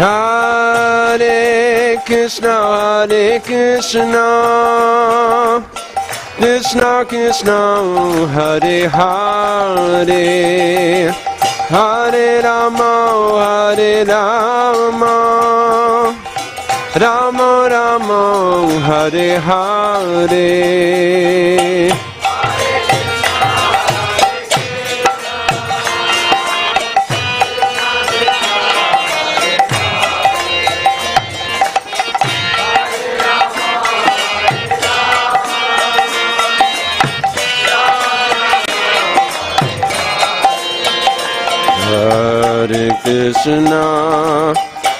Hare Krishna, Krishna Krishna, Hare Hare, Hare Rama, Rama Rama, Hare Hare.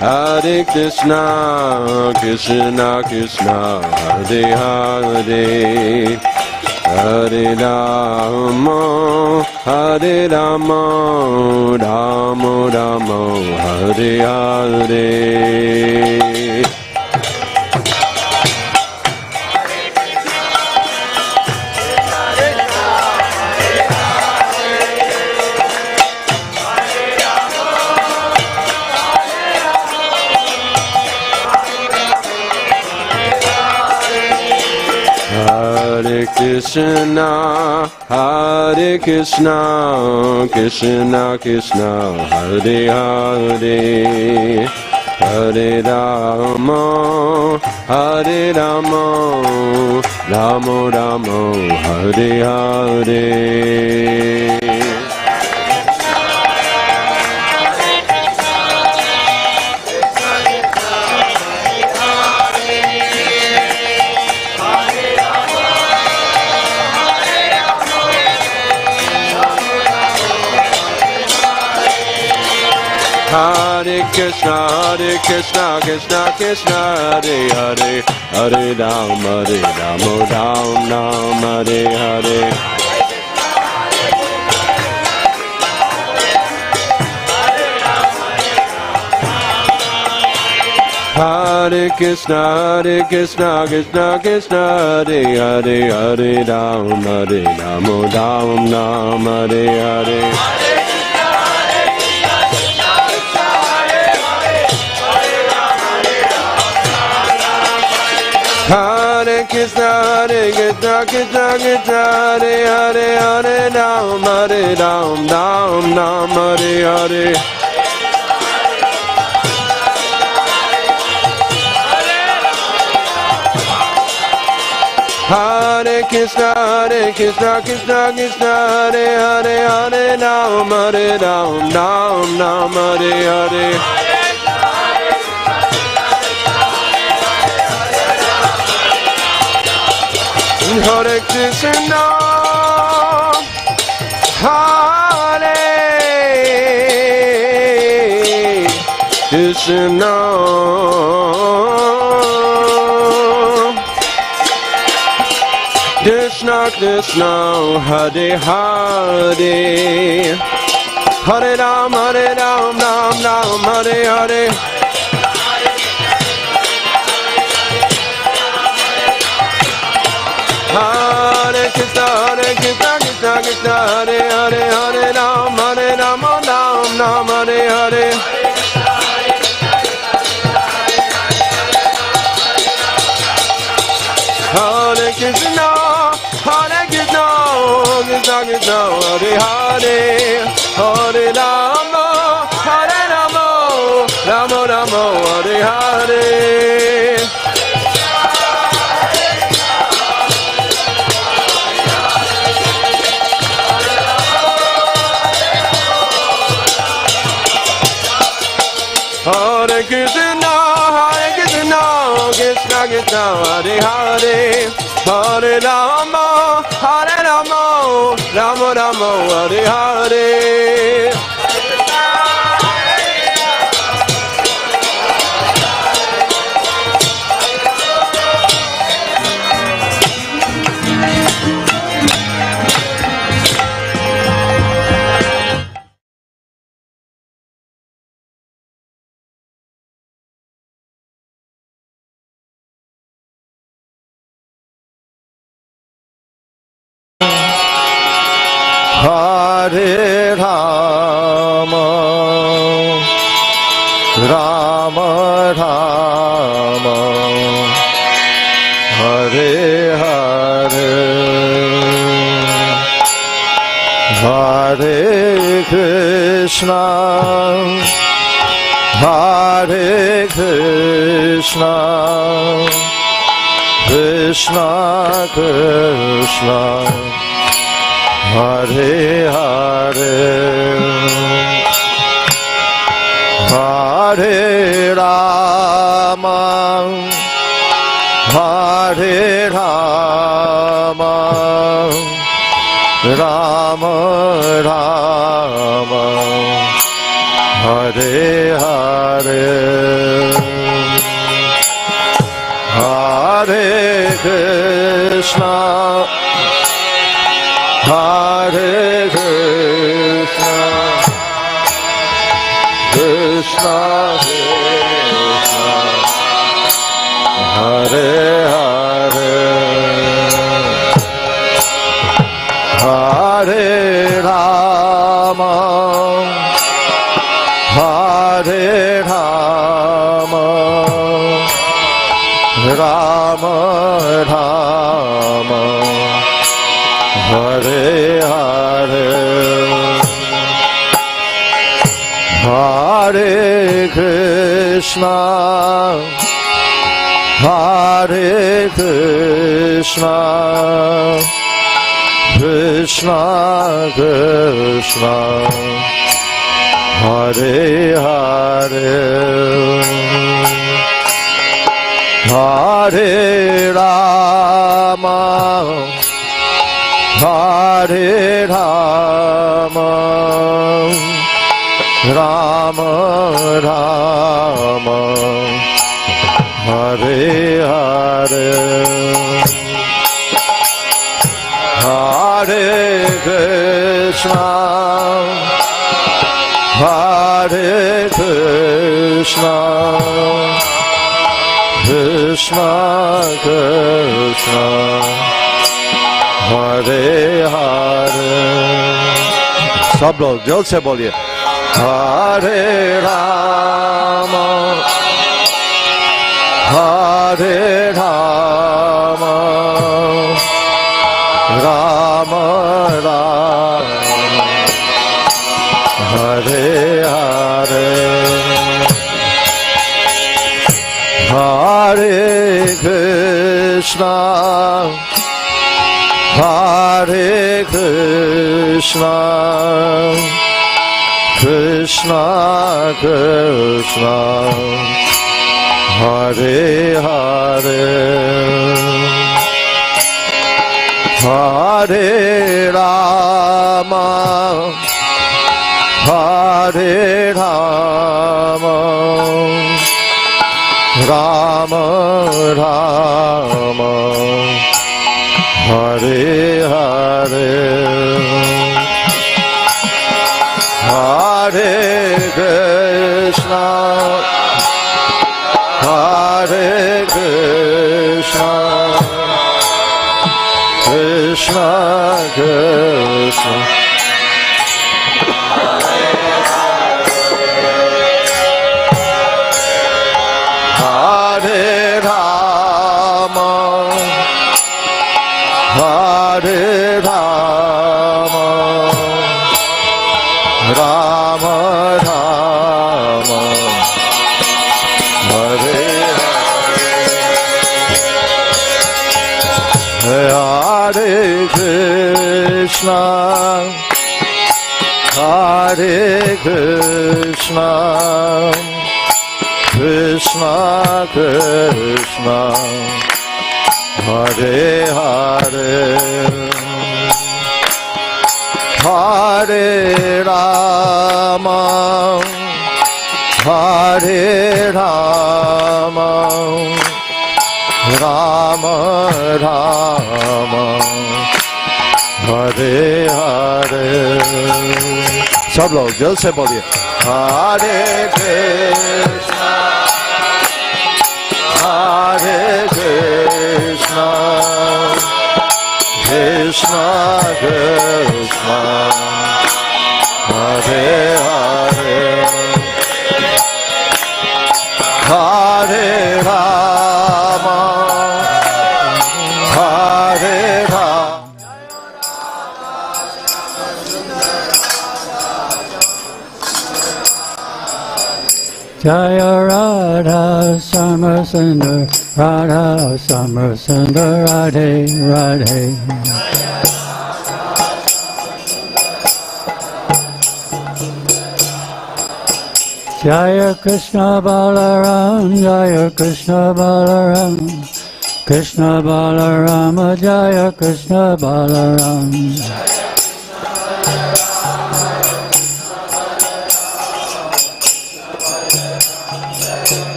Hare Krishna, Krishna Krishna, Hare Hare, Hare Rama, Rama Rama, Hare Hare. Hare Krishna, Krishna Krishna, Hare Hare, Hare Rama, Rama Rama, Hare Hare. Hare Krishna, Krishna Krishna, Hare Hare, Hare Rama, Rama Hare Hare. Hare Krishna, Krishna Krishna, Hare Hare, Hare Rama, Rama Hare Hare. Hare Krishna, Krishna Krishna, Hare Hare, Hare Rama, Rama Hare Hare. Hare Krishna, Krishna Krishna, Hare Hare, Hare Rama, Rama Hare Hare. Hare Krishna, Hare Krishna, Krishna Krishna, Hare Hare, Hare Ram, Ram Ram, Hare Hare. Hare Krishna, Krishna Krishna, Hare Hare, Hare Ram, Ram Ram, Hare Hare. Hare Krishna, Krishna Krishna, Hare Hare, Hare Rama, Rama Rama, Hare Hare. Hare Krishna, Krishna Krishna, Hare Hare, Hare Rama, Rama Rama, Hare Hare. Hare Rama, Rama Rama Hare Hare Hare Krishna Hare Krishna Krishna Krishna Hare Hare Hare Rama Hare Rama Rama Rama Hare Hare Hare Krishna Hare Krishna Krishna Krishna Hare Hare Hare Rama Hare Rama Rama Rama Hare Hare Hare Krishna Hare Krishna Krishna Krishna Hare Hare Hare Rama Hare Rama Rama Rama Hare Hare Hare Krishna Hare Krishna Krishna Krishna Hare Hare सब लोग जोर से बोलिए Hare Rama Hare Rama Rama Rama Hare Hare Hare Krishna Hare Krishna Krishna Krishna Hare Hare Hare Rama Hare Rama Rama Rama Hare Hare Hare Krishna Hare Krishna Krishna Krishna Hare Rama Hare Rama Rama Rama Hare Hare Krishna Hare Krishna Krishna Krishna Hare Hare Hare Rama Hare Rama Rama Rama Hare Hare सब लोग जल्द से बोलिए Hare Krishna Hare Krishna Krishna Krishna Hare Hare Jaya Radha Samasundar, Radha Samasundar, Radhe Radhe. Jaya Krishna Balaram, Jaya Krishna Balaram, Krishna Balarama, Jaya Krishna Balaram.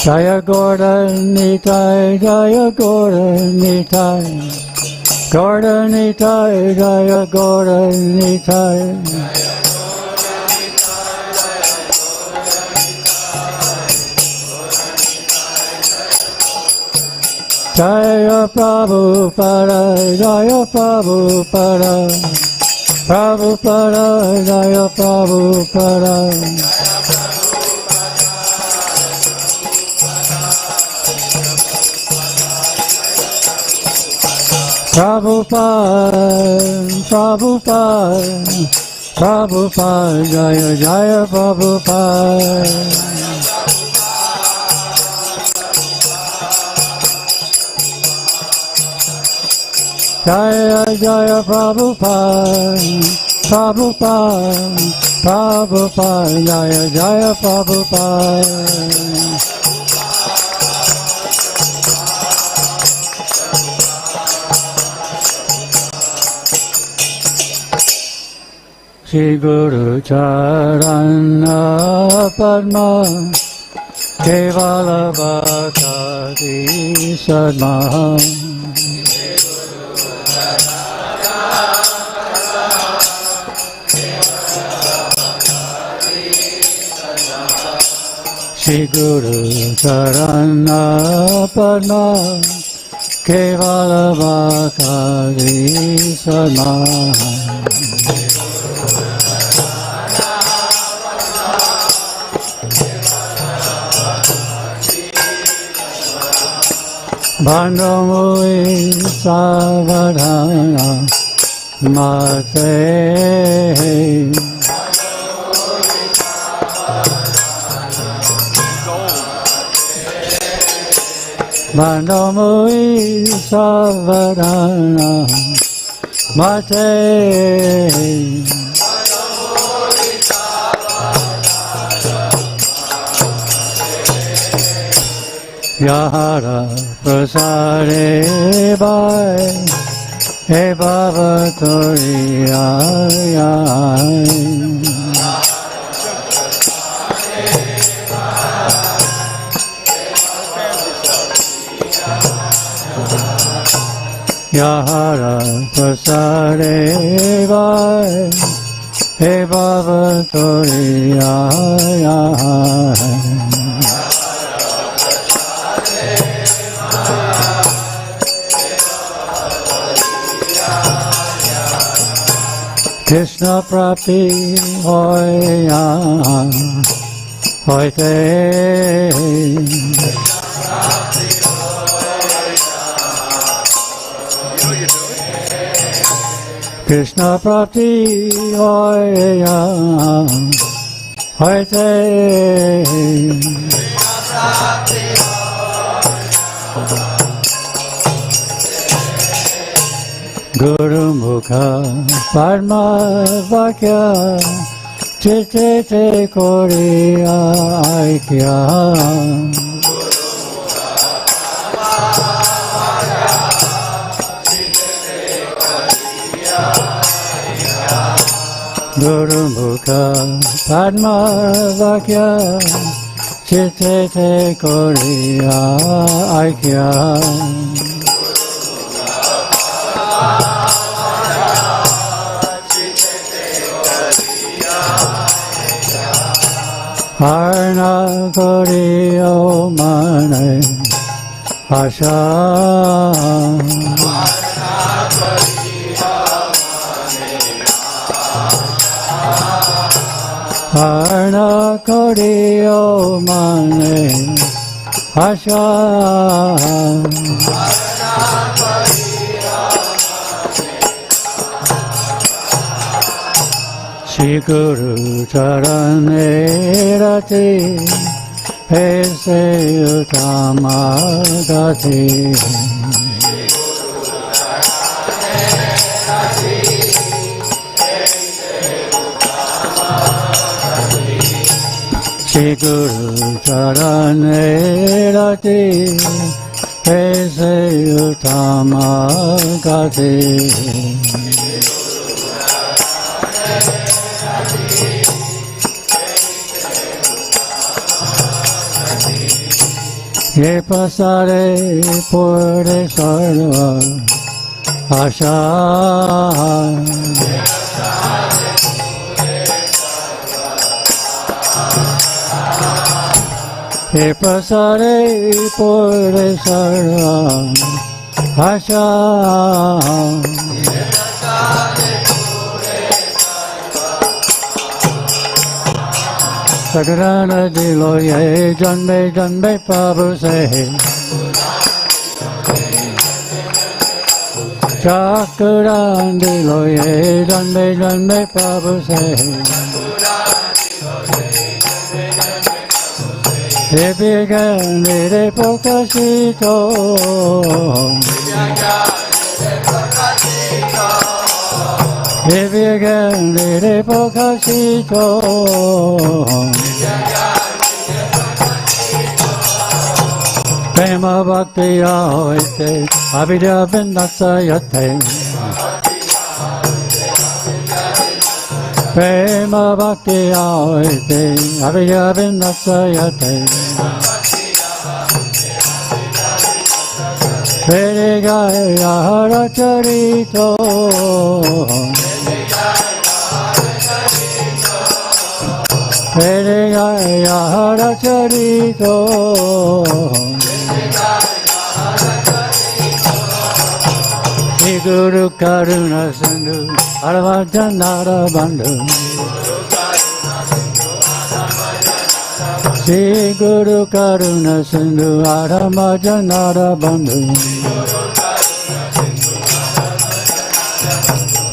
Jaya Gorda Nitai, Jaya Gorda Nitai, Gorda Nitai, Jaya Gorda Nitai. Jaya Prabhupada, Jaya Prabhupada, Prabhupada, Jaya Prabhupada. Prabhupada, Prabhupada, Prabhupada, Jaya Jaya Prabhupada. Jaya Jaya Prabhupada, Prabhupada, Prabhupada, Jaya Jaya Prabhupada. Shri Guru Charana Padma Kevala Bhakti Sadma. Shri Guru Charana Padma Kevala Bhakti Sadma. Bandamui Savadana Mate. Bandamui Savadana Mate. Yahara Prasare Bhai He Bhavatori Ayai. Yahara Prasare Bhai He Bhavatori Ayai. Krishna Prapti Hoya Hoite. Krishna Prapti Hoya Hoite. Guru Mukha Padma Vakya Chitte Te Koriya Aikya. Guru Mukha Padma Vakya Chitte Te Koriya Aikya. Arna Koriyo Mane Asha. Arna Koriyo Mane Asha. Shri Guru Charane Rati Aise Uttama Gati Shri Guru Charane Rati Aise Uttama Gati Ye pasare pure sarva asha Ye pasare pure sarva asha Sagrana dilo ye janme janme Prabhu se Chakran dilo ye janme janme Prabhu se Devigan de pokashito Devigan de pokashito Prema bhakti ahoite avidya vinasayate Prema bhakti ahoite avidya vinasayate Vedagaya hara charito Vedagaya hara charito Shri Guru Karuna Sindhu Arvajanara Bandhu Shri Guru Karuna Sindhu Arvajanara Bandhu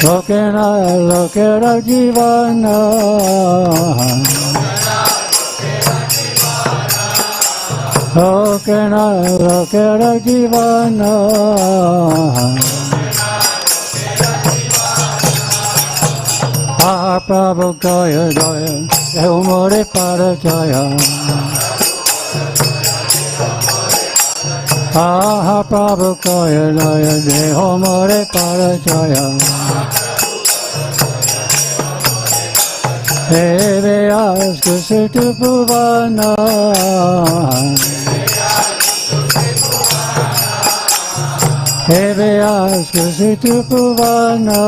Lokena Lokera Jivana Lokena Lokera Jivana Ah Prabhu Gaya Gaya Deho More Parajaya Ah Prabhu Gaya Gaya Deho More Parajaya Eve Askusitu Bhuvana Eve Askusitu Bhuvana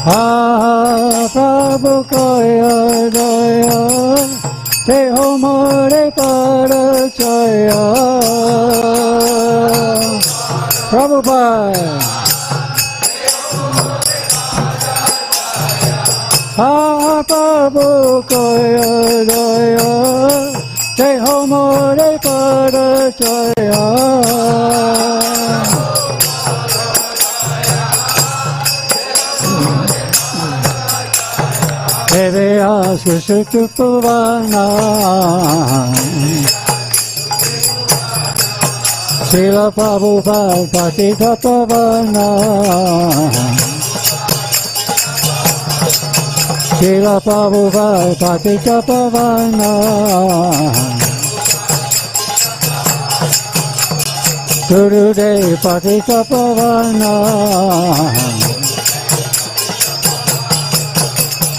Ah Prabhu Kaya Daya Deho More Parajaya Prabhupada Ah Prabhu Kaya Daya Deho More Parajaya Eve Askusitu Bhuvana Srila Prabhupada Patita Pavana Srila Prabhupada Patita Pavana Gurudev Patita Pavana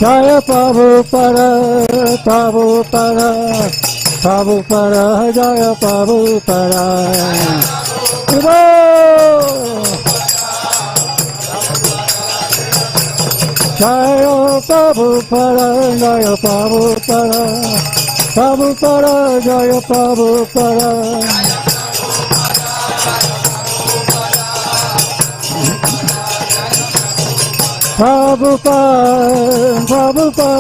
Jaya Prabhupada, Prabhupada, Prabhupada, Jaya Prabhupada. Jaya Prabhupada, Jaya Prabhupada, Prabhupada, Jaya Prabhupada. Prabhupada, Prabhupada,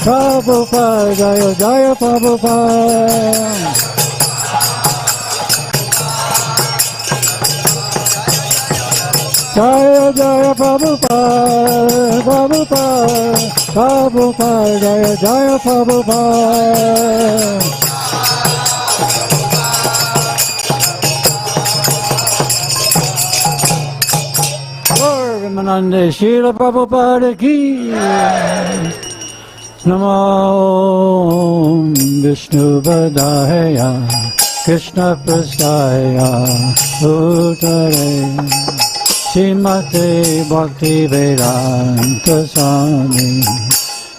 Prabhupada, Jaya Jaya Prabhupada. Jaya Jaya Prabhupada, Prabhupada, Prabhupada, Jaya Jaya Prabhupada. Ramanande Srila Prabhupada ki Namo Vishnu Vadaya Krishna Prasthaya Uttare Srimate Bhakti Vedanta Swami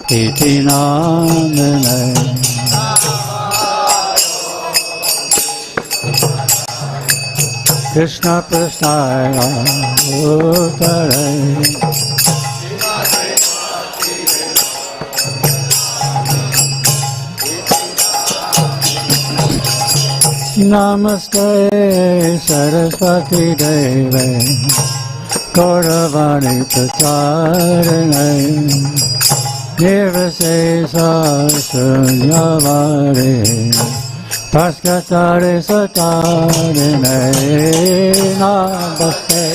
Iti Namane Krishna Prasthaya Uttare Namaste Saraswati Deve Gauravani Pracharane Nirvisesa Sunyavare Paskatare Satarine Namaste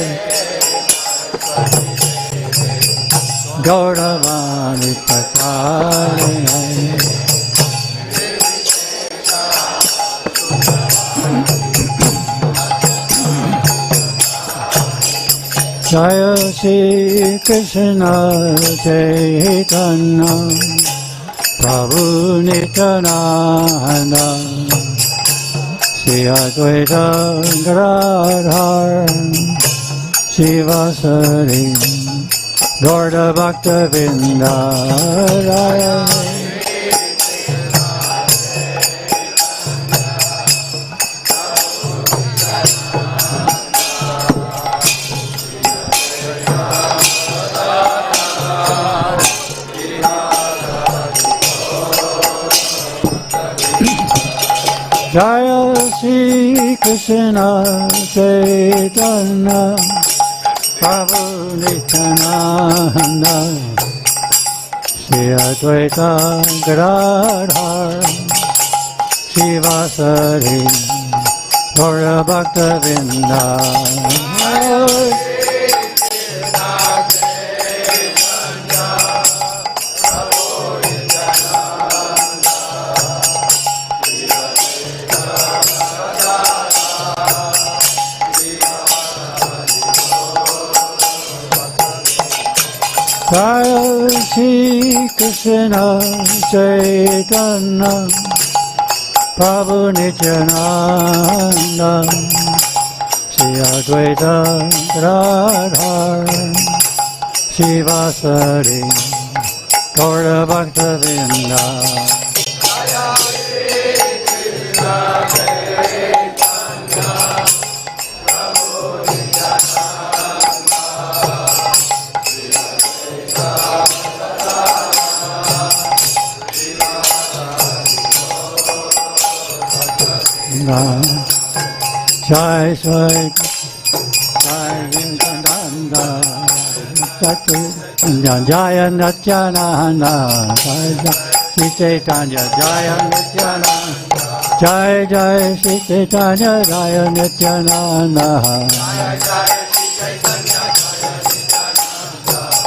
Gauravani Pracharane Jaya Shri Krishna Chaitanya Prabhu Nityananda Shri Advaita Gadadhar Shivasari Gaura Bhakta Vrinda Jaya Shri Krishna Chaitanya Prabhu Nityananda Shri Advaita Gadadhar Shivasari Gaura Bhakta Vrinda Jaya Shri Krishna Chaitanya Prabhu Nityananda Shri Advaita Gadadhar Shivasari Gaura Bhakta Vrinda Jai Shri Jai Nityananda Jaya Nityananda Shri Chaitanya Jaya Nityananda Jai Jai Shri Chaitanya Jaya Nityananda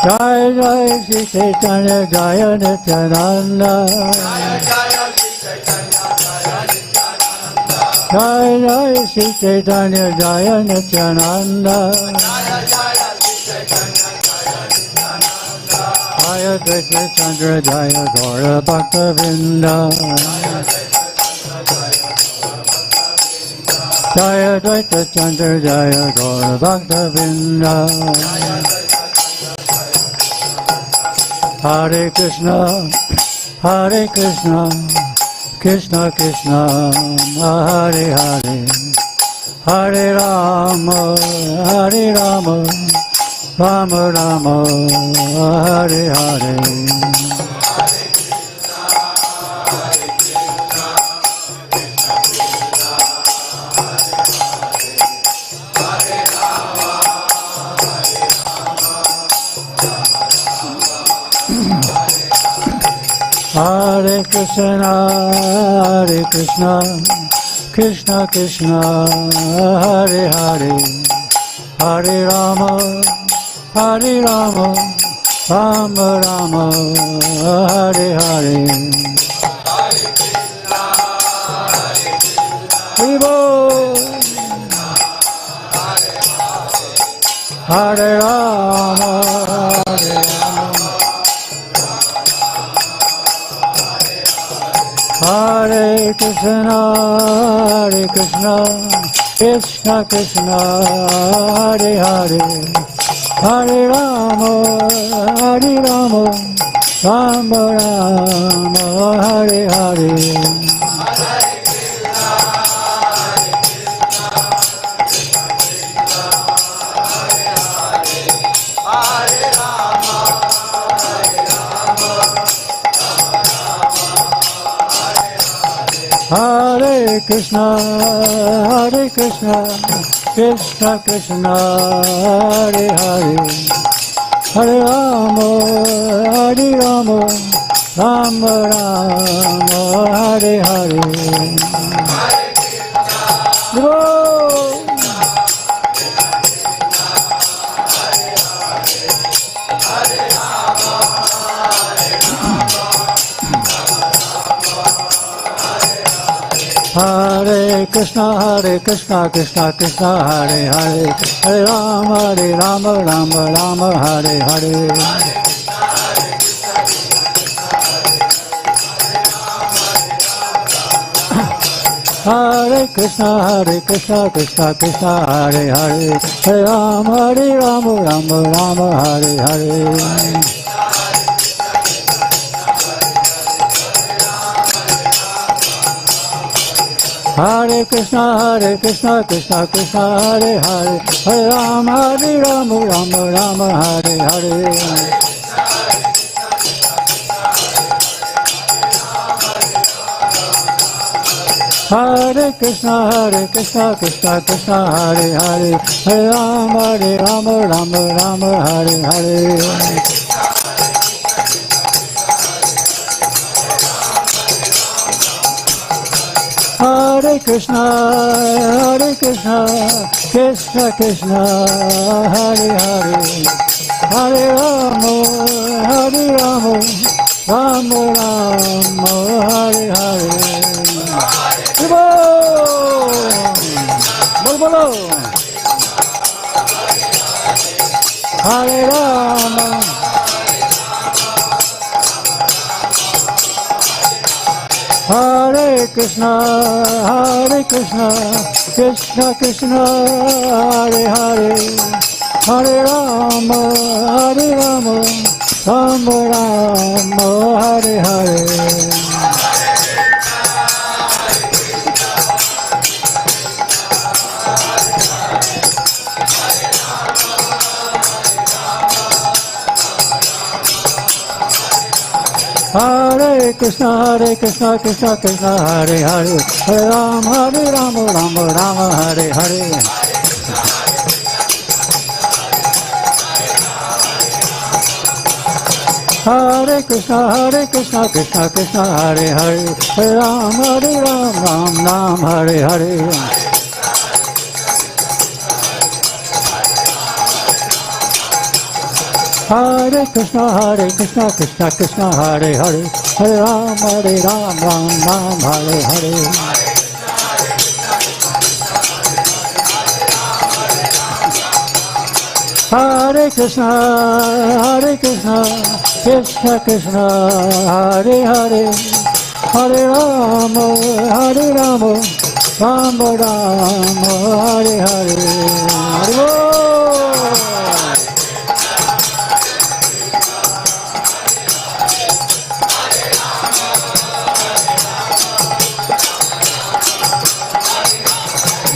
Jai Jai Shri Chaitanya Jaya Nityananda Jai Jai Shri Chaitanya Jaya Nityananda Jaya Advaita Chandra Jaya Gaura Bhakta Vrinda Jaya Advaita Chandra Jaya Gaura Bhakta Vrinda Hare Krishna Hare Krishna Krishna Krishna Hare Hare Hare Rama Hare Rama Rama Rama Hare Hare Hare Krishna, Hare Krishna, Krishna Krishna, Hare Hare, Hare Rama, Hare Rama, Rama Rama, Hare Hare. Vivo. Hare Rama, Hare Rama, Hare Krishna, Hare Krishna, Krishna Krishna, Hare Hare, Hare Rama, Hare Rama, Rama Rama, Hare Hare. Hare Krishna, Hare Krishna, Krishna Krishna, Hare Hare, Hare Rama, Hare Rama, Rama Rama, Hare Hare. Hare Krishna, Krishna Krishna, Hare Hare, Hare Rama, Rama Rama, Hare Hare. Hare Krishna, Krishna Krishna, Hare Hare, Hare Rama, Rama, Hare Hare. Hare Krishna, Krishna Krishna, Hare Hare, Hare Rama, Rama, Hare Hare. Hare Krishna, Krishna Krishna, Hare Hare, Hare Rama, Rama, Hare Hare. Hare Krishna, Krishna Krishna, Hare Hare, Hare Rama, Rama Rama, Hare Hare. Bolo, Hare Rama, Hare Krishna, Krishna Krishna, Hare Hare, Hare Rama, Rama Rama, Hare Hare. Hare Krishna, Krishna Krishna, Hare Hare, Hare Rama, Rama, Hare Hare. Hare Krishna, Krishna Krishna, Hare Hare, Hare Rama, Rama, Hare Hare. Hare Krishna, Krishna, Hare Hare, Hare Rama, Ram, Hare Hare. Hare Krishna, Krishna Krishna, Hare Hare, Hare Rama, Rama Rama, Hare Hare. Hare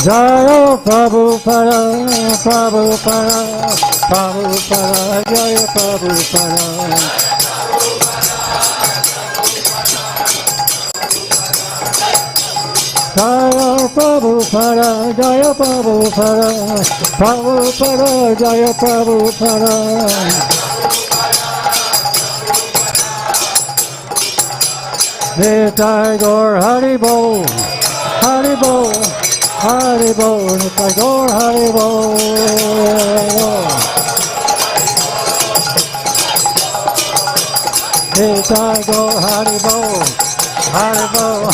Jaya Prabhupada, Jaya Prabhupada. Jaya Prabhupada, Jaya Prabhupada, Jaya Prabhupada. Nitai Gaur Hari Bol, Hari Bol, Nitai Gaur Hari Bol. Nitai Gaur Hari Bol, Hari Bol,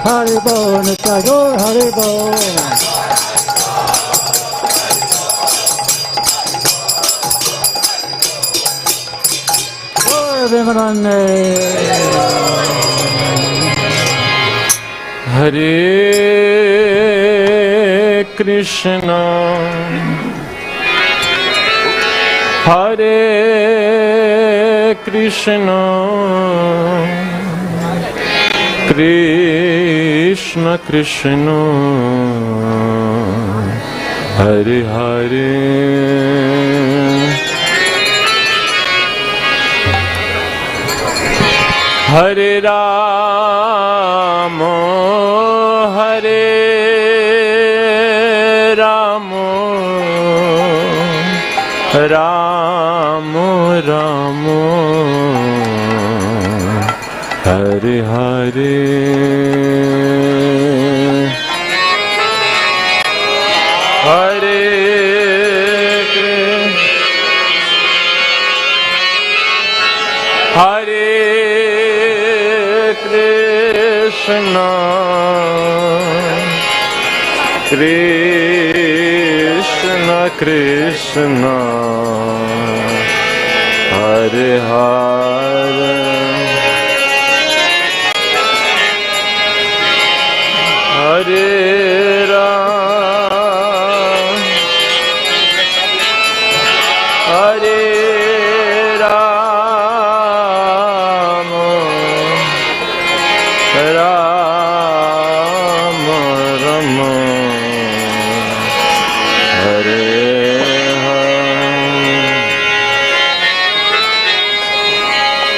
Hari Bol, Nitai Gaur Hari Bol. Hare Krishna, Hare Krishna, Krishna Krishna, Hare Hare. Hare Rama, Hare Rama, Rama Rama, Hare Hare. Hare Krishna, Krishna Krishna, Hare Hare. Hare Ram, Hare Ram, Ram Ram, Hare Hare.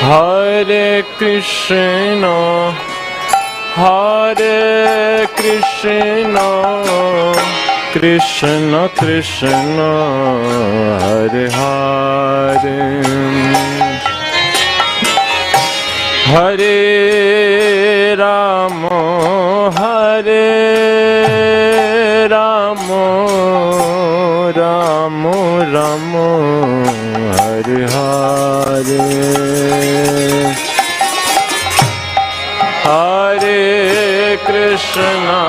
Hare Krishna, Hare Krishna, Krishna Krishna, Hare Hare. Hare Rama, Hare Rama, Rama Rama, Hare Hare. Hare Krishna,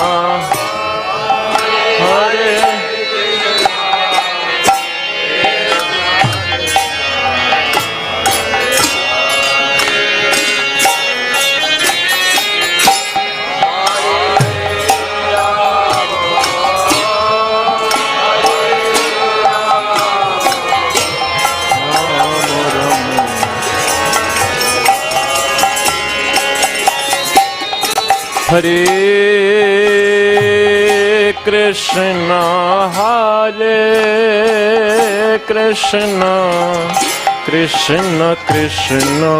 Hare Hare Krishna, Hare Krishna, Krishna Krishna,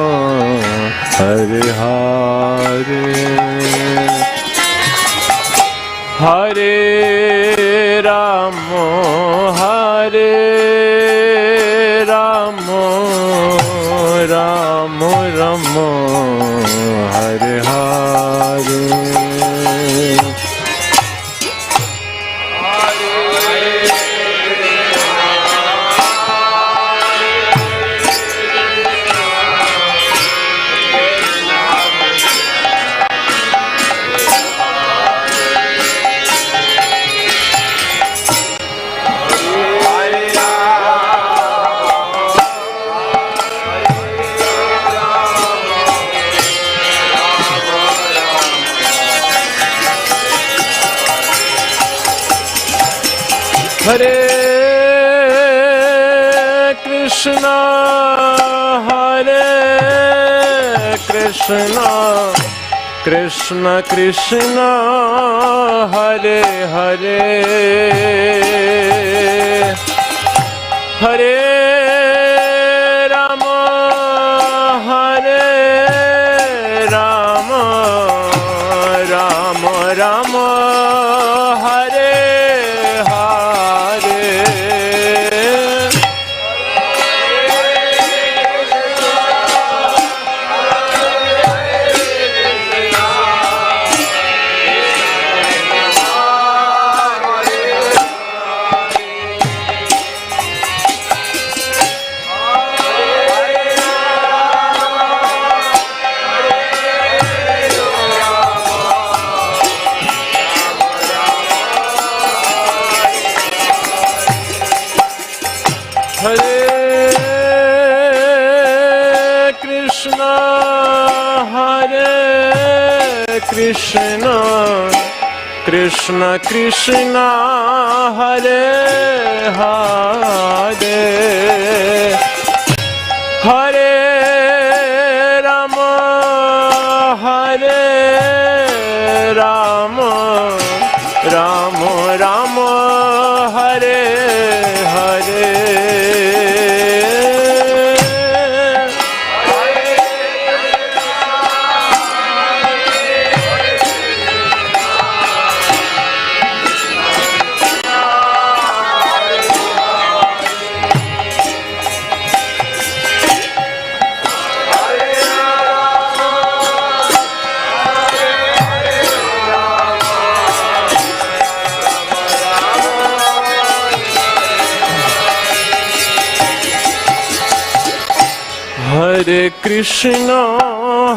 Hare Hare. Hare Rama, Hare Rama, Rama Rama, Hare Hare. Hare Krishna, Hare Krishna, Krishna Krishna, Hare Hare. Hare Rama, Hare Rama, Rama Rama, Hare Hare. Hare Krishna, Krishna Krishna Hare Hare, Hare Rama, Hare Rama, Rama Rama, Hare Hare. Hare Krishna,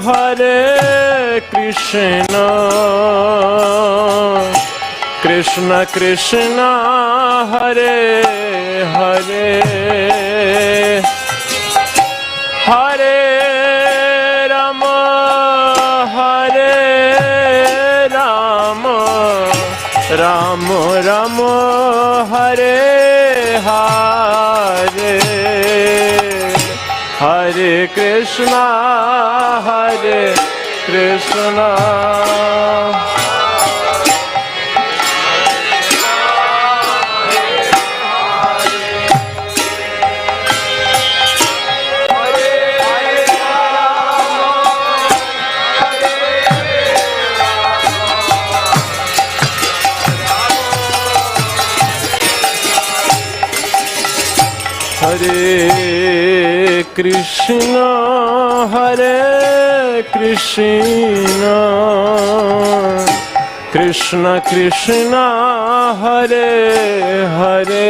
Hare Krishna, Krishna Krishna, Hare Hare, Hare Rama, Hare Rama, Rama Rama, Hare Hare, Hare Krishna, Hare Krishna, Hare Krishna, Hare Krishna, Krishna Krishna, Hare Hare,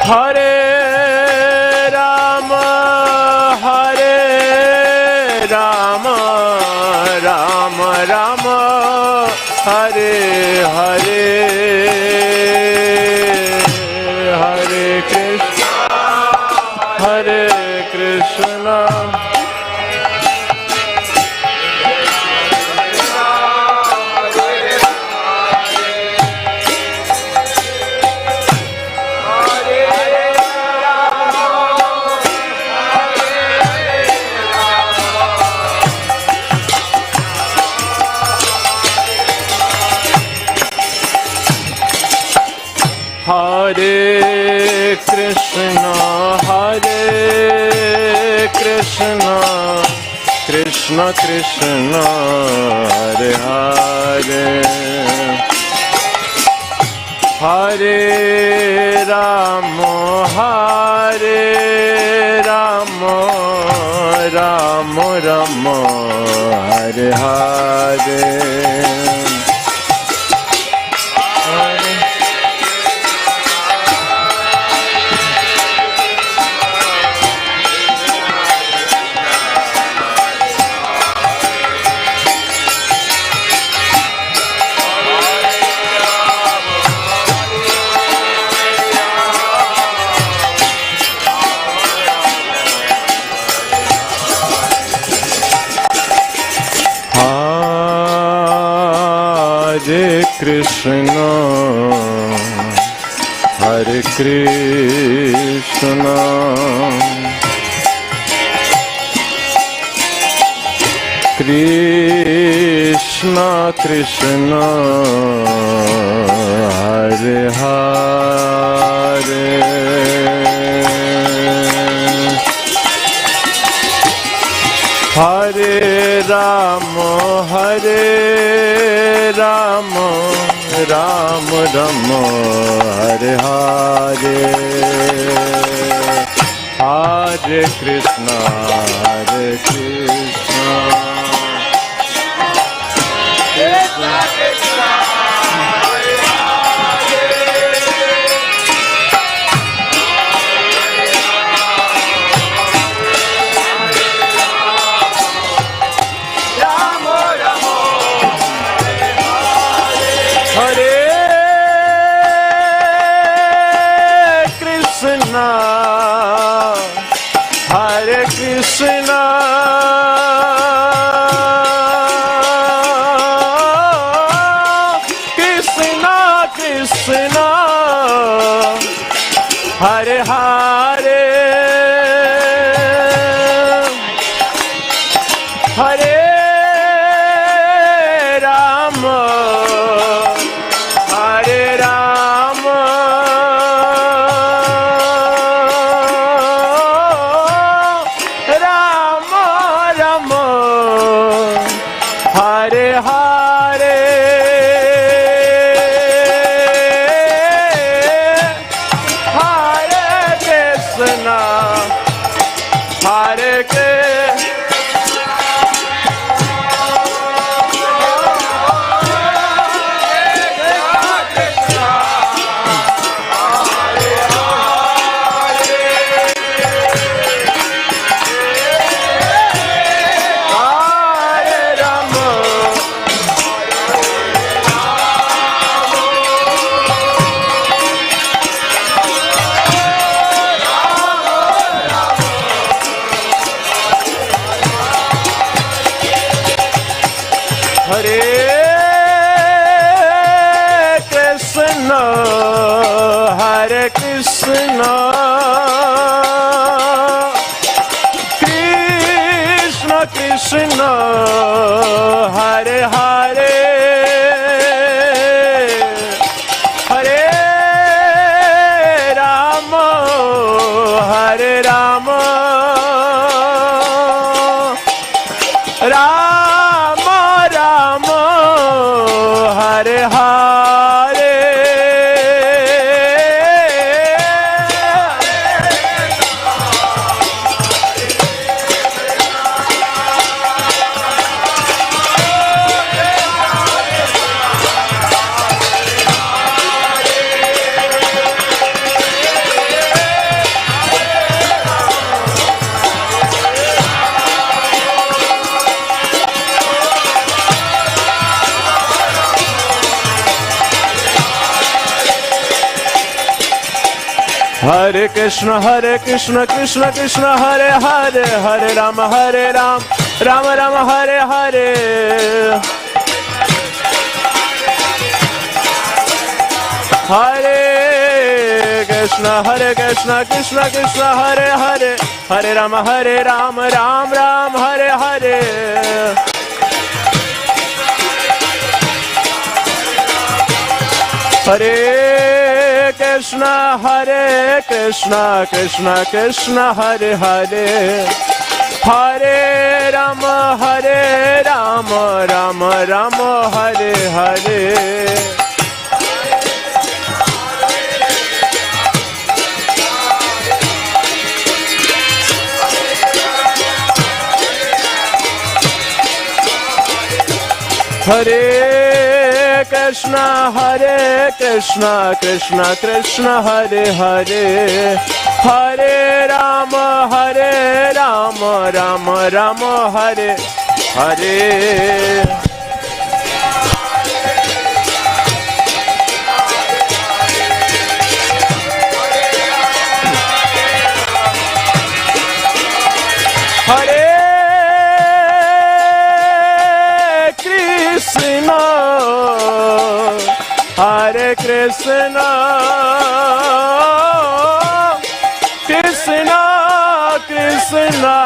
Hare Rama, Hare Rama, Rama Rama, Hare Hare, Hare Krishna, Hare Krishna, Hare Krishna, Hare Krishna, Krishna Krishna, Hare Hare, Hare Rama, Hare Rama, Rama Rama, Hare Hare, Hare Krishna, Hare Krishna, Krishna Krishna, Hare Hare, Hare Rama, Hare Rama, Rama Rama, Hare Hare, Hare Krishna, Hare Krishna, Krishna Krishna, Hare Hare, Rama Rama, Hare Krishna, Hare Krishna, Krishna Krishna, Hare Hare, Hare Rama, Hare Rama, Rama Rama, Hare Hare, Hare Krishna, Hare Krishna. Hare Krishna, Hare Krishna, Krishna Krishna, Hare Hare, Hare Rama, Hare Rama, Rama Rama, Hare Hare. Hare Krishna, Krishna Krishna, Hare Hare, Hare Rama, Rama Rama, Hare Hare. Hare Krishna, Krishna Krishna, Hare Hare, Hare Rama, Ram Ram, Hare Hare. Hare Krishna, Krishna Krishna, Hare Hare, Hare Rama, Rama Rama, Hare Hare. Hare Krishna, Krishna Krishna, Hare Hare, Hare Rama, Rama Rama, Hare Hare. Hare Krishna, Hare Krishna, Krishna Krishna,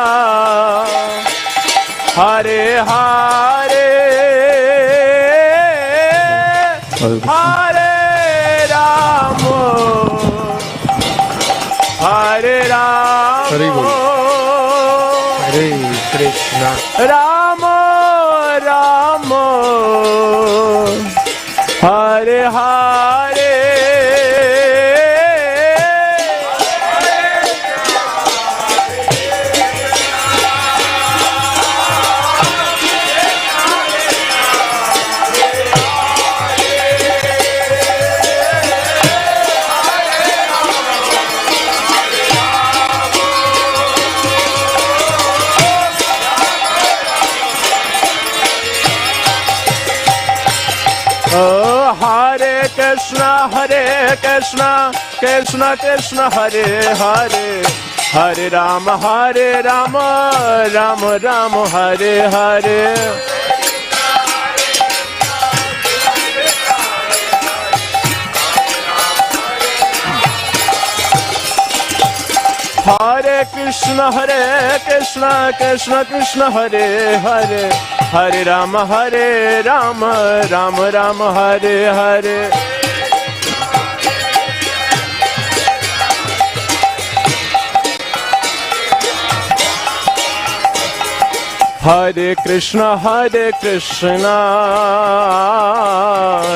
Hare Hare, Hare Rama, Hare Rama, Hare Krishna, Rama Rama, Hare Hare. Oh, Hare Krishna, Krishna Krishna, Hare Hare, Hare Rama, Rama Rama, Hare Hare. Hare Krishna, Krishna Krishna, Hare Hare. Hare Rama, Rama Rama, Hare Hare. Hare Krishna,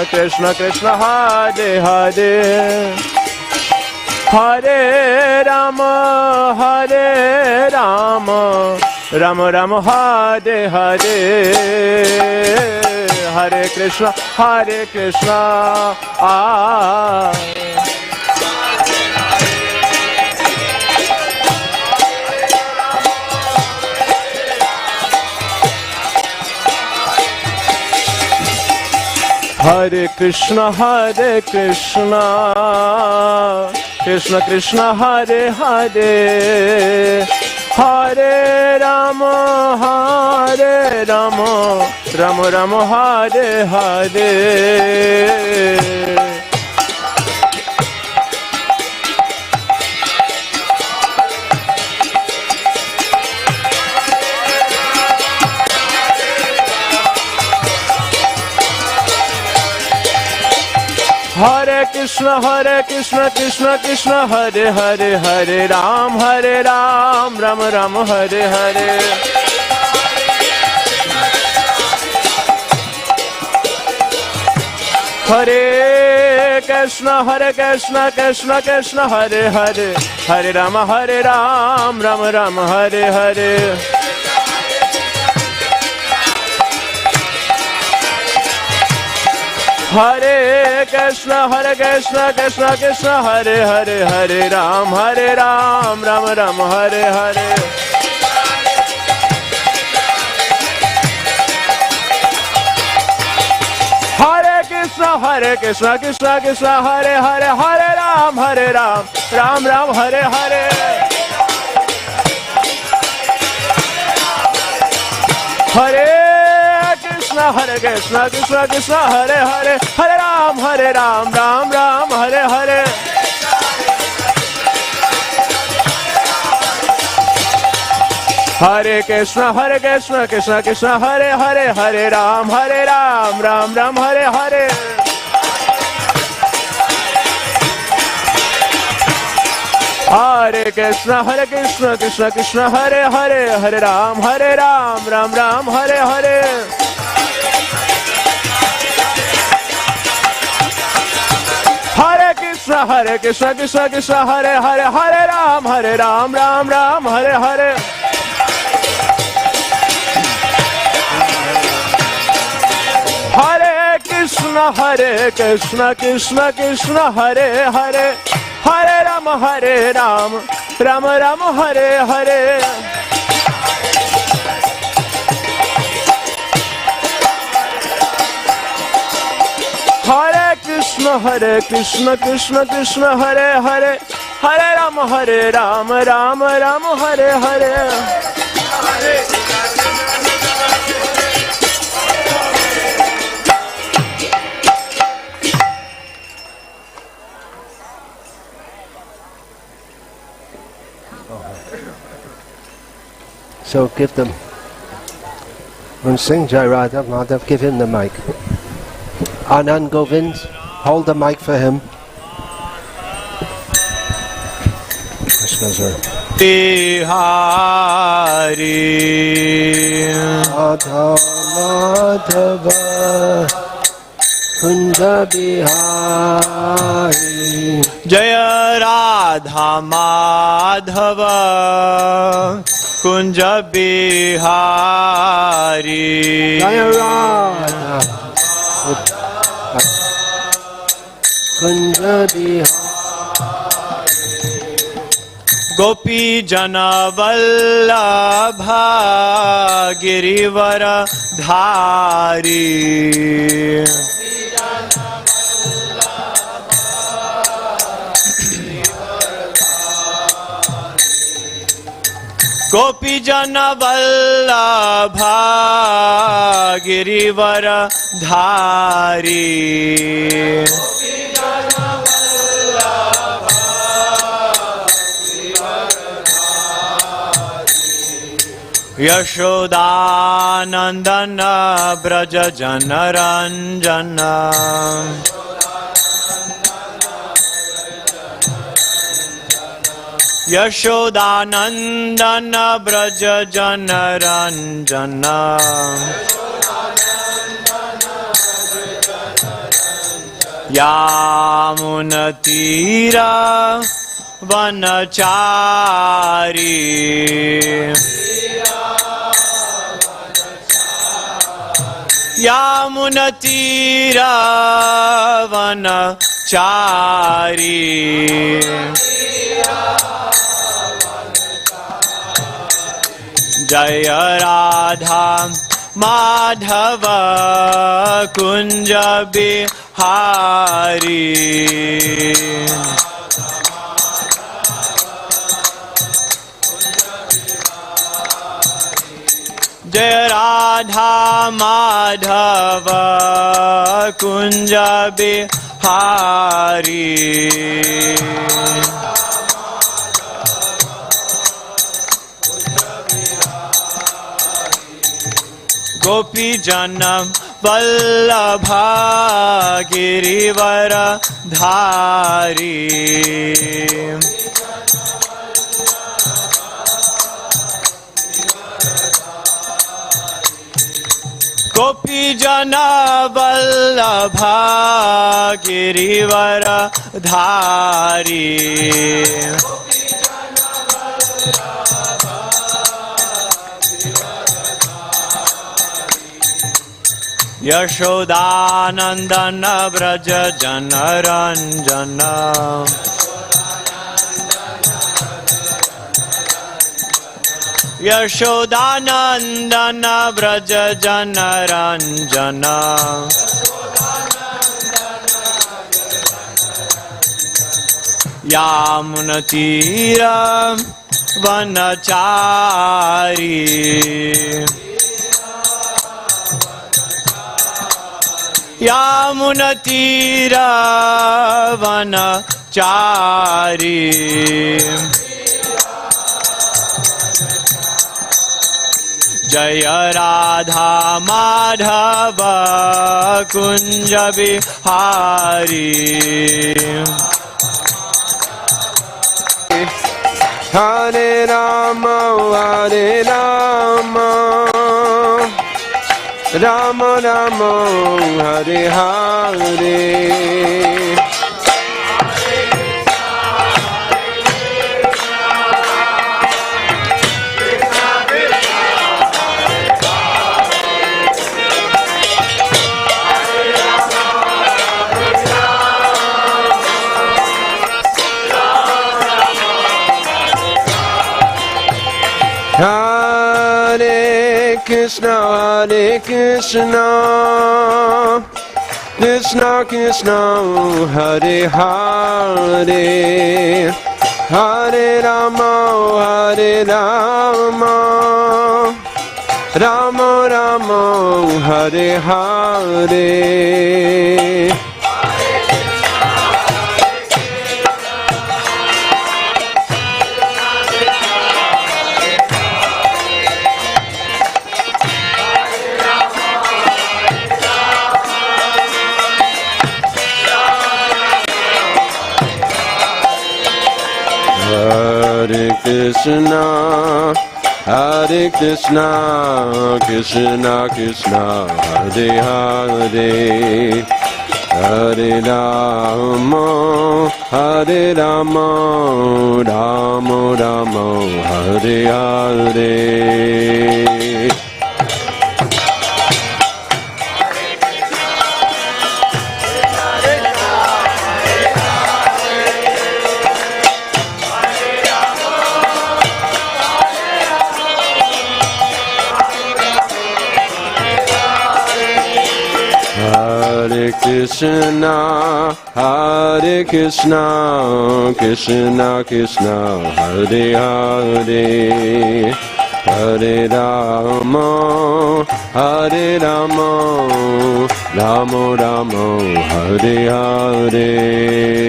Krishna Krishna, Hare Hare. Hare Rama, Rama Rama, Hare Hare. Hare Krishna, Hare Krishna, Krishna Krishna, Hare Hare. Hare Rama, Rama Rama, Hare Hare. Hare Krishna, Krishna Krishna, Hare Hare. Hare Ram, Ram Ram, Hare Hare. Hare Krishna, Krishna Krishna, Hare Hare. Hare Rama, Ram Ram, Hare Hare. Hare Krishna, Krishna Krishna, Hare Hare. Hare Ram, Ram Ram, Hare Hare. Hare Krishna, Krishna Krishna, Hare Hare. Hare Ram, Ram Ram, Hare Hare. Hare Krishna, Krishna Krishna, Hare Hare. Hare Ram, Ram Ram, Hare Hare. Hare Krishna, Krishna Krishna, Hare Hare. Hare Ram, Ram Ram, Hare Hare. Hare Krishna, Krishna Krishna, Hare Hare. Hare Ram, Ram Ram, Hare Hare. Hare Krishna, Krishna Hare Hare. Hare Ram, Ram Ram, Hare Hare. Hare Krishna, Krishna Krishna, Hare Hare. Hare Ram, Ram Ram, Hare Hare. Hare Krishna, Krishna Krishna, Hare Hare. Hare Ram, Ram Ram, Hare Hare. So give them, when sing Jai Radha, Madhav, give him the mic. Anand Govind, hold the mic for him. Bihari Radha Madhava Kunda Bihari Jaya Radha Madhava Kunja Bihari Jaya Radha Kunda Bihari Gopi Jana Vallabha Girivara Dhari गोपीजन वल्लभा गिरिवर धारी यशोदानंदन ब्रज जनरंजन यशोदानंदन ब्रज जनरंजन यामुनतीरा वनचारी यामुनतीरा वनचारी जय राधा माधव कुंज बिहारी जय राधा माधव कुंज बिहारी गोपी जन वल्लभा गिरिवर धारी गोपी जन वल्लभा गिरिवर धारी यशोदानंदन ब्रज जनरंजन यशोदानंदन ब्रज जनरंजन यामुनतीर वनचारी यामुनतीर वनचारी जय Radha Madhav Kunj Bihari Hare Rama, Rama Rama, Hare Hare. Hare Krishna, Krishna Krishna, Hare Hare, Hare Rama, Rama Rama, Hare Hare. Hare Krishna, Krishna Krishna, Hare Hare, Hare Rama, Rama Rama, Hare Hare. Hare Krishna, Hare Krishna, Krishna Krishna, Hare Hare, Hare Rama, Hare Rama, Rama Rama, Hare Hare.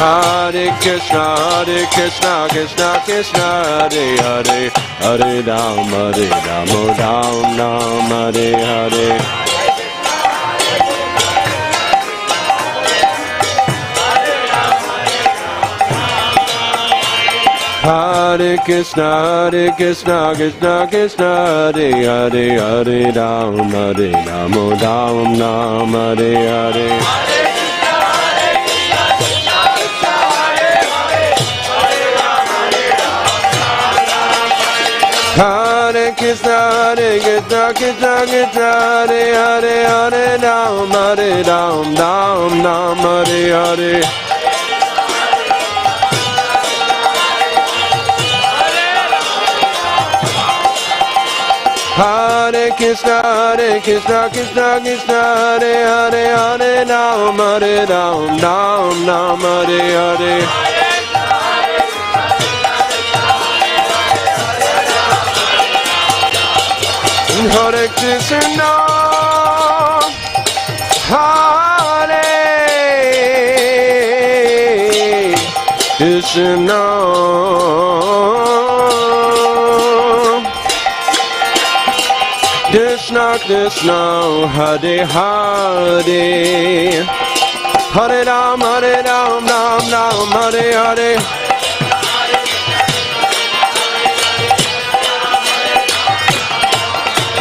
Hare Krishna, Krishna Krishna, Hare Hare, Hare Rama, Ram Ram, Hare Hare. Hare Krishna, Krishna Krishna, Hare Hare, Hare Rama, Ram Ram, Hare Hare. Hare Krishna, Krishna Krishna, Hare Hare, Hare Rama, Ram Ram, Hare Hare. Hare Krishna, Krishna Krishna, Hare Hare, Hare Rama, Ram Ram, Hare Hare. Hare Krishna, Hare Krishna, Krishna Krishna, Hare Hare, Hare Ram, Ram Ram, Hare Hare.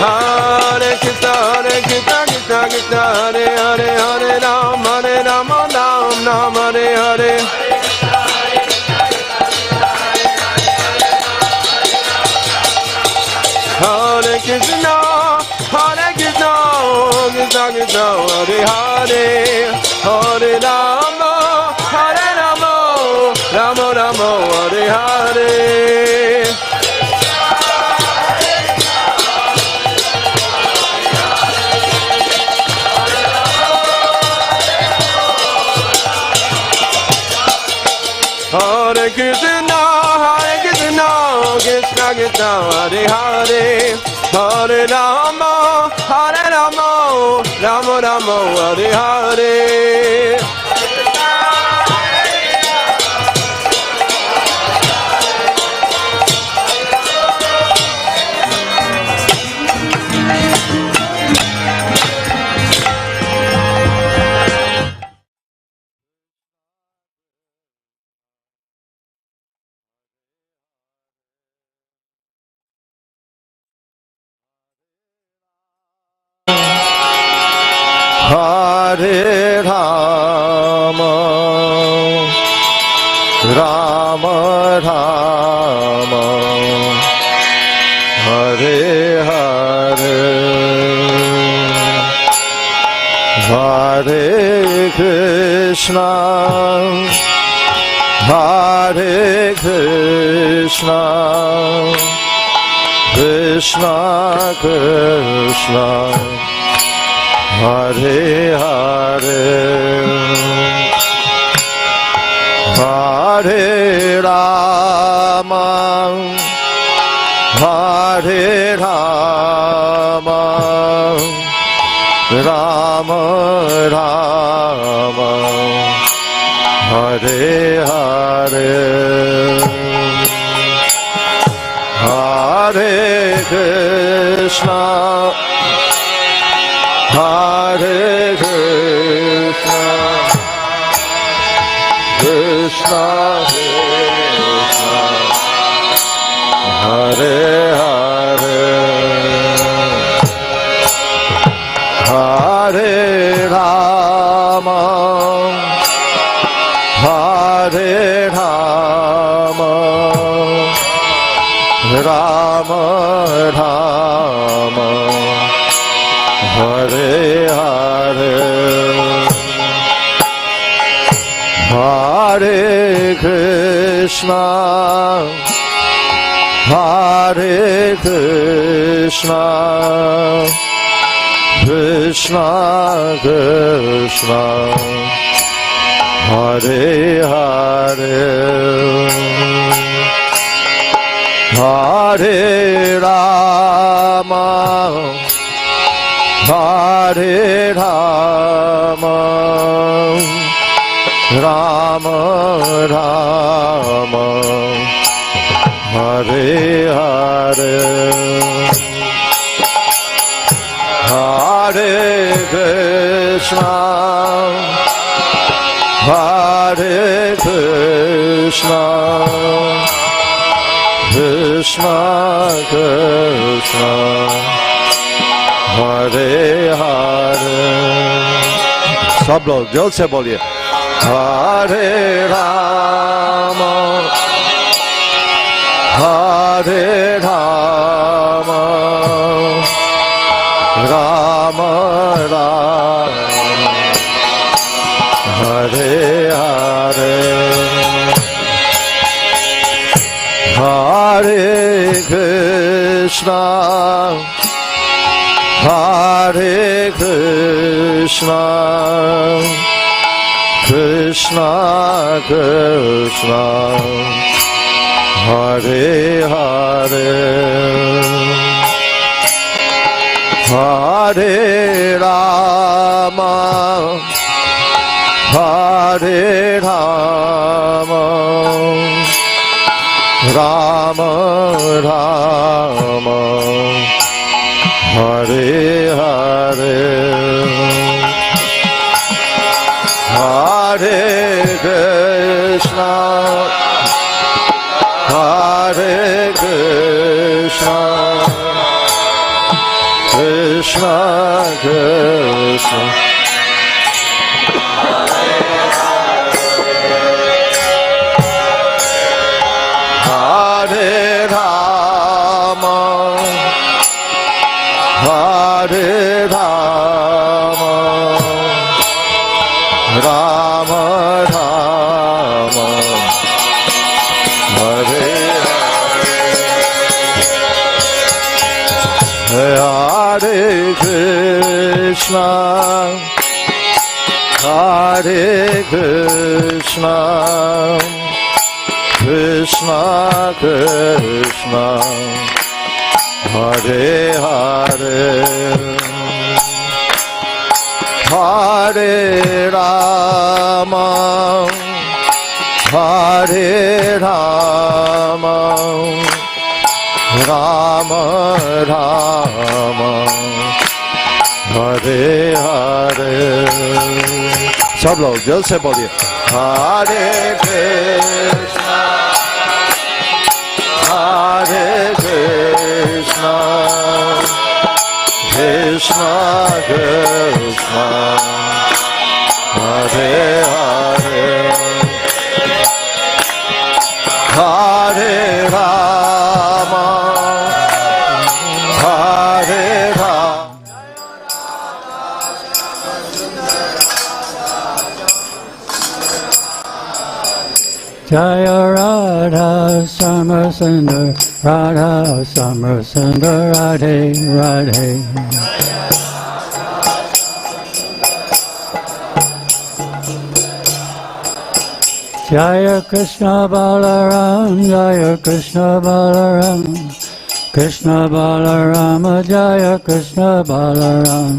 Hare Krishna, Krishna Krishna, Hare Hare, Hare Ram, Ram Ram, Hare Hare. Hare Krishna, Krishna Krishna, Hare Hare, Hare Rama, Rama Rama, Hare Hare. Hare Krishna, Krishna Krishna, Hare Hare, Hare Rama, Rama Rama, Hare Hare. Hare Rama, Rama Rama, Hare Hare, Hare Krishna, Hare Krishna, Krishna Krishna, Hare Hare, Hare Rama, Hare Rama, Rama Rama, Hare Hare, Hare Krishna, Hare Krishna, Krishna Krishna, Hare Hare, Hare Rama, Hare Rama, Rama Rama Hare Hare Hare Krishna Hare Krishna Krishna Krishna Hare Hare Hare Rama Hare Rama Rama Rama Hare Hare Hare Krishna Hare Krishna Krishna Krishna Hare Hare सब लोग जोर से बोलिए Hare Rama Hare Rama Rama Rama Hare Hare Hare Krishna Hare Krishna Krishna Krishna Hare Hare Hare Rama Hare Rama Rama Rama Hare Hare Hare Krishna Hare Krishna Krishna Krishna Hare Rama Hare Rama Rama Rama Hare Hare Krishna Hare Krishna Krishna Krishna Hare Hare Hare Rama Hare Rama Rama Rama Hare Hare सब लोग जल्द से बोलिए Hare Krishna Hare Krishna Krishna Krishna Hare Hare Hare Rama Hare Rama Jaya Radha Summer Sundar Radha Summer Sundar Radhe Radhe Jaya Krishna Balaram Jaya Krishna Balaram Krishna Balarama Jaya Krishna Balaram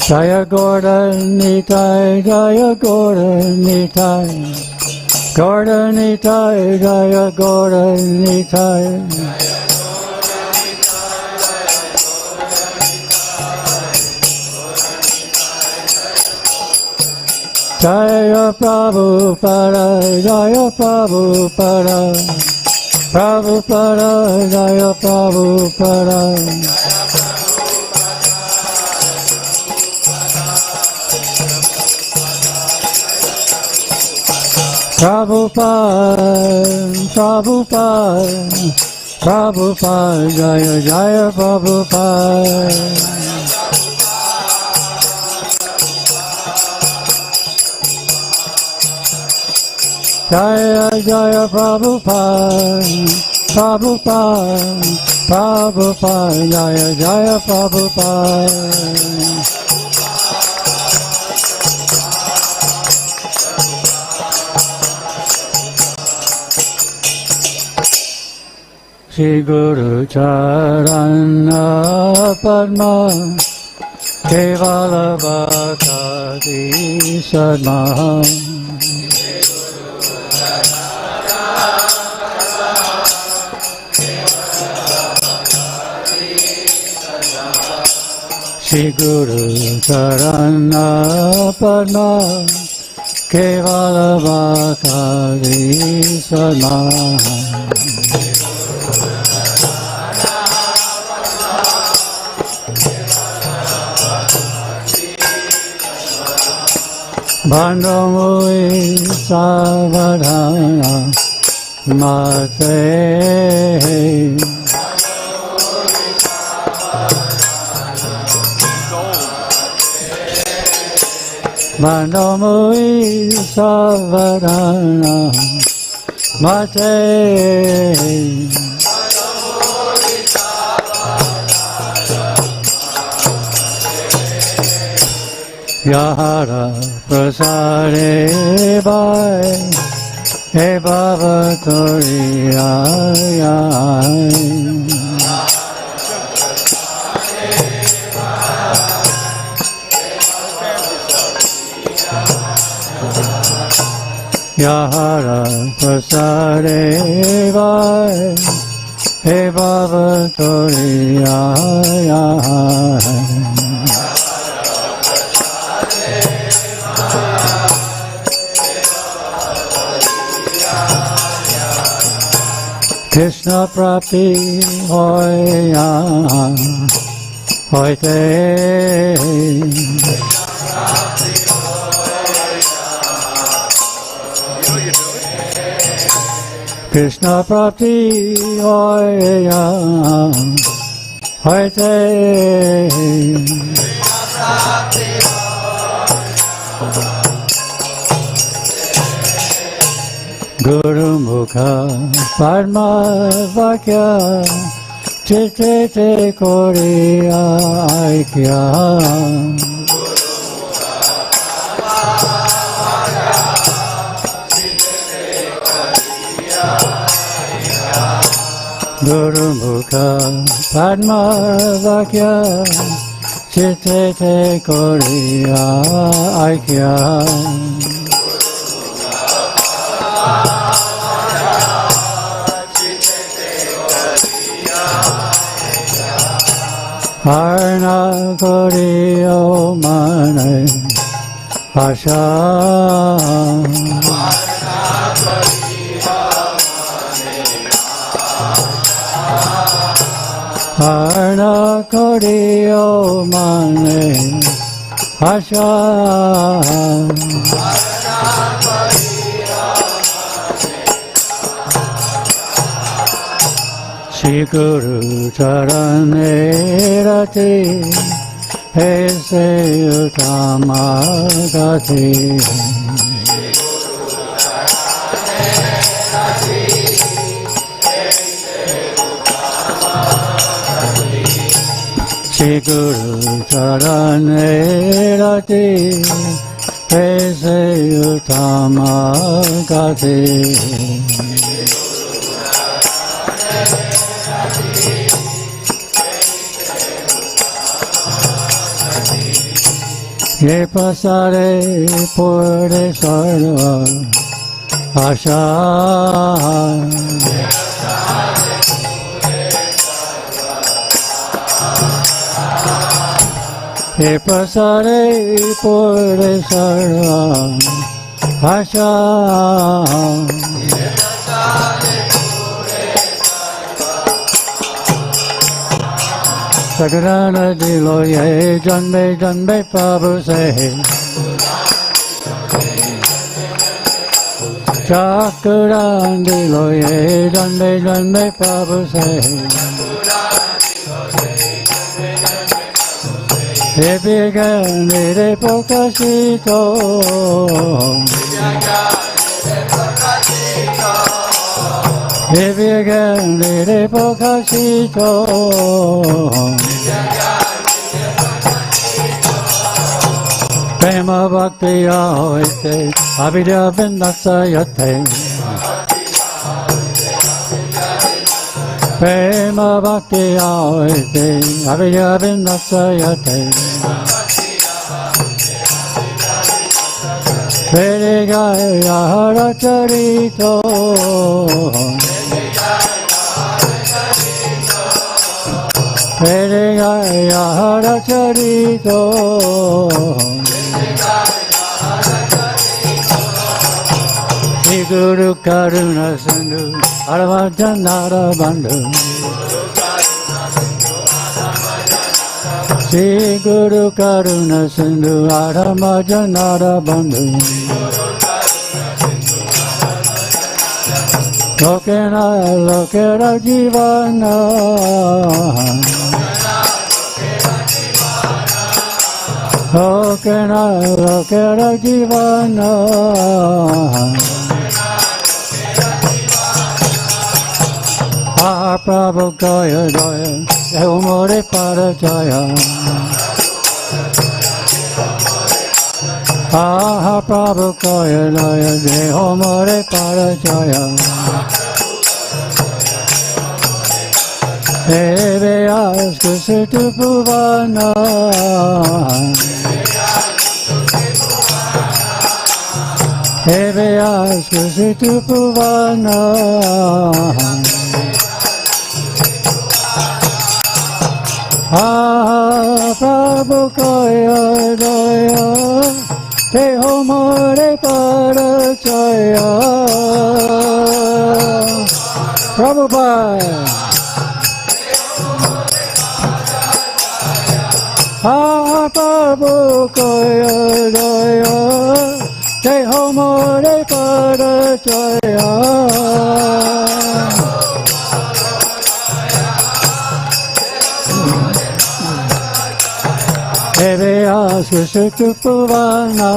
Jaya Gordon Nitai Jaya Gordon Nitai Gordon Nitai Jaya Gordon Nitai Jaya Prabhupada Jaya Prabhupada Prabhupada Jaya Prabhupada Prabhupada, Prabhupada, Prabhupada, Jaya Jaya Prabhupada. Jaya Jaya Prabhupada, Prabhupada, Prabhupada, Jaya Jaya Prabhupada. Shri Guru Charana Padma Kevala Bhakti Sadma Shri Guru Charana Padma Kevala Bhakti Sadma Bandamui Savadana Mate Bandamui Savadana Mate Yahara Prasare Bhai He Baba Toriya Yahara Prasare Bhai He Baba Toriya Krishna Prapti Hoya Hoite Krishna Prapti Hoya Hoite Guru Mukha Padma Vakya Chitte Te Koriya Aikya Guru Mukha Padma Vakya Chitte Te Koriya Aikya Arna Koriyo Mane Asha Arna Koriyo Mane Asha Shri Guru Charane Rati Aise Uttama Gati Shri Guru Charane Rati Aise Uttama Gati Ye pasare pure sarva asha Ye pasare pure sarva asha Sagrana dilo ye janme janme Prabhu se Chakurandilo ye dande dande Prabhu say. Ebigan de pokashito. Ebigan de pokashito. Prema bhakti ahoite, avidya vindasayate. Prema bhakti ahoite, avidya vindasayate. Vedegaya hara charito. Vedegaya hara charito. Shri Guru Karuna Sindhu Aravajanara Bandhu. Shri Guru Karuna Sindhu Aravajanara Bandhu. Lokena Lokera Jivana. Lokena Lokera Jivana. Ah Prabhu Gaya Gaya, Deho More Parajaya. Ah Prabhu Gaya Gaya, Deho More Parajaya. Eve Askusitu Bhuvana. Eve Askusitu Bhuvana. Ah, Prabhu Kaya Daya, Deho More Parajaya. Prabhupada. Ah, Prabhu Kaya Daya, Deho More Parajaya. Eve Askusitu Bhuvana.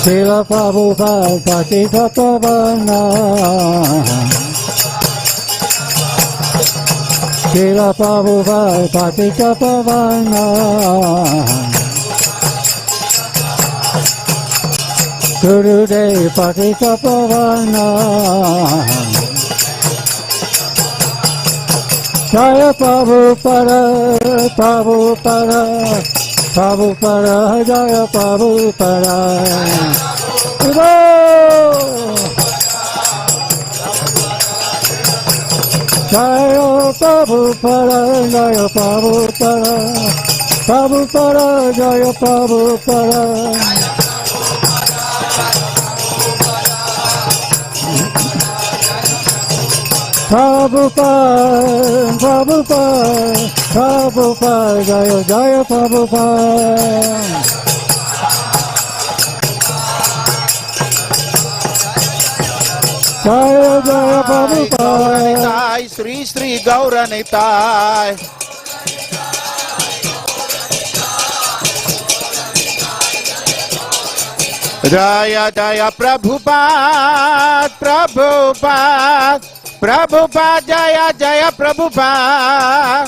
Srila Prabhupada Patita Pavana. Srila Prabhupada Patita Pavana. Gurudev Patita Pavana. Jaya Prabhupada, Prabhupada, Prabhupada, Jaya Prabhupada. Jaya Prabhupada, Jaya Prabhupada, Prabhupada, Jaya Prabhupada. Prabhupada, Prabhupada, Prabhupada, Jaya Jaya Prabhupada. Jaya Jaya Prabhupada. Sri Sri Gauranitai. Jaya Jaya Prabhupada, Prabhupada, Prabhupada, Jaya Jaya Prabhupada.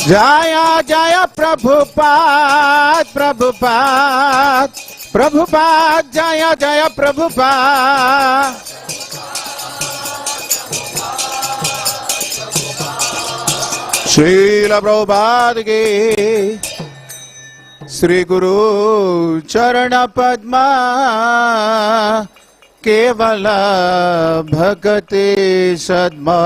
Jaya Jaya Prabhupada, Prabhupada, Prabhupada, Jaya Jaya Prabhupada. Srila Prabhupada ki Sri Guru Charana Padma Kevala Bhakati Sadma.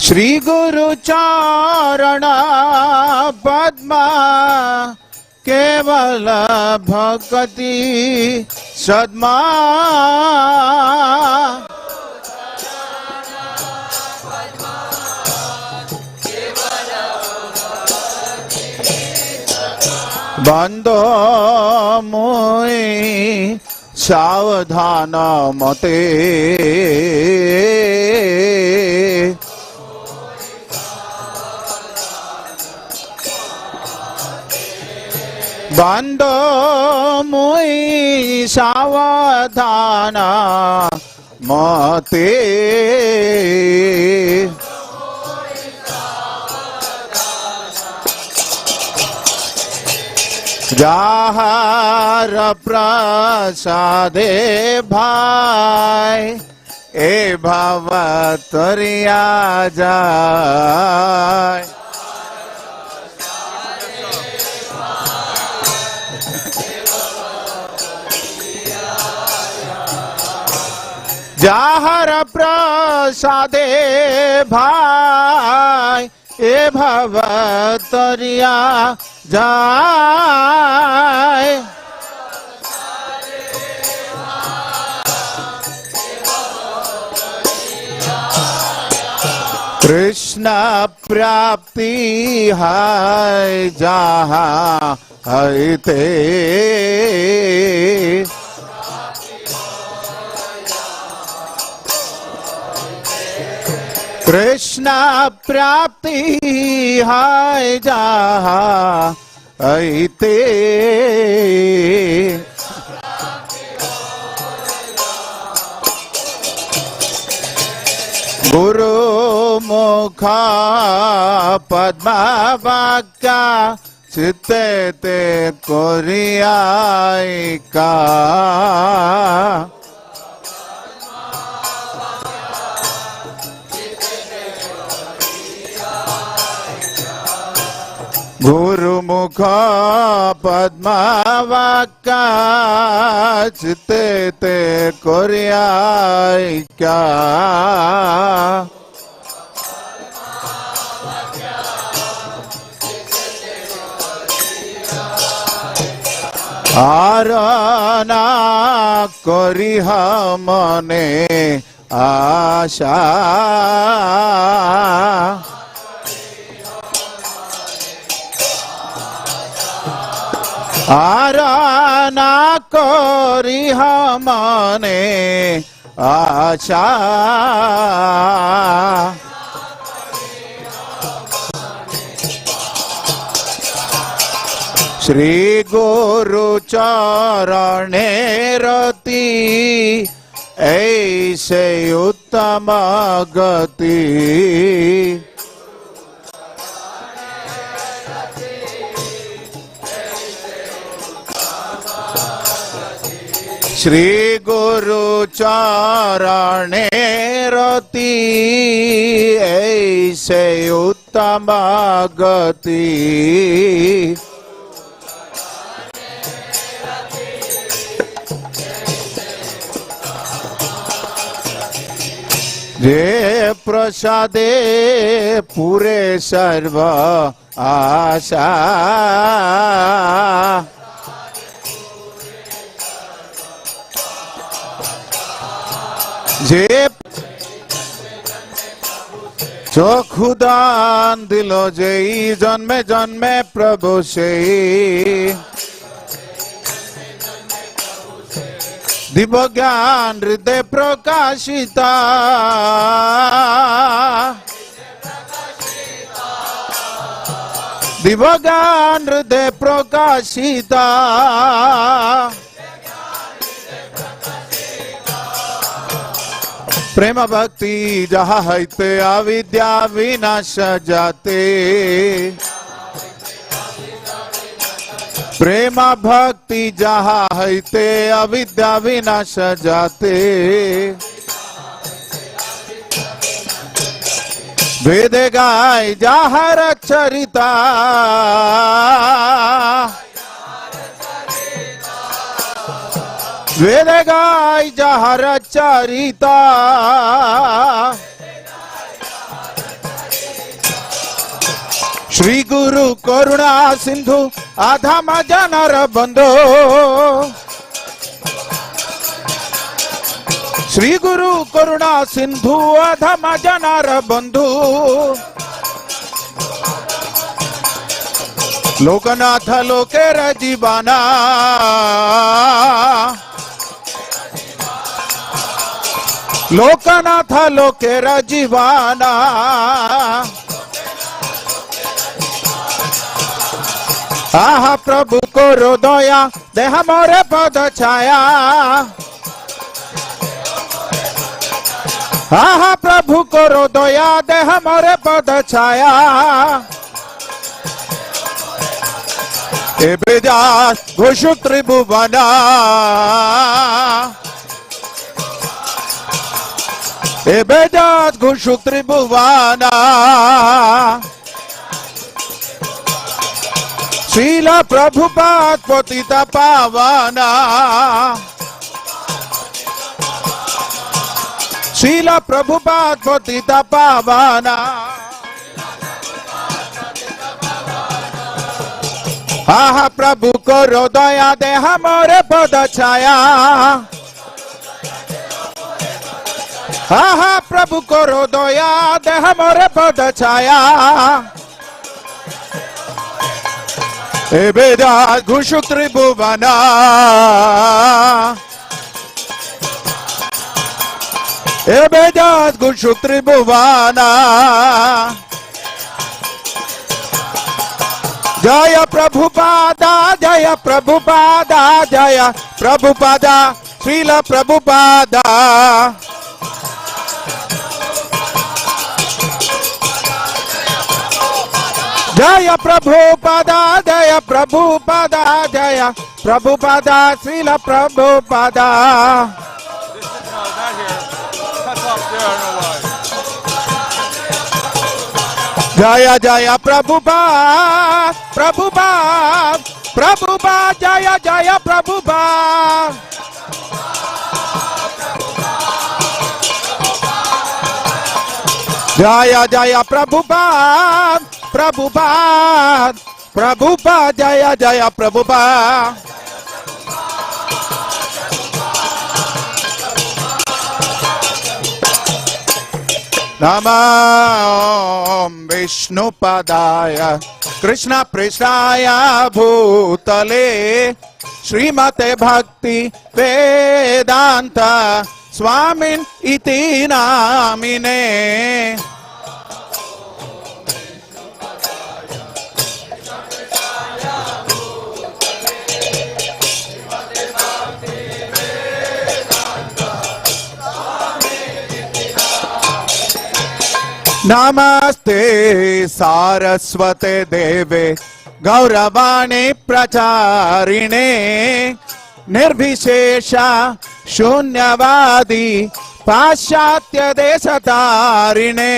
Shri गुरु चरण पद्मा केवल भक्ति सद्मा बंदो मोई सावधान मते बंदो मोई सावधान मते जाहर प्रसादे भाई ए भव तरिया जाय जाहर प्रसादे भाई ए भव तरिया जाय कृष्ण प्राप्ति है जहाँ है ते कृष्ण प्राप्ति है जहाँ ऐते गुरु मुख पद्म वाक्या चित्ते ते कोरियायिका गुरु मुख पद्म वाक्या चित्ते ते कोरियायिका आरना करिह मने आशा आरना करिह मने आशा श्री गुरु चरणे रति ऐसे उत्तम गति श्री गुरु चरणे रति ऐसे उत्तम गति जे प्रसादे पूरे सर्व आशा जे चक्षुदान दिल जेई जन्मे जन्मे प्रभु से दिव्य ज्ञान हृदय प्रकाशिता दिव्य ज्ञान हृदय प्रकाशिता प्रेम भक्ति जहाँ है अविद्या विनाश जाते प्रेम भक्ति जहाँ है अविद्या विनाश जाते वेद गाय जहर चरिता वेद गाय जहर चरिता श्री गुरु करुणा सिंधु आधाम जनर बंधो श्री गुरु करुणा सिंधु अधम जनर बंधु लोकनाथ लोकेर जीवाना लोकनाथ लोकेर जीवाना आहा प्रभु को दया देह मोरे पद छाया आहा प्रभु को दया देह मोरे पद छाया एबेदास घोषु त्रिभुवना एबेदास घोषु त्रिभुवना श्रील प्रभुपाद पतित पावना श्रील प्रभुपाद पतित पावना आहा प्रभु को दया देह मोरे पद छाया आहा प्रभु को दया देह मोरे पद छाया एबेदास घुषु त्रिभुवना एबेदास घुषु त्रिभुवना जय प्रभुपादा जय प्रभुपादा जय प्रभुपादा श्रील प्रभुपादा जय प्रभुपादा जय प्रभुपादा जय प्रभुपादा श्रील प्रभुपादा जय जय प्रभुपाद प्रभुपाद प्रभुपाद जय जय प्रभुपाद जय जय प्रभुपाद प्रभुपाद प्रभुपाद जय जय प्रभुपाद नमो विष्णुपदाय कृष्ण पृष्ठाय भूतले श्रीमते भक्ति वेदांत स्वामिन् इति नामिने नमस्ते सारस्वते देवे गौरवाणी प्रचारिणे निर्विशेष शून्यवादी पाश्चात्य देशतारिणे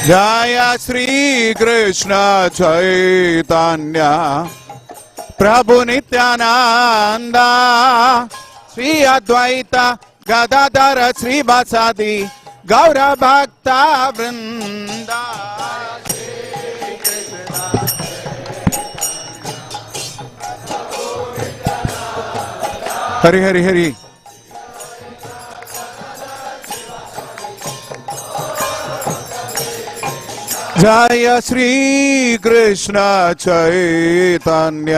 जय श्री कृष्ण चैतन्य प्रभु नित्यानंद श्री अद्वैत गदाधर श्रीवासादि गौर भक्त वृंदा हरि हरि हरि जय श्री कृष्ण चैतन्य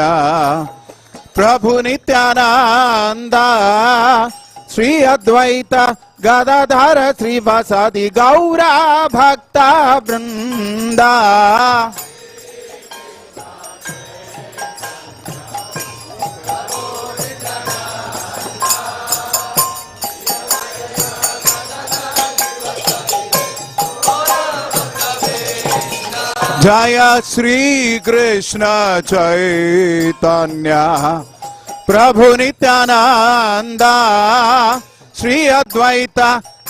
प्रभु नित्यानंद श्री अद्वैत गदाधर श्रीवासादि गौर भक्त वृंदा जय श्री कृष्ण चैतन्य प्रभु नित्यानंद श्री अद्वैत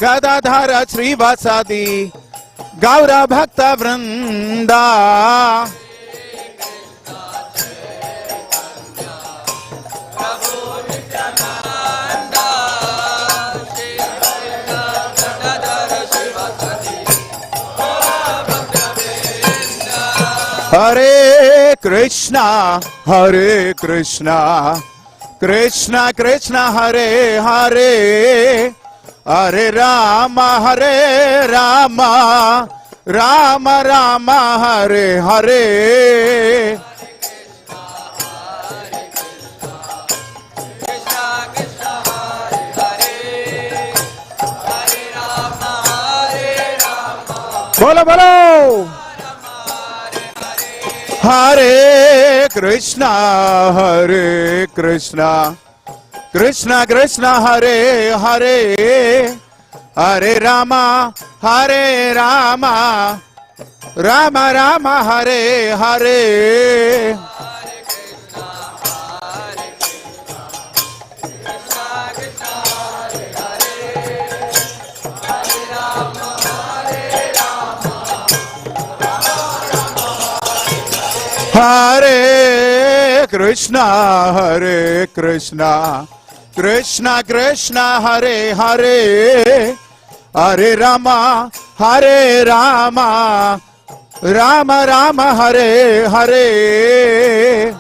गदाधर श्रीवासादि गौर भक्त वृंदा Hare Krishna, Hare Krishna, Krishna Krishna, Hare Hare, Hare Rama, Hare Rama, Rama Rama, Hare Hare. Bolo bolo. Hare Krishna, Hare Krishna, Krishna Krishna, Hare Hare, Hare Rama, Hare Rama, Rama Rama, Hare Hare. Hare Krishna, Hare Krishna, Krishna Krishna, Hare Hare, Hare Rama, Hare Rama, Rama Rama, Hare Hare.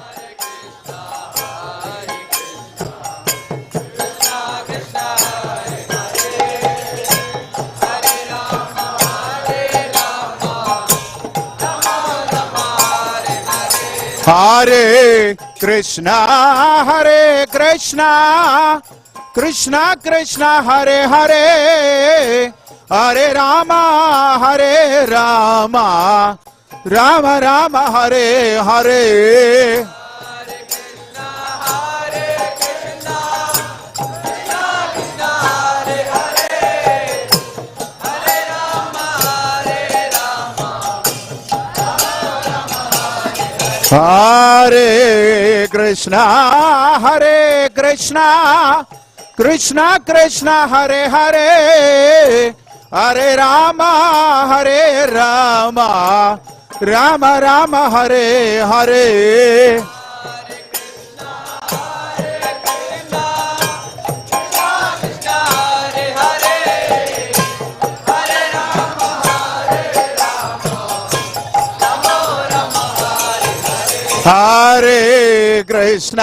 Hare Krishna, Hare Krishna, Krishna Krishna, Hare Hare, Hare Rama, Hare Rama, Rama Rama, Hare Hare. Hare Krishna, Hare Krishna, Krishna Krishna, Hare Hare, Hare Rama, Hare Rama, Rama Rama, Hare Hare. Hare Krishna,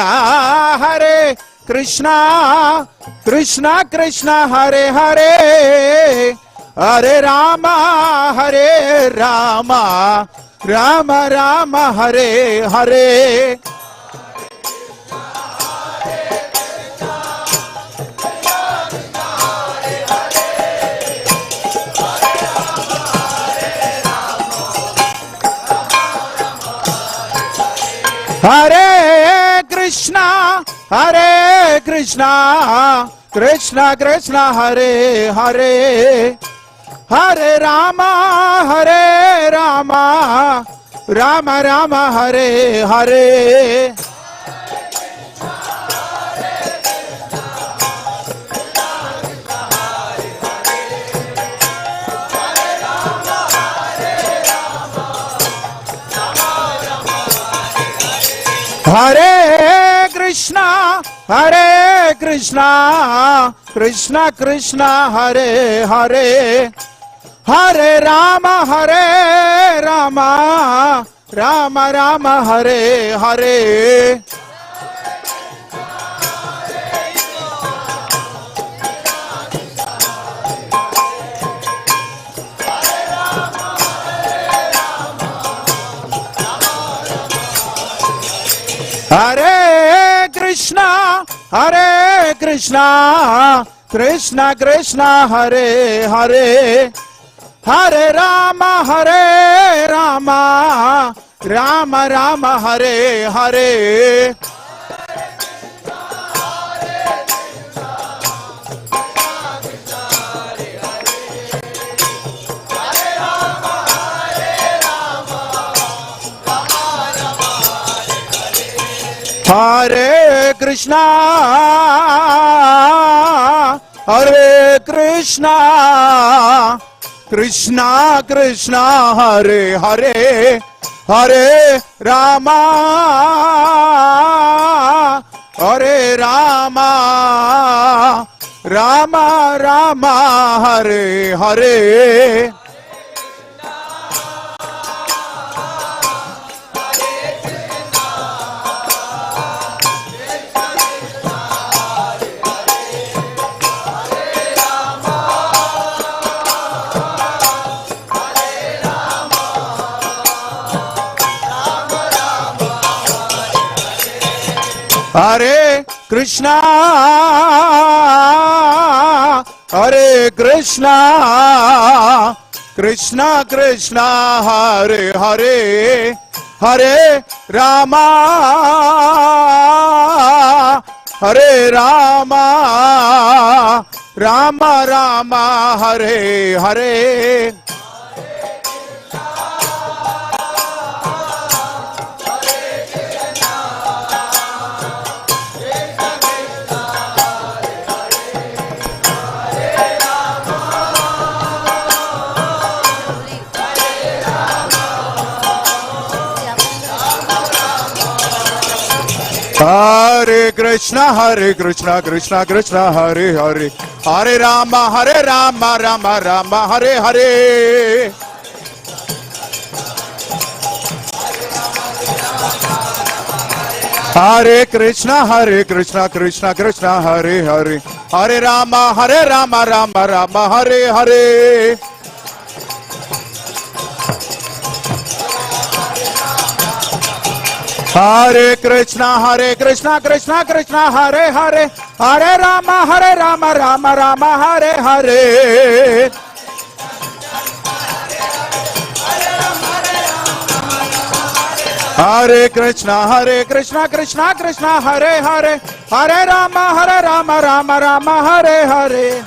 Hare Krishna, Krishna Krishna, Hare Hare, Hare Rama, Hare Rama, Rama Rama, Hare Hare. Hare Krishna, Hare Krishna, Krishna Krishna, Hare Hare, Hare Rama, Hare Rama, Rama Rama, Hare Hare. Hare Krishna, Hare Krishna, Krishna Krishna, Hare Hare, Hare Rama, Hare Rama, Rama Rama, Hare Hare. Hare Krishna, Hare Krishna, Krishna Krishna, Hare Hare, Hare Rama, Hare Rama, Rama Rama, Hare Hare. Hare Krishna, Hare Krishna, Krishna Krishna, Hare Hare, Hare Rama, Hare Rama, Rama Rama, Hare Hare. Hare Krishna, Hare Krishna, Krishna Krishna, Hare Hare, Hare Rama, Hare Rama, Rama Rama, Hare Hare. Hare Krishna, Krishna Krishna, Hare Hare, Hare Rama, Rama Rama, Hare Hare. Hare Krishna, Krishna Krishna, Hare Hare, Hare Rama, Rama Rama, Hare Hare. Hare Krishna, Krishna Krishna, Hare Hare, Hare Rama, Rama Rama, Hare Hare. Hare Krishna, Krishna Krishna, Hare Hare, Hare Rama, Rama Rama, Hare Hare.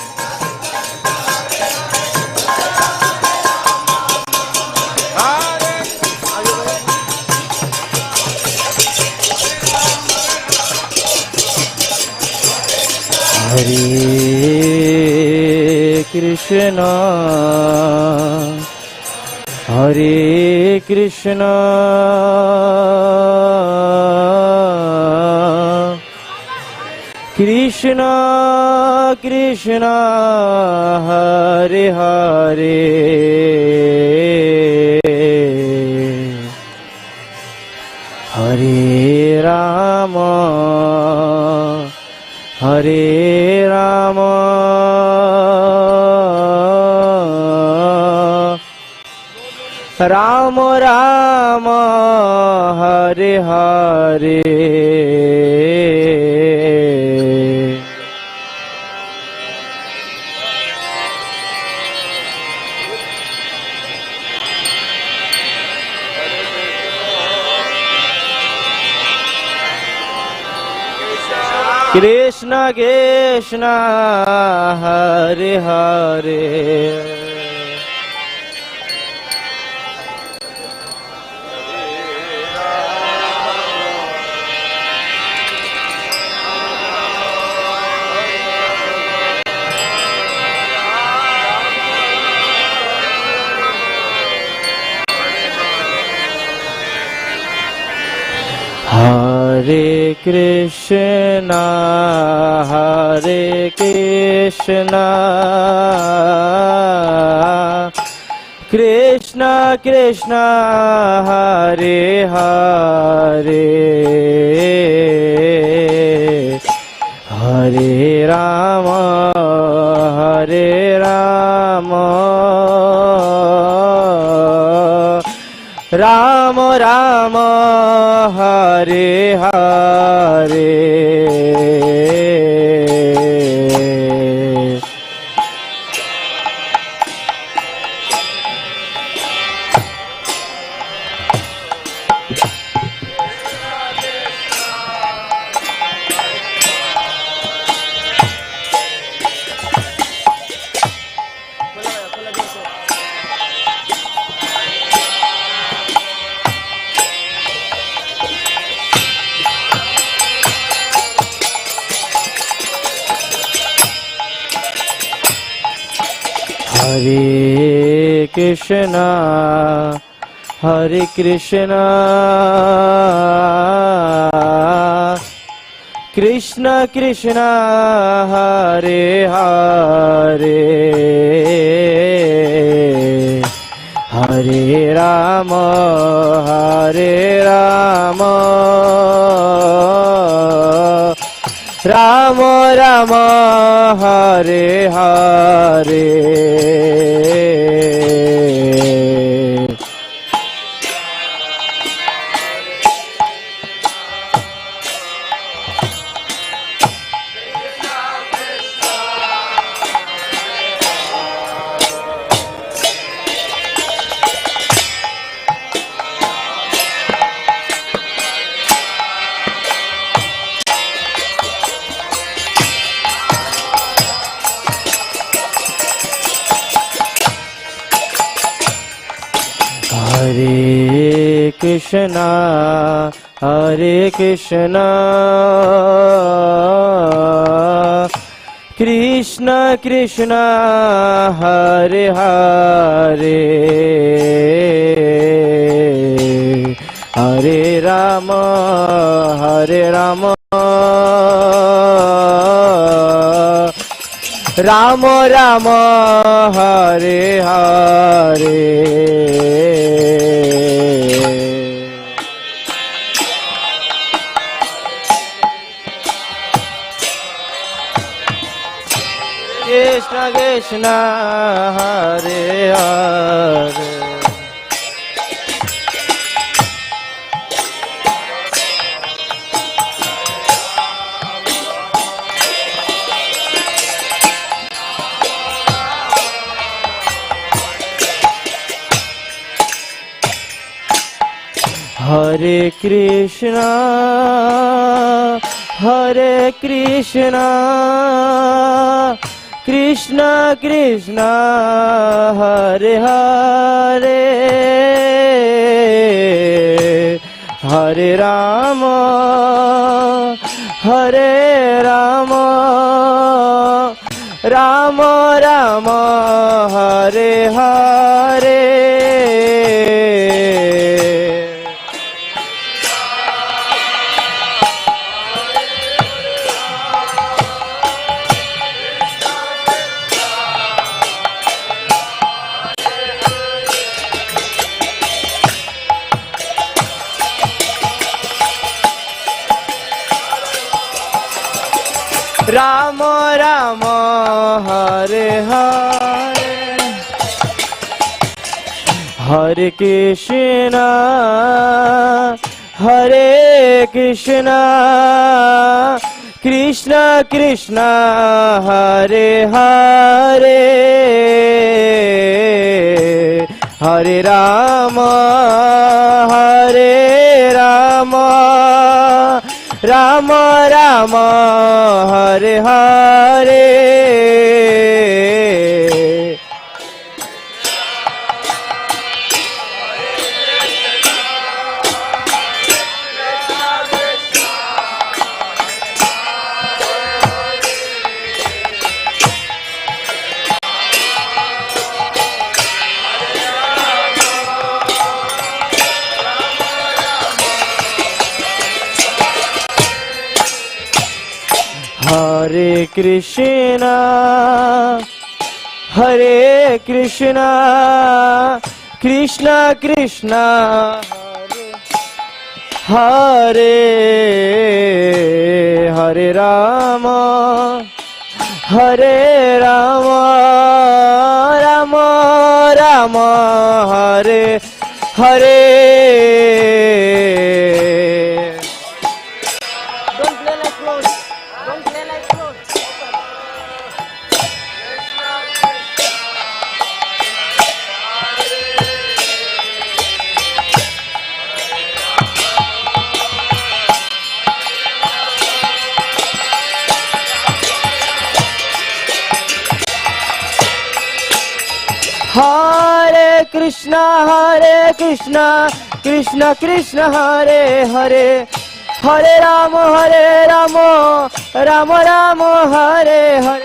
Hare Krishna, Hare Krishna, Krishna Krishna, Hare Hare, Hare Rama, Hare Rama, Rama Rama, Hare Hare. Krishna Krishna, Hare Hare, Hare Krishna, Hare Krishna, Krishna Krishna, Hare Hare, Hare Rama, Hare Rama, Rama Rama, Hare Hare. Hare Krishna, Hare Krishna, Krishna Krishna, Hare Hare, Hare Rama, Hare Rama, Rama Rama, Hare Hare. Hare Krishna, Hare Krishna, Krishna Krishna, Hare Hare, Hare Rama, Hare Rama, Rama Rama, Hare Hare. Krishna Krishna, Hare Hare. Hare Krishna, Hare Krishna, Krishna Krishna, Hare Hare, Hare Rama, Hare Rama, Rama Rama, Hare Hare. Rama Rama, Hare Hare, Hare Krishna, Hare Krishna, Krishna Krishna, Hare Hare, Hare Rama, Hare Rama, Rama Rama, Hare Hare. Hare Krishna, Hare Krishna, Krishna Krishna, Hare Hare, Hare Rama, Hare Rama, Rama Rama, Hare Hare. Hare Krishna, Krishna Krishna, Hare Hare, Hare Rama, Rama Rama, Hare Hare.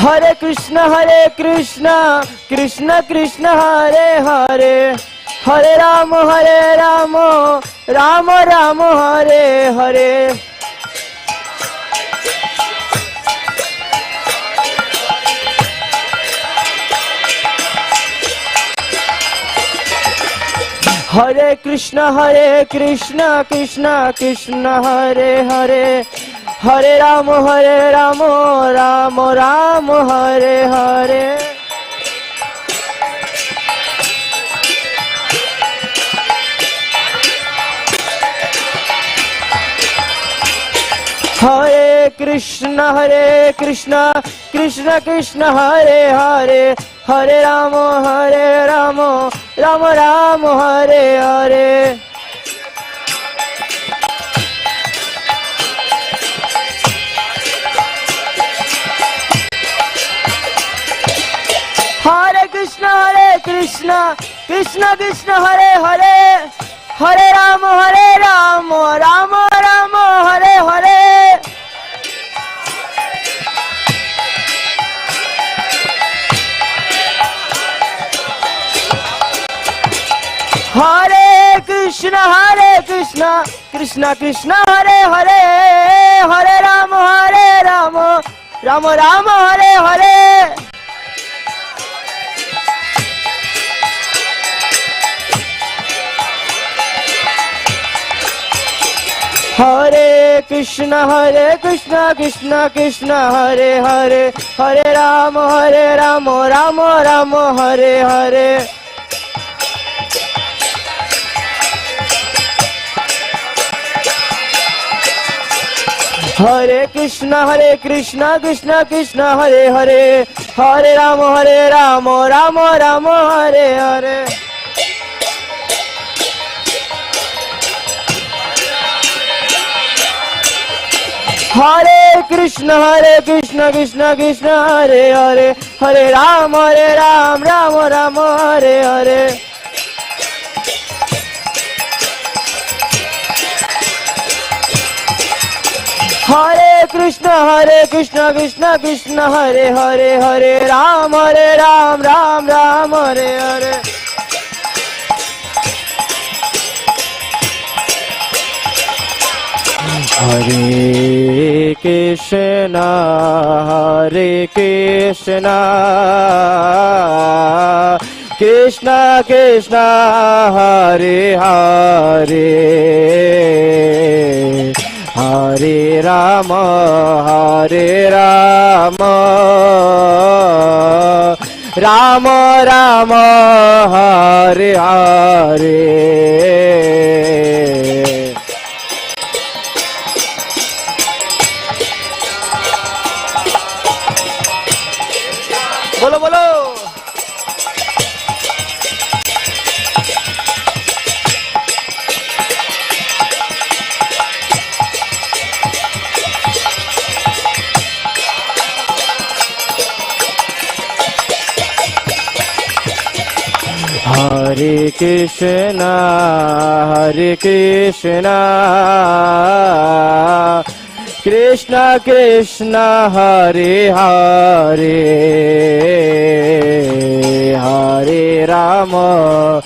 Hare Krishna, Krishna Krishna, Hare Hare, Hare Rama, Rama Rama, Hare Hare. Hare Krishna, Krishna Krishna, Hare Hare, Hare Rama, Rama Rama, Hare Hare. Hare Krishna, Krishna Krishna, Hare Hare, Hare Rama, Rama Rama, Hare Hare. Krishna Krishna Krishna Hare Hare Hare Rama Rama Rama Hare Hare Hare Krishna Krishna Krishna Hare Hare Hare Rama Rama Rama Hare Hare Hare Krishna Krishna Krishna Hare Hare Hare Rama Rama Hare Hare Hare Krishna Krishna Krishna Hare Hare Hare Rama Rama Hare Hare Hare Krishna Krishna Krishna Hare Hare Hare Rama Rama Hare Hare Hare Krishna Krishna Hare Hare Hare Ram Ram Hare Hare Hare Krishna Krishna Krishna Hare Hare Hare Rama Rama Rama Hare Hare बोलो बोलो Hare Krishna Krishna Krishna Hare Hare Hare Rama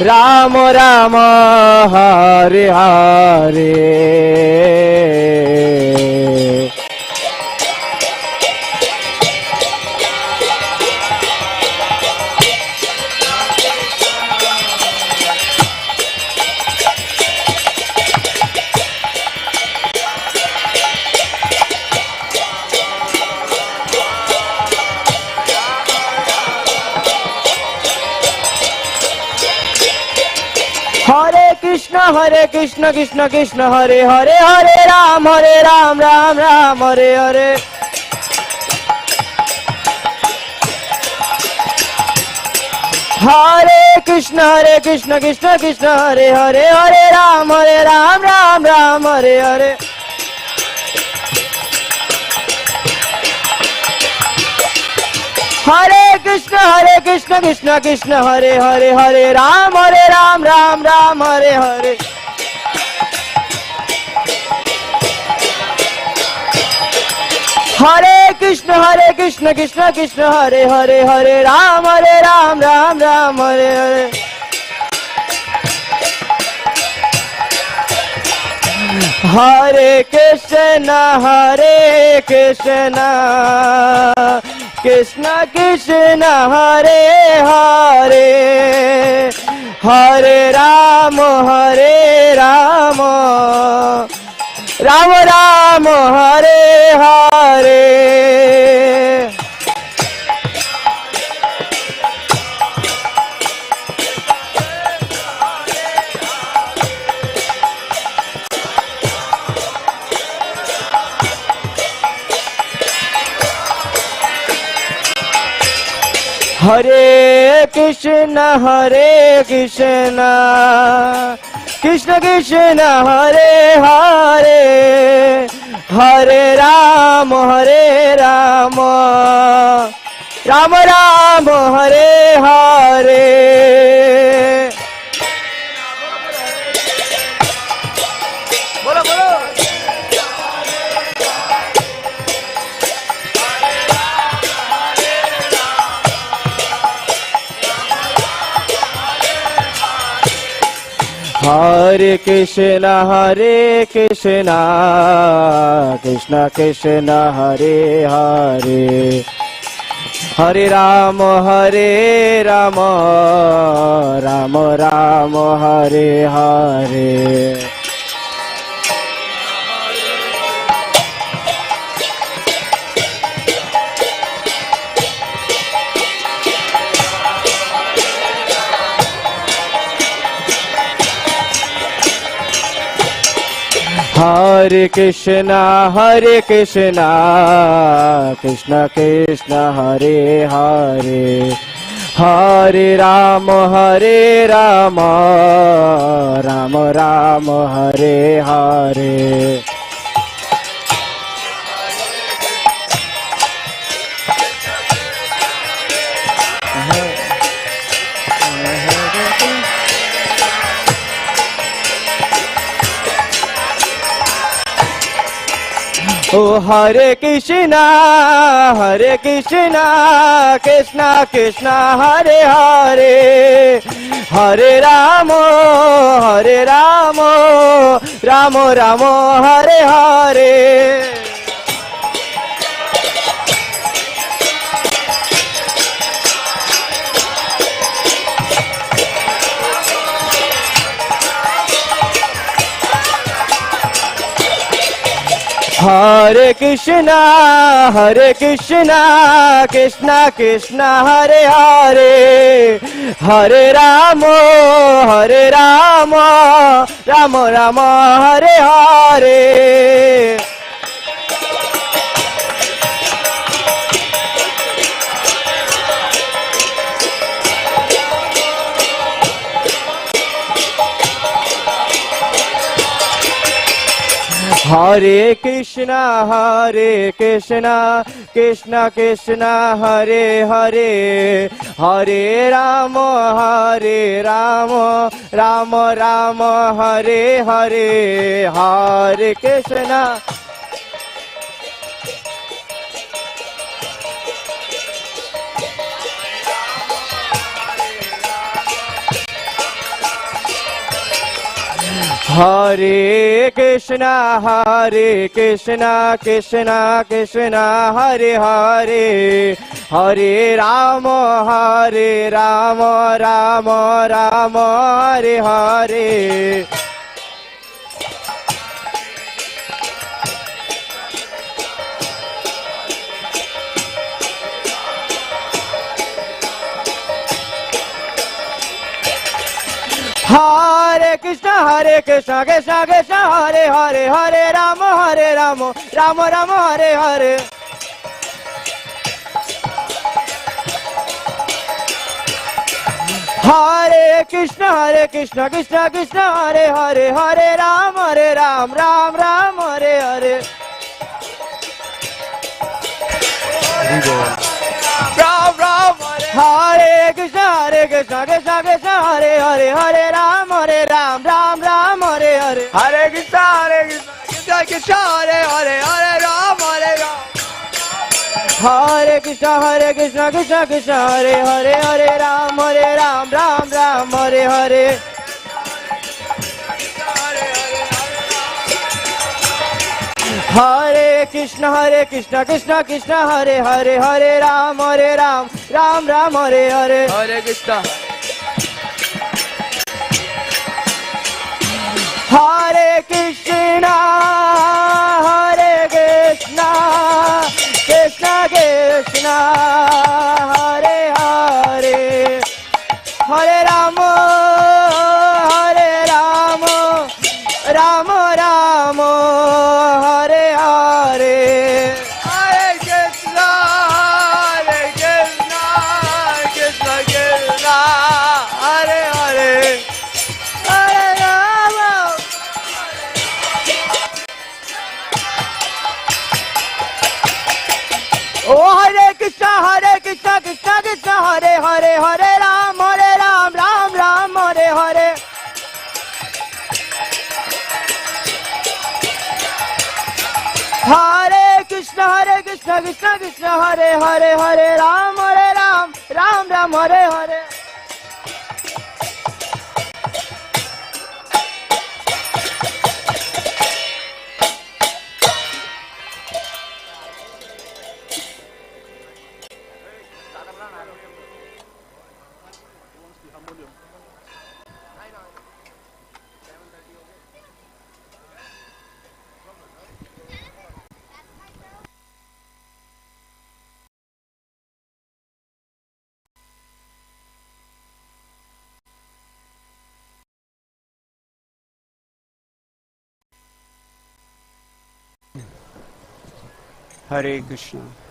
Rama Rama Hare Hare Hare Krishna Krishna Hare Hare Hare Ram Ram Hare Hare Hare Krishna Krishna Hare Hare Hare Ram Ram Hare Hare Hare Krishna Krishna Hare Hare Hare Ram Ram Hare Hare Hare Krishna Krishna Hare Hare Hare Ram Ram Hare Hare Hare Krishna Krishna Krishna Hare Hare Hare Rama Rama Hare Hare Hare Krishna Krishna Krishna Hare Hare Hare Rama, Rama Rama, Hare Hare. Bolo, bolo. Hare Krishna, Krishna Krishna, Hare Hare, Hare Rama, Rama Rama, Hare Hare. Hare Krishna, Krishna Krishna, Hare Hare, Hare Rama, Rama Rama, Hare Hare. Oh, Hare Krishna, Krishna Krishna, Hare Hare, Hare Rama, Rama Rama, Hare Hare. Hare Krishna, Krishna Krishna, Hare Hare, Hare Rama, Rama Rama, Hare Hare. Hare Krishna, Krishna Krishna, Hare Hare, Hare Rama, Rama Rama, Hare Hare, Hare Krishna. Hare Krishna, Krishna Krishna, Hare Hare, Hare Rama, Rama Rama, Hare Hare. Hare Krishna, Krishna Krishna, Hare Hare, Hare Rama, Rama Rama, Hare Hare. Hare Krishna, Krishna Krishna, Hare Hare, Hare Rama, Ram Ram, Hare Hare. Ram Ram, Hare Krishna, Krishna Krishna, Hare Hare, Hare Rama, Ram Ram, Hare Hare. Hare Krishna, Krishna Krishna, Hare Hare, Hare Rama, Ram. Hare Krishna, Krishna Krishna, Hare Hare, Hare Ram, Ram Ram, Hare Hare. Hare Krishna, Krishna Krishna, Hare Hare, Hare Ram, Ram Ram, Hare Hare. Hare Krishna. Hare Krishna, Krishna Krishna, Hare Hare, Hare Rama, Rama Rama, Hare Hare. Hare Krishna, Krishna Krishna, Hare Hare, Hare Rama. Krishna Hare Hare Hare Ram Ram Ram Hare Hare Hare Krishna Krishna Krishna Hare Hare Hare Ram Ram Ram Hare Hare Hare Krishna.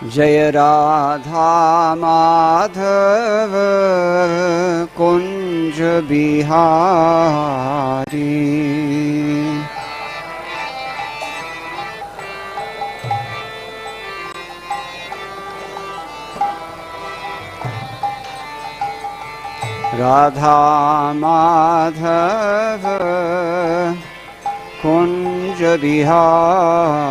जय Radha Madhav Kunj Bihari Radha Madhav Kunj Bihari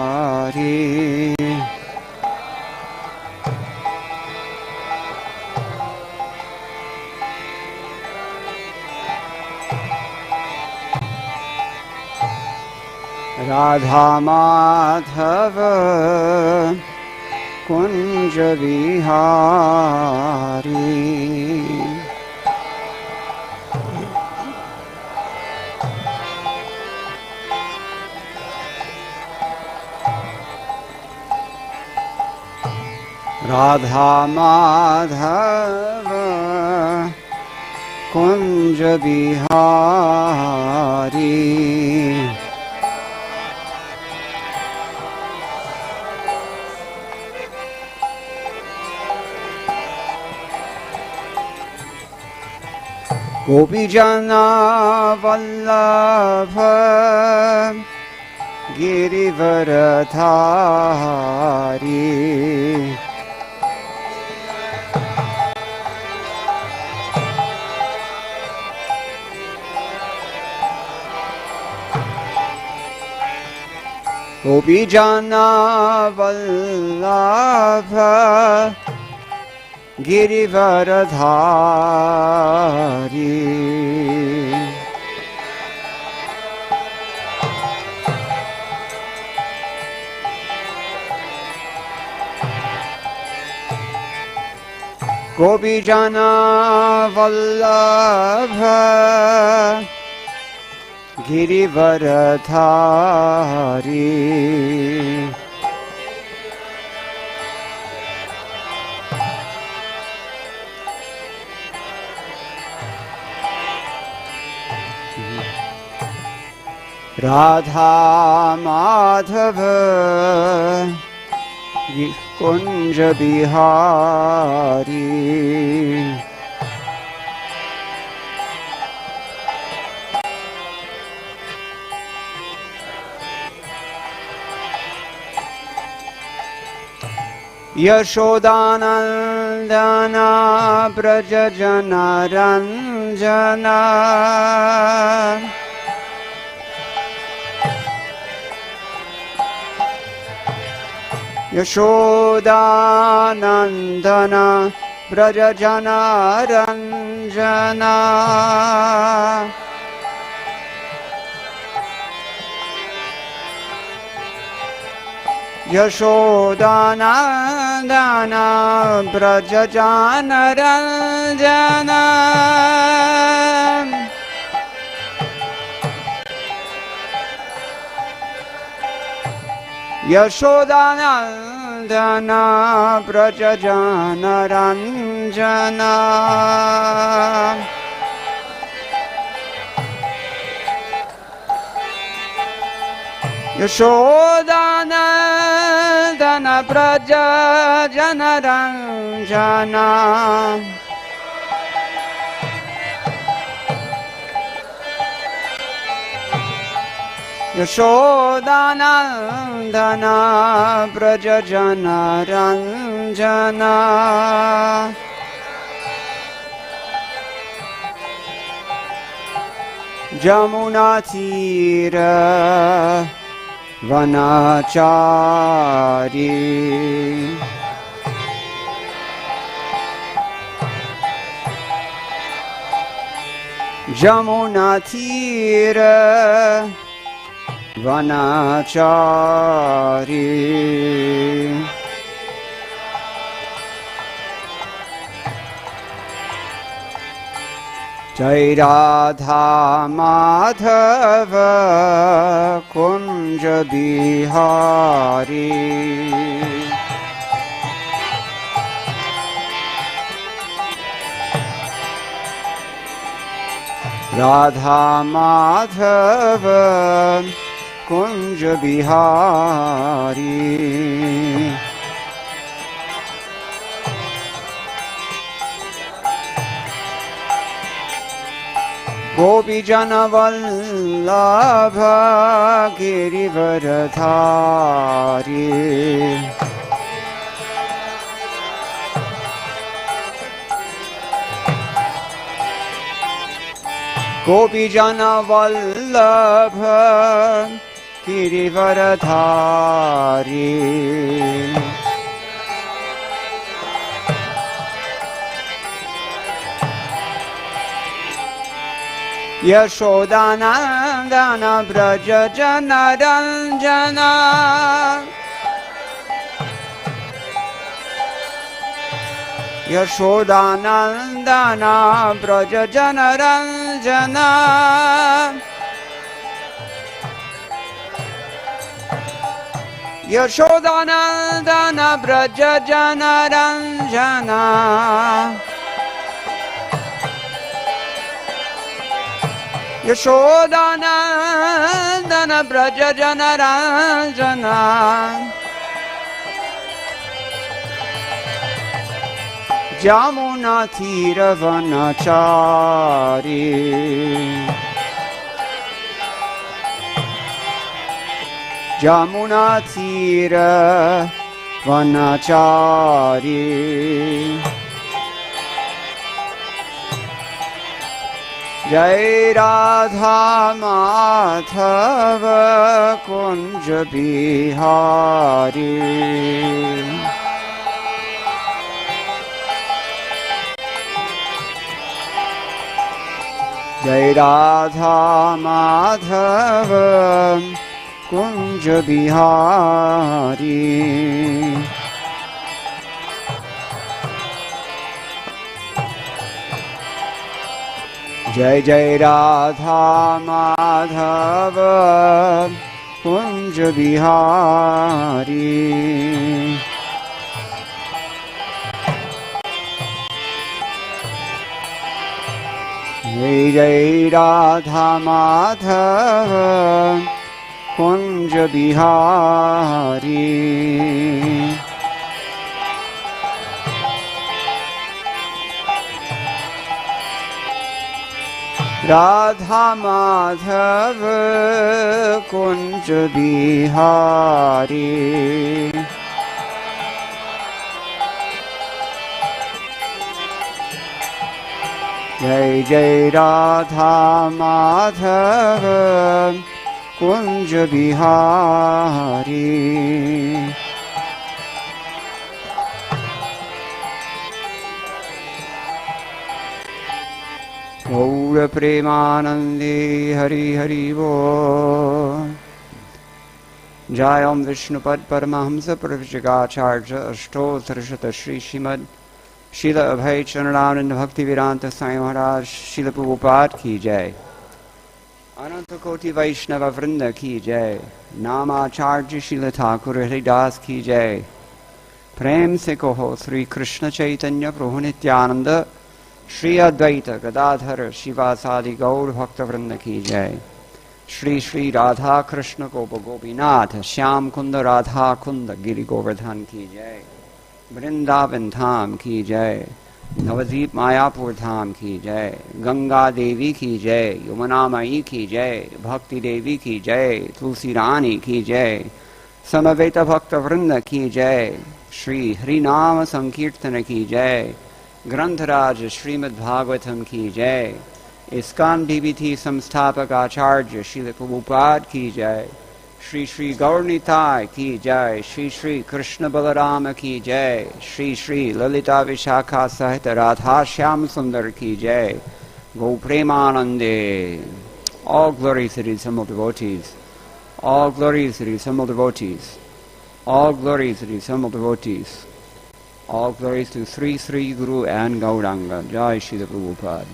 Radha Madhav Kunj Bihari Radha Madhav Kunj Bihari गोपीजना Vallabh Girivardhari गोपीजना Vallabh Girivardhari गोपीजना Vallabh Girivardhari Radha Madhav Kunj Bihari Yashodanandan Nandana Braja Jana Ranjana Yashoda Nandana Braja Jana Ranjana Yashodanandana Brajajana Ranjana Yashodanandana Brajajana Ranjana Yashodanandana Braja Jana Ranjana Yashodanandana Braja Jana Ranjana Jamuna Tira Vanachari Jamuna Tira Vanachari Jai Radha Madhava Kunja Bihari Radha Madhava Kunja Bihari Gopi Jana Vallabha Girivaradhari Gopi Jana Vallabha Girivaradhari Yashodanandana Braja Jana Ranjana Yashodanandana Braja Jana Ranjana Yashodanandana Braja Jana Ranjana Yashodanandana Braja Jana Ranjana Jamuna Tira Vanachari Jamuna Tira Vanachari Jai Radha Madhava Kunja Bihari Jai Radha Madhava Kunja Bihari Jai Jai Radha Madhava Kunja Bihari Jai Jai Radha Madhava Kunja Bihari Radha Madhava Kunja Bihari जय जय राधा माधव कुंज बिहारी। गौर प्रेमानंदे हरि हरि बोल। जय ओम विष्णुपद परमहंस प्रवचकाचार्य अष्टोत्तर शत श्री श्रीमद शील अभय चरणानंद भक्ति वेदांत साईं महाराज शील प्रभुपाद की जय। अनंत कोटि वैष्णव वृंद की जय। नामाचार्य शील ठाकुर हरिदास की जय। प्रेम से कहो श्री कृष्ण चैतन्य प्रभु नित्यानंद श्री अद्वैत गदाधर शिवासादि गौर भक्त वृंद की जय। श्री श्री राधा कृष्ण गोप गोपीनाथ श्याम कुंद राधा कुंद गिरि गोवर्धन की जय। वृंदावन धाम की जय। नवद्वीप मायापुर धाम की जय। गंगा देवी की जय। यमुना मई की जय। भक्ति देवी की जय। तुलसी रानी की जय। समवेत भक्त वृंद की जय। श्री हरिनाम संकीर्तन की जय। ग्रंथराज श्रीमद् भागवतम की जय। इस्कॉन डीबीटी संस्थापक आचार्य श्रील प्रभुपाद की जय। श्री श्री गौरनिताय की जय। श्री श्री कृष्ण बलराम की जय। श्री श्री ललिता विशाखा सहित राधा श्याम सुंदर की जय। गौ प्रेमानंदे। All glories to the assembled devotees. All glories to the assembled devotees. All glories to the assembled devotees. All glories to Sri Sri Guru and Gauranga. Jai Srila Prabhupada.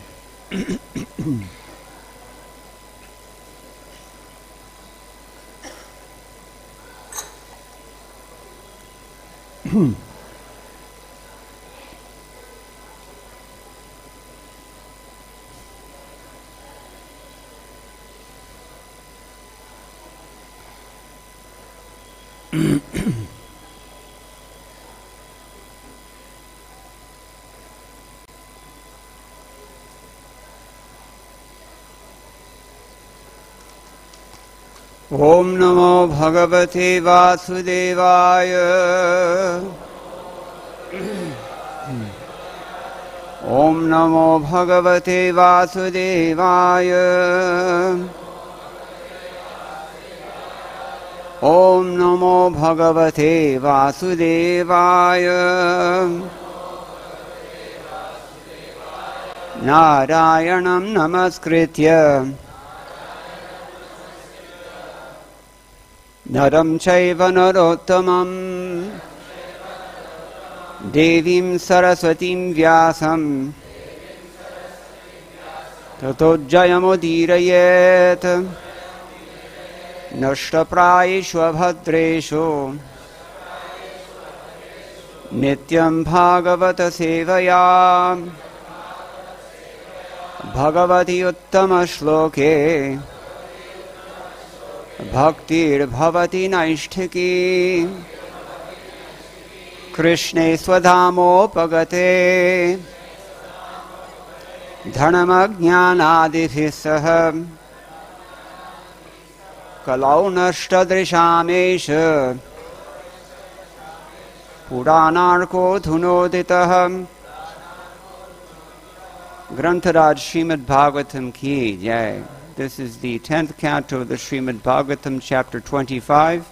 ओम नमो भगवते वासुदेवाय। ओम नमो भगवते वासुदेवाय। ओम नमो भगवते वासुदेवाय। नारायणं नमस्कृत्य नरं चैव नरोत्तमं देवीं सरस्वतीं व्यासं ततो जयमुदीरयेत्। नष्टप्रायेषु भद्रेषु नित्यं भागवत सेवया भगवति उत्तमश्लोके भक्तिर्भवति नैष्ठिकी। कृष्णे स्वधामोपगते धर्मज्ञानादिभिः सह कलौ नष्टदृशामेष पुराणार्को धुनोदितः। ग्रंथराज श्रीमद् भागवतम की जय। This is the 10th canto of the Srimad Bhagavatam, chapter 25,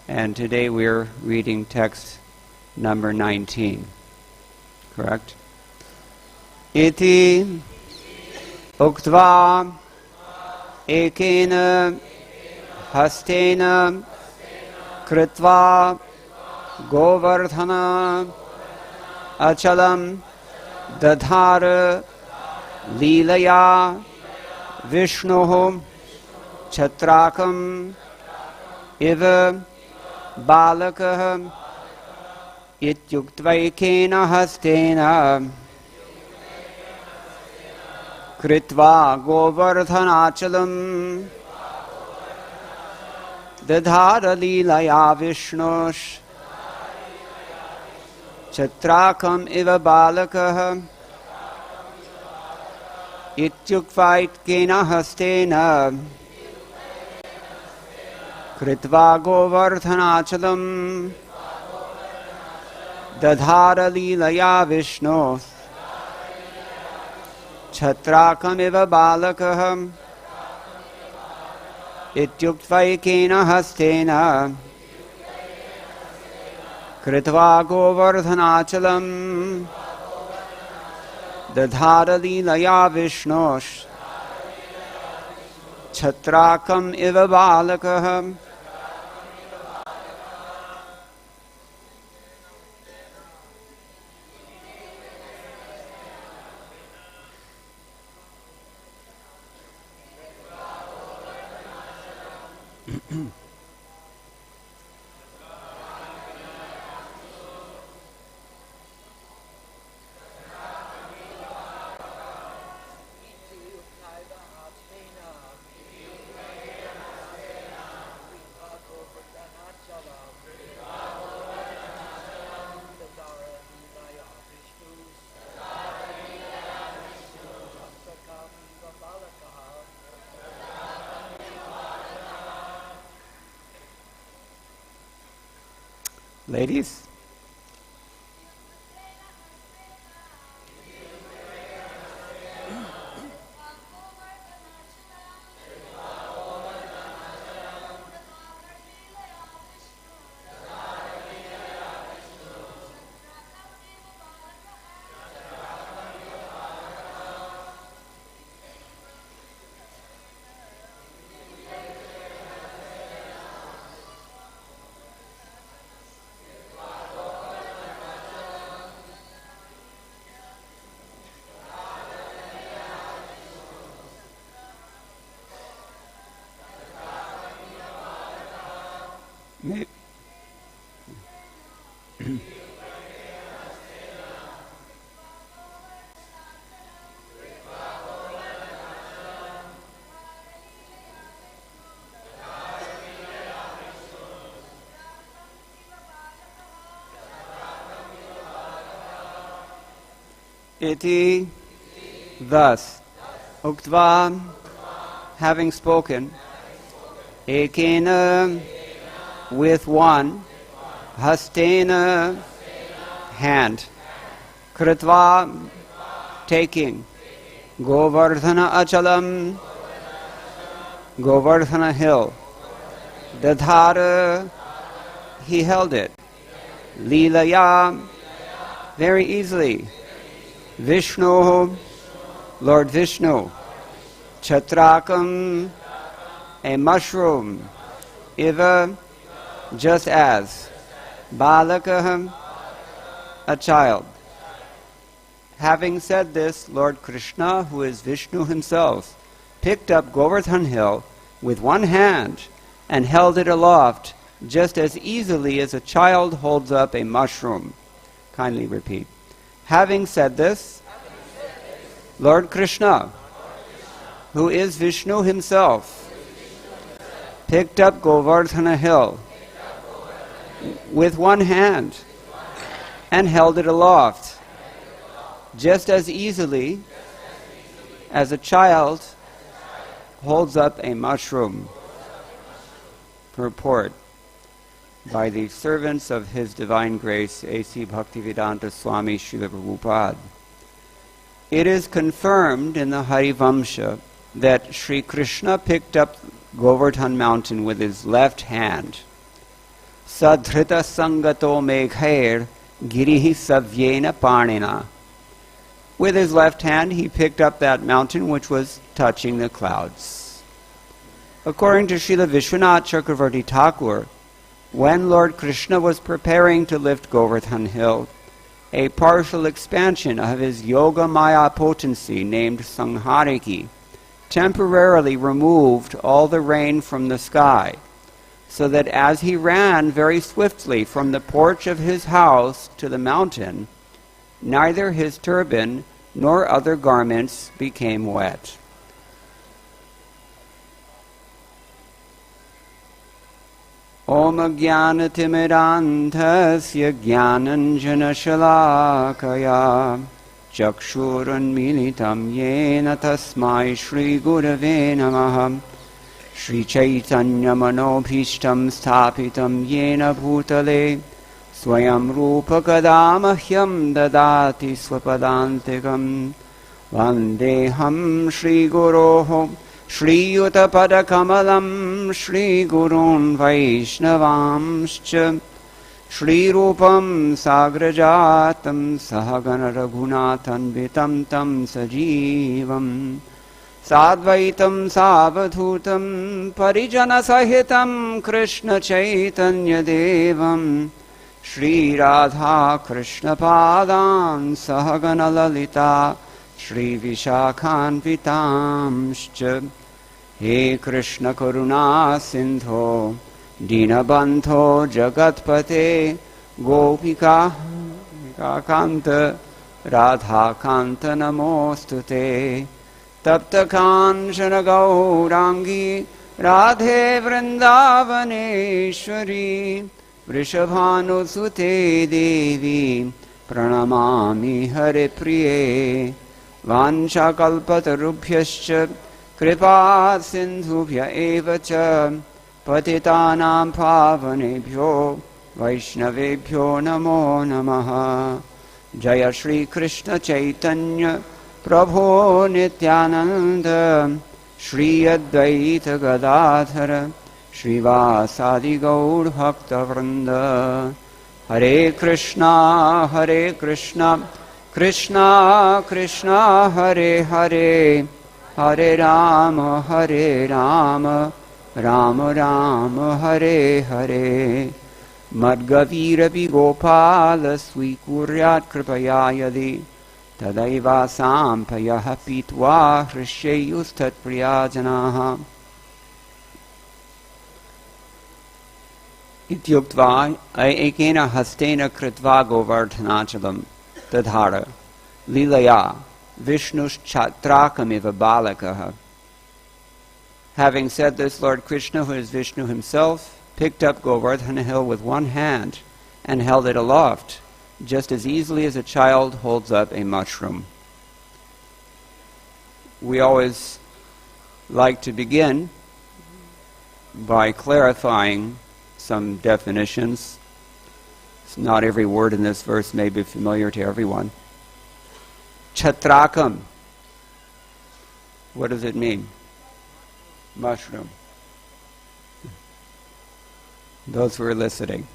and today we are reading text number 19. Correct? Iti uktva ekena hastena kritva govardhana achalam dadhara leelaya Vishnoho Chatrakam Iva Balakah Ityuktvaikena Hastena Kritva Govardhanachalam Dadhara Leelaya Vishnosh Chatrakam Iva Balakah Ityukvaitkena hastena Kritva Govardhanachalam Dadhara Leelaya Vishnu छत्राकमिव बालकः इत्युक्त्वैकेन हस्तेन कृत्वा गोवर्धनाचलं दधार लीलया विष्णोः छत्राकम् इव बालकः. Ladies, iti, thus, uktva, having spoken, ekena, with one, hastena, hand, kritva, taking, govardhana achalam, Govardhana hill, dadhara, he held it, Leelaya, very easily, Vishnu, Lord Vishnu, Chatrakam, a mushroom, Iva, just as, Balakaham, a child. Having said this, Lord Krishna, who is Vishnu himself, picked up Govardhan hill with one hand and held it aloft just as easily as a child holds up a mushroom. Kindly repeat. Having said this, Lord Krishna, who is Vishnu himself, picked up Govardhana hill with one hand and held it aloft just as easily as a child holds up a mushroom. Purport by the servants of His Divine Grace, A.C. Bhaktivedanta Swami Srila Prabhupada. It is confirmed in the Harivamsha that Sri Krishna picked up Govardhan mountain with his left hand. Sadhrita sangato meghair girihi savyena parnina. With his left hand he picked up that mountain which was touching the clouds. According to Srila Vishwanath Chakravarti Thakur, when Lord Krishna was preparing to lift Govardhan hill, a partial expansion of his Yoga Maya potency named Sanghariki temporarily removed all the rain from the sky, so that as he ran very swiftly from the porch of his house to the mountain, neither his turban nor other garments became wet. Om Jnanatimirandhasya Jnananjana Shalakaya Chakshurunmilitam Yena Tasmai Shri Gurave Namaha Shri Chaitanya Manobhishtam Sthapitam Yena Bhutale Swayam Rupa Kadamahyam Dadati Swapadantikam Vandeham Shri Guroho ShriyutapadaKamalam Shri Gurun Vaishnavamscha Shri Rupam Sagrajatam Sahagana Raghunathanvitam Tam Sajivam Sadvaitam Savadhutam Parijana Sahitam Krishna Chaitanya Devam Shri Radha Krishna Padan Sahagana Lalita Shri Vishakhanvitamscha He Krishna Karuna Sindho Dinabandho Jagatpate Gopika Kanta Radha Kanta Namostute Tapta Kanchana Gaurangi Radhe Vrindavaneshwari Vrishabhanusute Devi Pranamami Hare Priye Vansha Kalpatarubhyascha Kripa Sindhubhya Evacha Patitanam Pavanebhyo Vaishnavebhyo Namo Namaha Jaya Shri Krishna Chaitanya Prabhu Nityananda Shri Advaita Gadadhara Shri Vasadi Gaur Bhakta Vrinda Hare Krishna Krishna Krishna Hare Hare Hare Rama Rama Rama Hare Hare Madgavirapi Gopala Swikuryat Kripaya Yadi Tadaiva Sampayaha Pitva Hrishayustat Priyajanaha Ityuktva Ekena Hastena Kritva Govardhanachalam Tadhara Lilaya Vishnush Chatrakamiva Balakaha. Having said this, Lord Krishna, who is Vishnu himself, picked up Govardhana hill with one hand and held it aloft, just as easily as a child holds up a mushroom. We always like to begin by clarifying some definitions. Not every word in this verse may be familiar to everyone. Chatrakam. What does it mean? Mushroom. Those who are listening.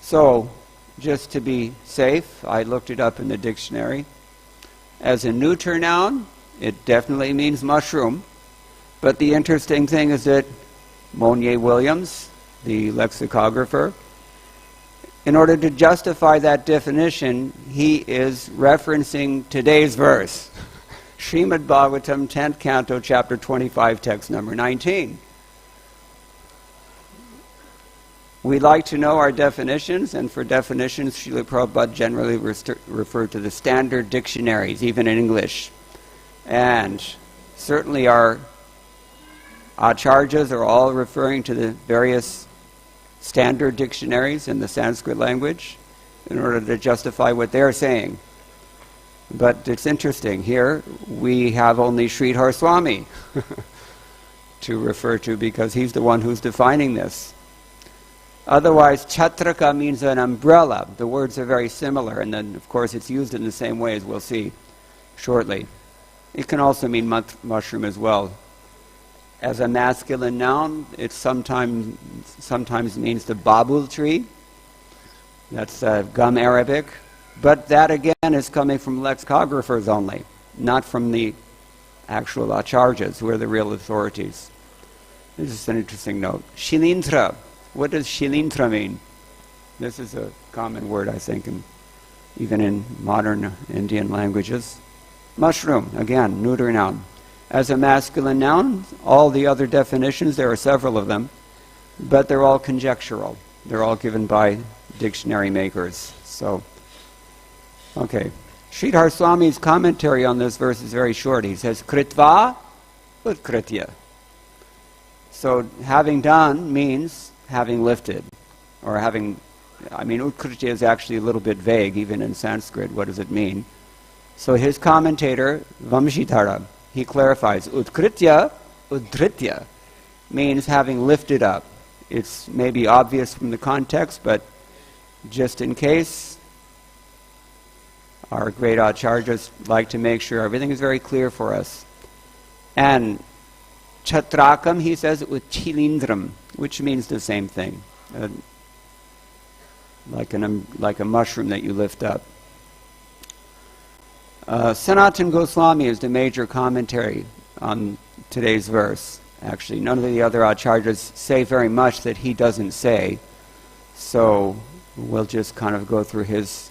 So, just to be safe, I looked it up in the dictionary. As a neuter noun, it definitely means mushroom. But the interesting thing is that Monier Williams, the lexicographer, in order to justify that definition, he is referencing today's verse. Srimad Bhagavatam, 10th Canto, Chapter 25, text number 19. We like to know our definitions, and for definitions, Srila Prabhupada generally refer to the standard dictionaries, even in English. And certainly our acharyas are all referring to the various standard dictionaries in the Sanskrit language in order to justify what they're saying. But it's interesting, here we have only Sridhar Swami to refer to because he's the one who's defining this. Otherwise, chatraka means an umbrella. The words are very similar, and then of course it's used in the same way, as we'll see shortly. It can also mean mushroom as well. As a masculine noun, it sometimes means the babul tree. That's gum Arabic. But that again is coming from lexicographers only, not from the actual acharyas, who are the real authorities. This is an interesting note. Shilindra. What does shilindra mean? This is a common word, I think, even in modern Indian languages. Mushroom, again, neuter noun. As a masculine noun, all the other definitions, there are several of them, but they're all conjectural. They're all given by dictionary makers. So, okay. Sridhar Swami's commentary on this verse is very short. He says, Kritva utkritya. So, having done means having lifted, or having, utkritya is actually a little bit vague, even in Sanskrit. What does it mean? So his commentator, Vamshitara, he clarifies, utkritya, means having lifted up. It's maybe obvious from the context, but just in case, our great acharyas like to make sure everything is very clear for us. And Chatrakam, he says it with Chilindram, which means the same thing. Like a mushroom that you lift up. Sanatana Goswami is the major commentary on today's verse. Actually, none of the other acharyas say very much that he doesn't say. So we'll just kind of go through his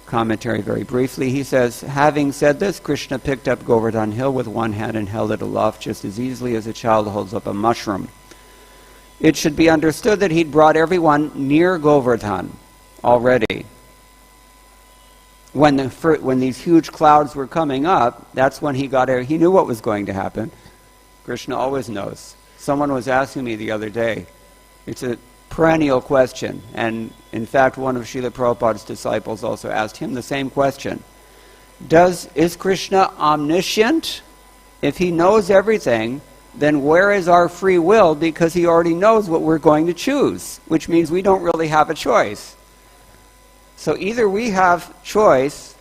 commentary very briefly. He says, having said this, Krishna picked up Govardhan hill with one hand and held it aloft just as easily as a child holds up a mushroom. It should be understood that he'd brought everyone near Govardhan already. When these huge clouds were coming up, that's when he knew what was going to happen. Krishna always knows. Someone was asking me the other day. It's a perennial question, and in fact one of Srila Prabhupada's disciples also asked him the same question. Is Krishna omniscient? If he knows everything, then where is our free will? Because he already knows what we're going to choose, which means we don't really have a choice. So either we have choice,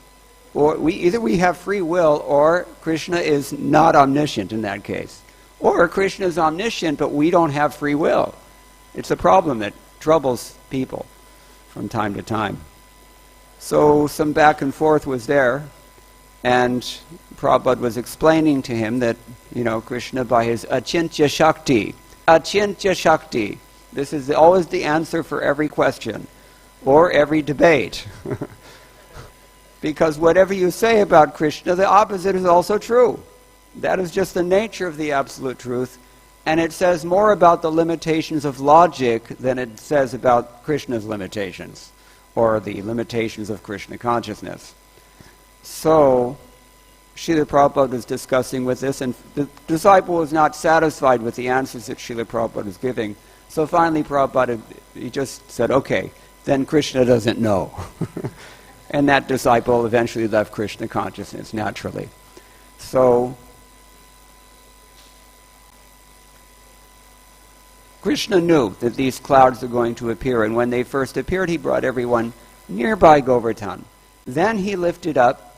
or either we have free will, or Krishna is not omniscient in that case. Or Krishna is omniscient, but we don't have free will. It's a problem that troubles people from time to time. So some back and forth was there, and Prabhupada was explaining to him that, Krishna by his achintya shakti, this is always the answer for every question, or every debate. Because whatever you say about Krishna, the opposite is also true. That is just the nature of the absolute truth. And it says more about the limitations of logic than it says about Krishna's limitations, or the limitations of Krishna consciousness. So, Srila Prabhupada was discussing with this, and the disciple was not satisfied with the answers that Srila Prabhupada was giving. So finally Prabhupada, he just said, okay, then Krishna doesn't know. And that disciple eventually left Krishna consciousness naturally. So, Krishna knew that these clouds are going to appear, and when they first appeared, he brought everyone nearby Govardhan. Then he lifted up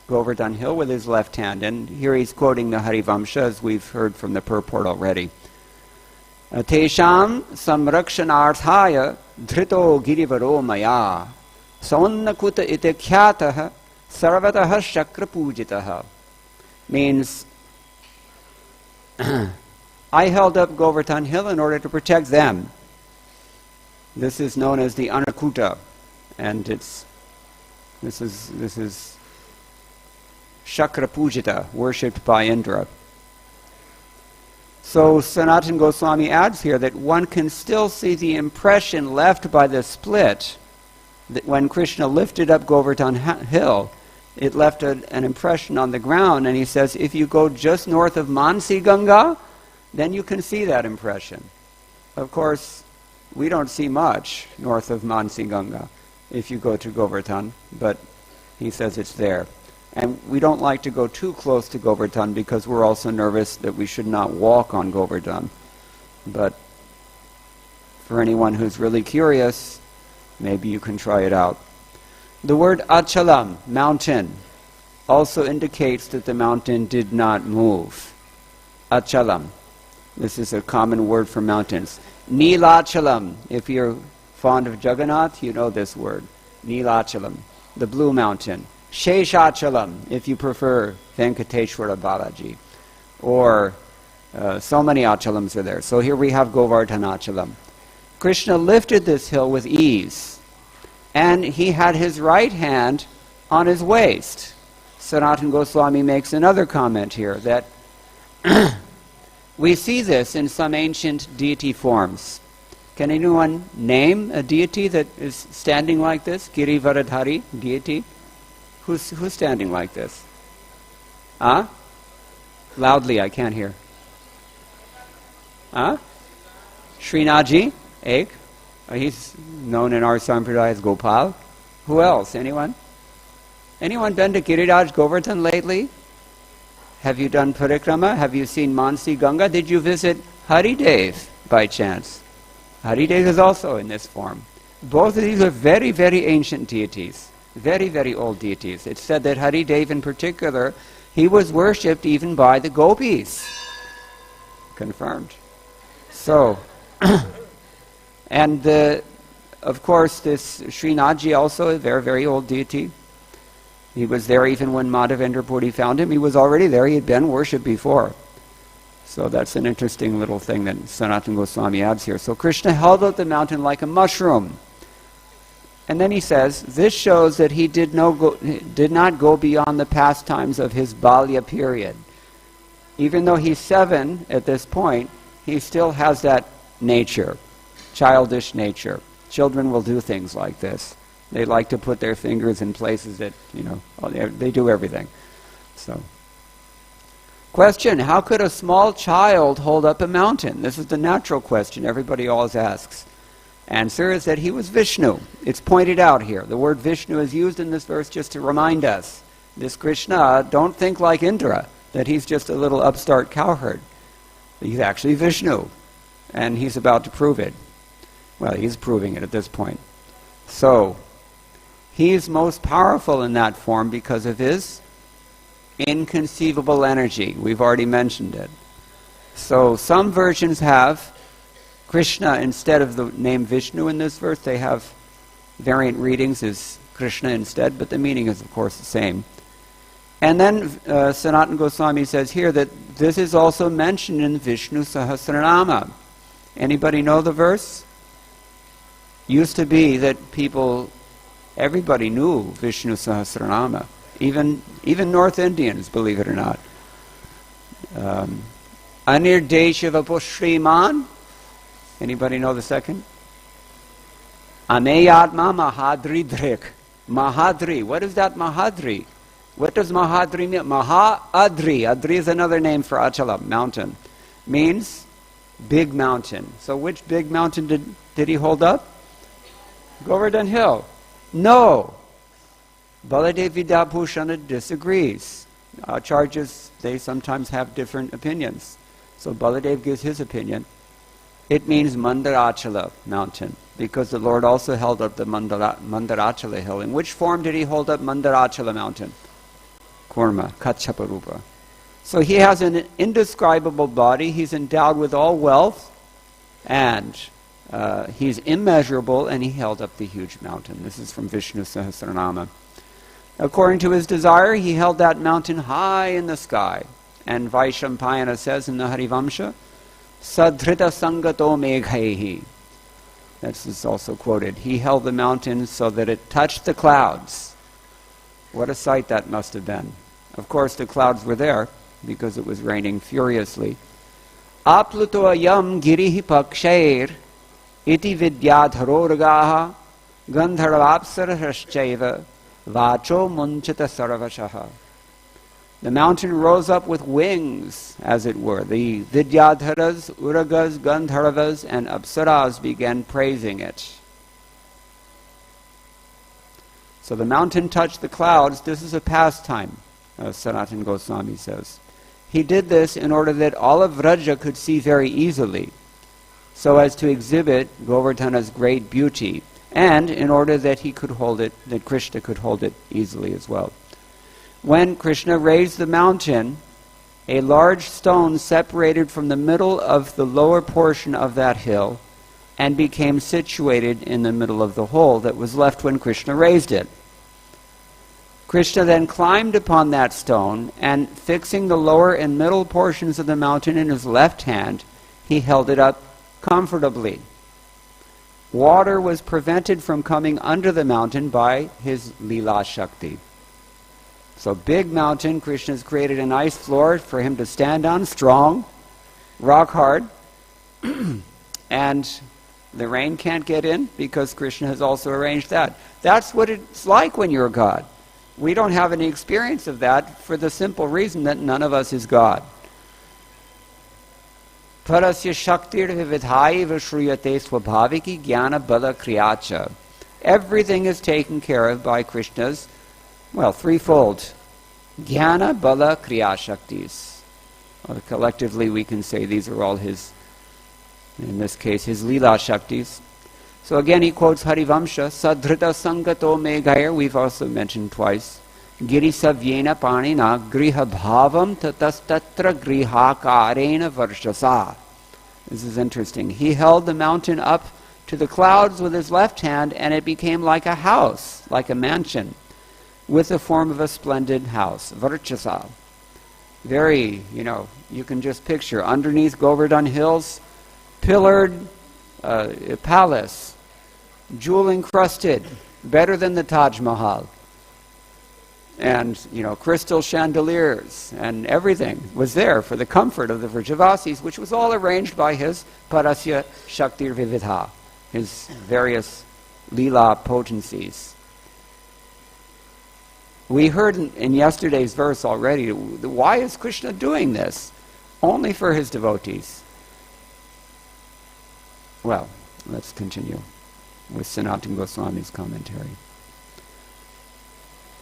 Govardhan hill with his left hand, and here he's quoting the Harivamsha, as we've heard from the purport already. Tesham samrakshanarthaya dhrito girivaro maya saunnakuta ite khyataha sarvataha shakra pujitaha. Means, I held up Govardhan hill in order to protect them. This is known as the Anakuta, and this is Shakra Pujita, worshipped by Indra. So Sanatana Goswami adds here that one can still see the impression left by the split, that when Krishna lifted up Govardhan hill, it left an impression on the ground, and he says if you go just north of Mansi Ganga, then you can see that impression. Of course, we don't see much north of Mansi Ganga if you go to Govardhan, but he says it's there. And we don't like to go too close to Govardhan because we're also nervous that we should not walk on Govardhan. But for anyone who's really curious, maybe you can try it out. The word Achalam, mountain, also indicates that the mountain did not move. Achalam. This is a common word for mountains. Neelachalam. If you're fond of Jagannath, you know this word. Neelachalam, the blue mountain. Sheshachalam, if you prefer Venkateshwara Balaji. Or so many achalams are there. So here we have Govardhanachalam. Krishna lifted this hill with ease, and he had his right hand on his waist. Sanatana Goswami makes another comment here that we see this in some ancient deity forms. Can anyone name a deity that is standing like this? Girivaradhari deity? Who's standing like this? Huh? Loudly, I can't hear. Huh? Srinaji? Ek? He's known in our Sampradaya as Gopal. Who else? Anyone? Anyone been to Giriraj Govardhan lately? Have you done parikrama? Have you seen Mansi Ganga? Did you visit Haridev by chance? Haridev is also in this form. Both of these are very, very ancient deities. Very, very old deities. It's said that Hari Dev in particular, he was worshipped even by the gopis. Confirmed. So, and of course this Srinathji also, a very, very old deity. He was there even when Madhavendra Puri found him. He was already there. He had been worshipped before. So that's an interesting little thing that Sanatana Goswami adds here. So Krishna held out the mountain like a mushroom. And then he says, this shows that he did not go beyond the pastimes of his Balya period. Even though he's 7 at this point, he still has that nature, childish nature. Children will do things like this. They like to put their fingers in places that, they do everything. So, question, how could a small child hold up a mountain? This is the natural question everybody always asks. Answer is that he was Vishnu. It's pointed out here. The word Vishnu is used in this verse just to remind us. This Krishna, don't think like Indra, that he's just a little upstart cowherd. He's actually Vishnu. And he's about to prove it. Well, he's proving it at this point. So, he's most powerful in that form because of his inconceivable energy. We've already mentioned it. So, some versions have Krishna instead of the name Vishnu in this verse. They have variant readings as Krishna instead, but the meaning is of course the same. And then Sanatana Goswami says here that this is also mentioned in Vishnu Sahasranama. Anybody know the verse? Used to be that everybody knew Vishnu Sahasranama. Even North Indians, believe it or not. Anirdeshava Pushriman. Anybody know the second? Ameyatma Mahadri Drik. Mahadri. What is that Mahadri? What does Mahadri mean? Maha-adri. Adri is another name for Achala, mountain. Means big mountain. So which big mountain did he hold up? Govardhan Hill. No. Baladev Vidyabhushana disagrees. Acharyas, they sometimes have different opinions. So Baladev gives his opinion. It means Mandarachala mountain, because the Lord also held up the Mandarachala hill. In which form did he hold up Mandarachala mountain? Kurma, Kachaparupa. So he has an indescribable body, he's endowed with all wealth, and he's immeasurable, and he held up the huge mountain. This is from Vishnu Sahasranama. According to his desire, he held that mountain high in the sky. And Vaishampayana says in the Harivamsha, Sadhrita Sangato Meghaihi. This is also quoted. He held the mountain so that it touched the clouds. What a sight that must have been. Of course, the clouds were there because it was raining furiously. Apluto ayam girihi pakshair iti vidyadharoragaha gandharvapsarashchaiva vacho munchita sarvashaha. The mountain rose up with wings, as it were. The Vidyadharas, Uragas, Gandharvas, and Apsaras began praising it. So the mountain touched the clouds. This is a pastime, Sanatana Goswami says. He did this in order that all of Vraja could see very easily, so as to exhibit Govardhana's great beauty, and in order that he could hold it, that Krishna could hold it easily as well. When Krishna raised the mountain, a large stone separated from the middle of the lower portion of that hill and became situated in the middle of the hole that was left when Krishna raised it. Krishna then climbed upon that stone, and fixing the lower and middle portions of the mountain in his left hand, he held it up comfortably. Water was prevented from coming under the mountain by his Leela Shakti. So big mountain, Krishna's created a nice floor for him to stand on, strong, rock hard, and the rain can't get in because Krishna has also arranged that. That's what it's like when you're God. We don't have any experience of that for the simple reason that none of us is God. Parasya shaktir vividhai vishruyate swabhaviki jnana bala kriyacha. Everything is taken care of by Krishna's, threefold. Jnana, Bala, Kriya Shaktis. Collectively we can say these are all his, in this case, his Leela Shaktis. So again he quotes Harivamsha, Sadhrita Sangato Meghair, we've also mentioned twice. Girisavyena panina griha bhavam tatastatra grihakarena varshasa. This is interesting. He held the mountain up to the clouds with his left hand, and it became like a house, like a mansion, with the form of a splendid house. Varchasa. Very, you can just picture underneath Govardhan hills, pillared palace, jewel encrusted, better than the Taj Mahal. And, crystal chandeliers and everything was there for the comfort of the Vrajavasis, which was all arranged by his Parasya Shaktir Vividha, his various Leela potencies. We heard in yesterday's verse already, why is Krishna doing this? Only for his devotees. Well, let's continue with Sanatana Goswami's commentary.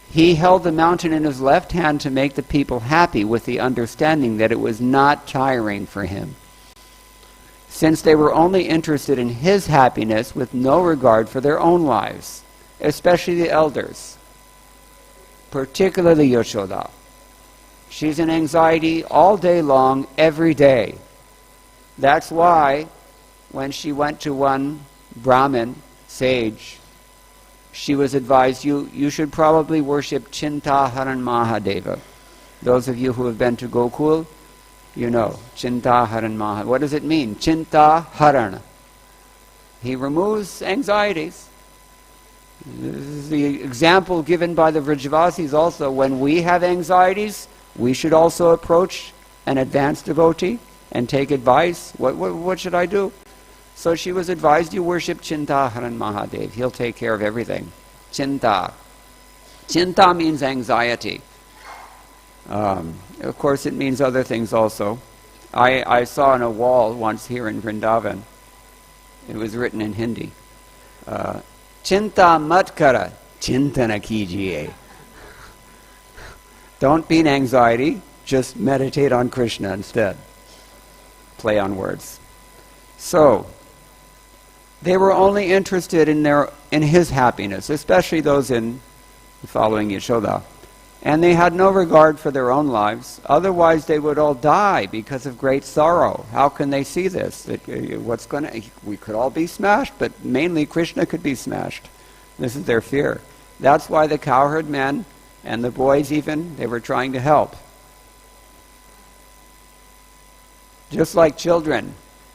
He held the mountain in his left hand to make the people happy, with the understanding that it was not tiring for him, since they were only interested in his happiness with no regard for their own lives, especially the elders, particularly Yashoda. She's in anxiety all day long, every day. That's why when she went to one Brahmin, sage, she was advised, you should probably worship Chintaharan Mahadeva. Those of you who have been to Gokul, you know, Chintaharan Mahadeva. What does it mean? Chintaharan. He removes anxieties. This is the example given by the Vrajavasis also. When we have anxieties, we should also approach an advanced devotee and take advice. What should I do? So she was advised, you worship Chintaharan Mahadev. He'll take care of everything. Chinta. Chinta means anxiety. Of course, it means other things also. I saw on a wall once here in Vrindavan, it was written in Hindi, Chinta mat kara, chintana kijiye. Don't be in anxiety, just meditate on Krishna instead. Play on words. So, they were only interested in his happiness, especially those in following Yashoda. And they had no regard for their own lives. Otherwise, they would all die because of great sorrow. How can they see this? We could all be smashed, but mainly Krishna could be smashed. This is their fear. That's why the cowherd men and the boys even, they were trying to help. Just like children,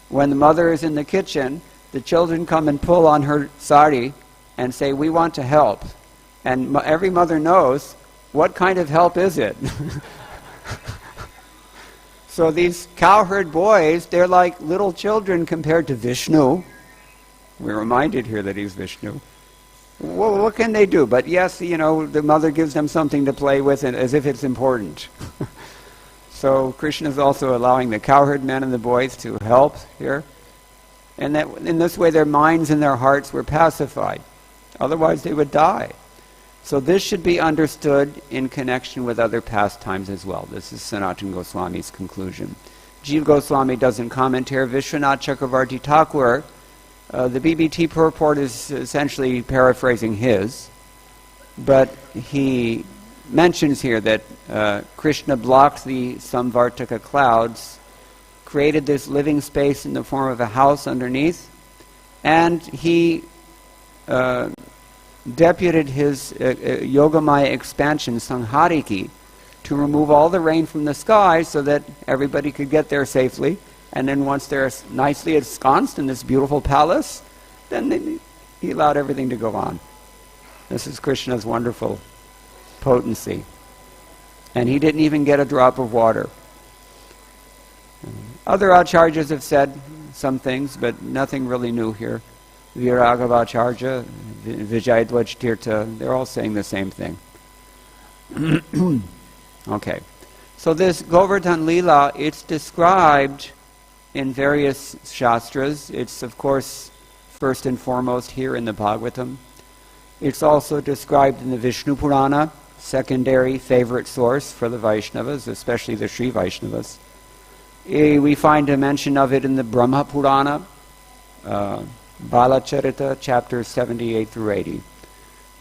when the mother is in the kitchen, the children come and pull on her sari and say, we want to help. And every mother knows, what kind of help is it? So these cowherd boys, they're like little children compared to Vishnu. We're reminded here that he's Vishnu. Well, what can they do? But yes, the mother gives them something to play with as if it's important. So Krishna is also allowing the cowherd men and the boys to help here. And that in this way their minds and their hearts were pacified. Otherwise they would die. So this should be understood in connection with other pastimes as well. This is Sanatana Goswami's conclusion. Jiva Goswami doesn't comment here. Vishwanath Chakravarti Thakur, the BBT purport is essentially paraphrasing his, but he mentions here that Krishna blocked the Samvartaka clouds, created this living space in the form of a house underneath, and he deputed his Yogamaya expansion, Sanghariki, to remove all the rain from the sky so that everybody could get there safely. And then once they're nicely ensconced in this beautiful palace, then he allowed everything to go on. This is Krishna's wonderful potency. And he didn't even get a drop of water. Other acharyas have said some things, but nothing really new here. Viragavacharya, Vijayadwaj Tirtha, they're all saying the same thing. Okay. So this Govardhan Leela, it's described in various shastras. It's, of course, first and foremost here in the Bhagavatam. It's also described in the Vishnu Purana, secondary favorite source for the Vaishnavas, especially the Sri Vaishnavas. We find a mention of it in the Brahma Purana, Balacharita, chapters 78 through 80.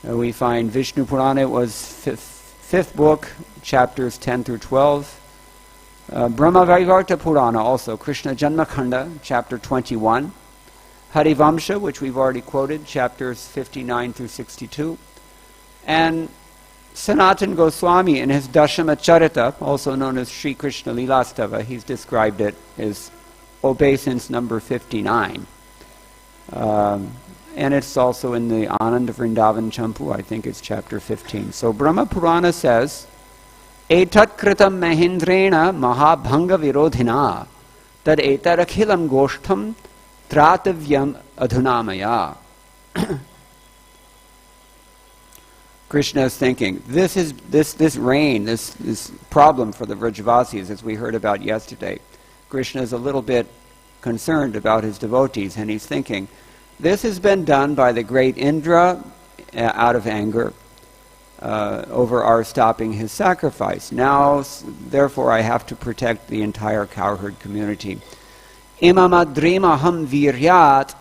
We find Vishnu Purana was fifth book, chapters 10 through 12. Brahma Vaivarta Purana also, Krishna Janmakhanda, chapter 21. Harivamsha, which we've already quoted, chapters 59 through 62. And Sanatana Goswami in his Dashama Charita, also known as Sri Krishna Lilastava, he's described it as obeisance number 59. And it's also in the Ananda Vrindavan Champu, I think it's chapter 15. So Brahma Purana says, Etat kritam mahindrena mahabhanga virodhina tad etarakhilam goshtham tratavyam adhunamaya. Krishna is thinking, this rain, this problem for the Vrajavasis, as we heard about yesterday. Krishna is a little bit concerned about his devotees, and he's thinking, this has been done by the great Indra out of anger over our stopping his sacrifice. Now, therefore, I have to protect the entire cowherd community. Imamadrimaham viryat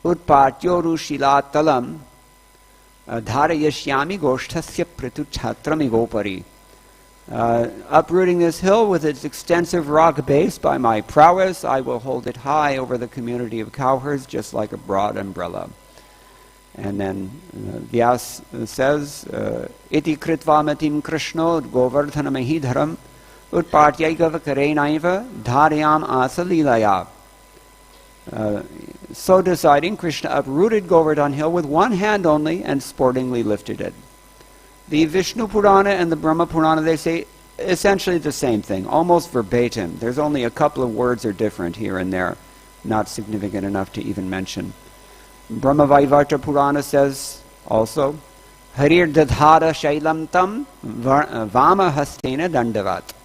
utpatyoru shilatalam dharayashyami goshthasya prituchatramigopari. Uprooting this hill with its extensive rock base by my prowess, I will hold it high over the community of cowherds, just like a broad umbrella. And then Vyas says, Iti kritva matim krishno govardhana mahidharam utpatyaiva karenaiva dharyam asalilaya. So deciding, Krishna uprooted Govardhan hill with one hand only and sportingly lifted it. The Vishnu Purana and the Brahma Purana, they say essentially the same thing, almost verbatim. There's only a couple of words are different here and there, not significant enough to even mention. Brahma Vaivarta Purana says also, Harir dadhara shailam tam vama hastena dandavat.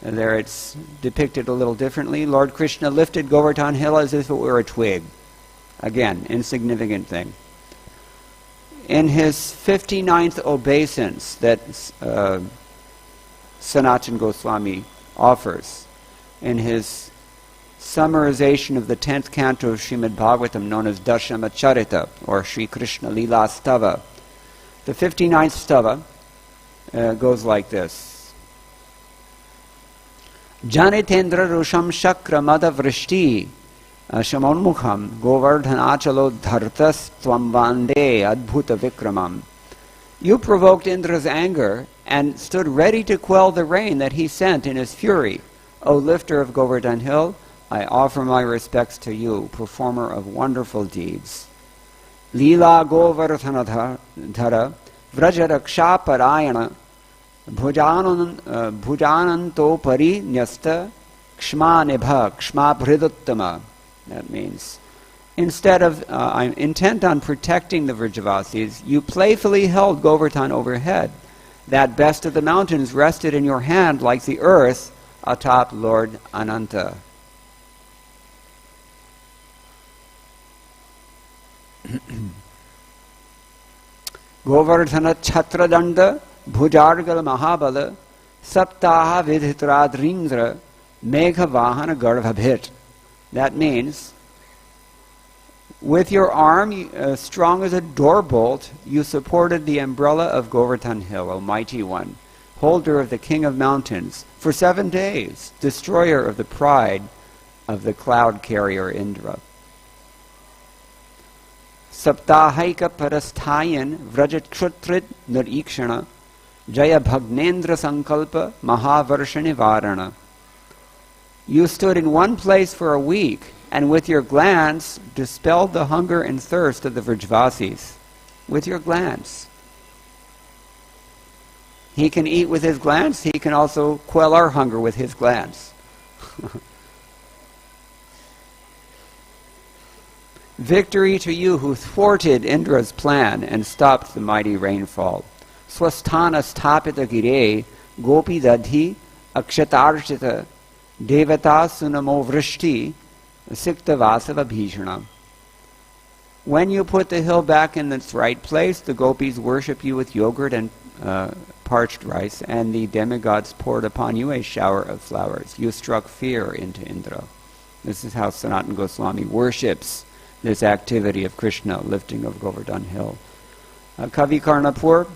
There it's depicted a little differently. Lord Krishna lifted Govardhan hill as if it were a twig. Again, insignificant thing. In his 59th obeisance that Sanatana Goswami offers, in his summarization of the 10th canto of Srimad Bhagavatam, known as Dashama Charita, or Sri Krishna Lila Stava, the 59th stava goes like this. Janitendra Rusham Shakra Mada Vrishti Shamonmukham Govardhanachalo Dhartas Tvam Vande Adbhuta Vikramam. You provoked Indra's anger and stood ready to quell the rain that he sent in his fury. O lifter of Govardhan hill, I offer my respects to you, performer of wonderful deeds. Lila Govardhanadhara Vrajaraksha Parayana Bhujananto Pari Nyasta Kshma Nibha Kshma Bhriduttama. That means, instead of I'm intent on protecting the Vrajavasis, you playfully held Govardhan overhead. That best of the mountains rested in your hand like the earth atop Lord Ananta. Govardhana Chhatradanda Bhujargal Mahabala Saptaha Vidhitradrindra Megha Vahana Garbhabhit. That means, with your arm strong as a door bolt, you supported the umbrella of Govardhan hill, Almighty One, holder of the King of Mountains, for 7 days, destroyer of the pride of the cloud carrier Indra. Saptahaika parasthayan vrajatshutrit nirikshana jaya bhagnendra sankalpa mahavarshani varana. You stood in one place for a week, and with your glance dispelled the hunger and thirst of the Vrajavasis. With your glance. He can eat with his glance, he can also quell our hunger with his glance. Victory to you who thwarted Indra's plan and stopped the mighty rainfall. Swasthana sthapita gire gopi dadhi akshatarshita devata sunamo vrishti sikta vasava bhishana. When you put the hill back in its right place, the gopis worship you with yogurt and parched rice, and the demigods poured upon you a shower of flowers. You struck fear into Indra. This is how Sanatana Goswami worships this activity of Krishna, lifting of Govardhan Hill. Kavi Karnapur,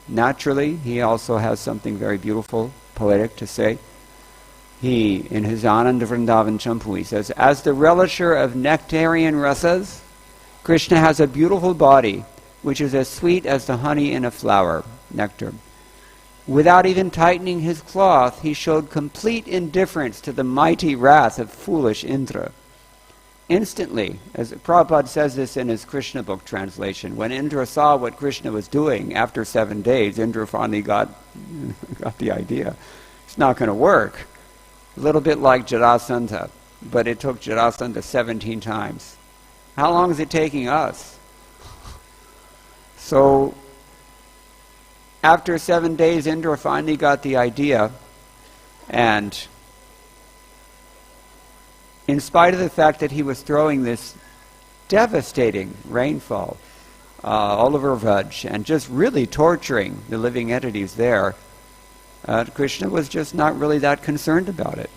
naturally, he also has something very beautiful, poetic to say. He, in his Ananda Vrindavan Champu, he says, as the relisher of nectarian rasas, Krishna has a beautiful body, which is as sweet as the honey in a flower, nectar. Without even tightening his cloth, he showed complete indifference to the mighty wrath of foolish Indra. Instantly, as Prabhupada says this in his Krishna book translation, when Indra saw what Krishna was doing after 7 days, Indra finally got the idea. It's not going to work. A little bit like Jarasandha, but it took Jarasandha 17 times. How long is it taking us? So, after 7 days, Indra finally got the idea, and in spite of the fact that he was throwing this devastating rainfall all over Vraj and just really torturing the living entities there, Krishna was just not really that concerned about it.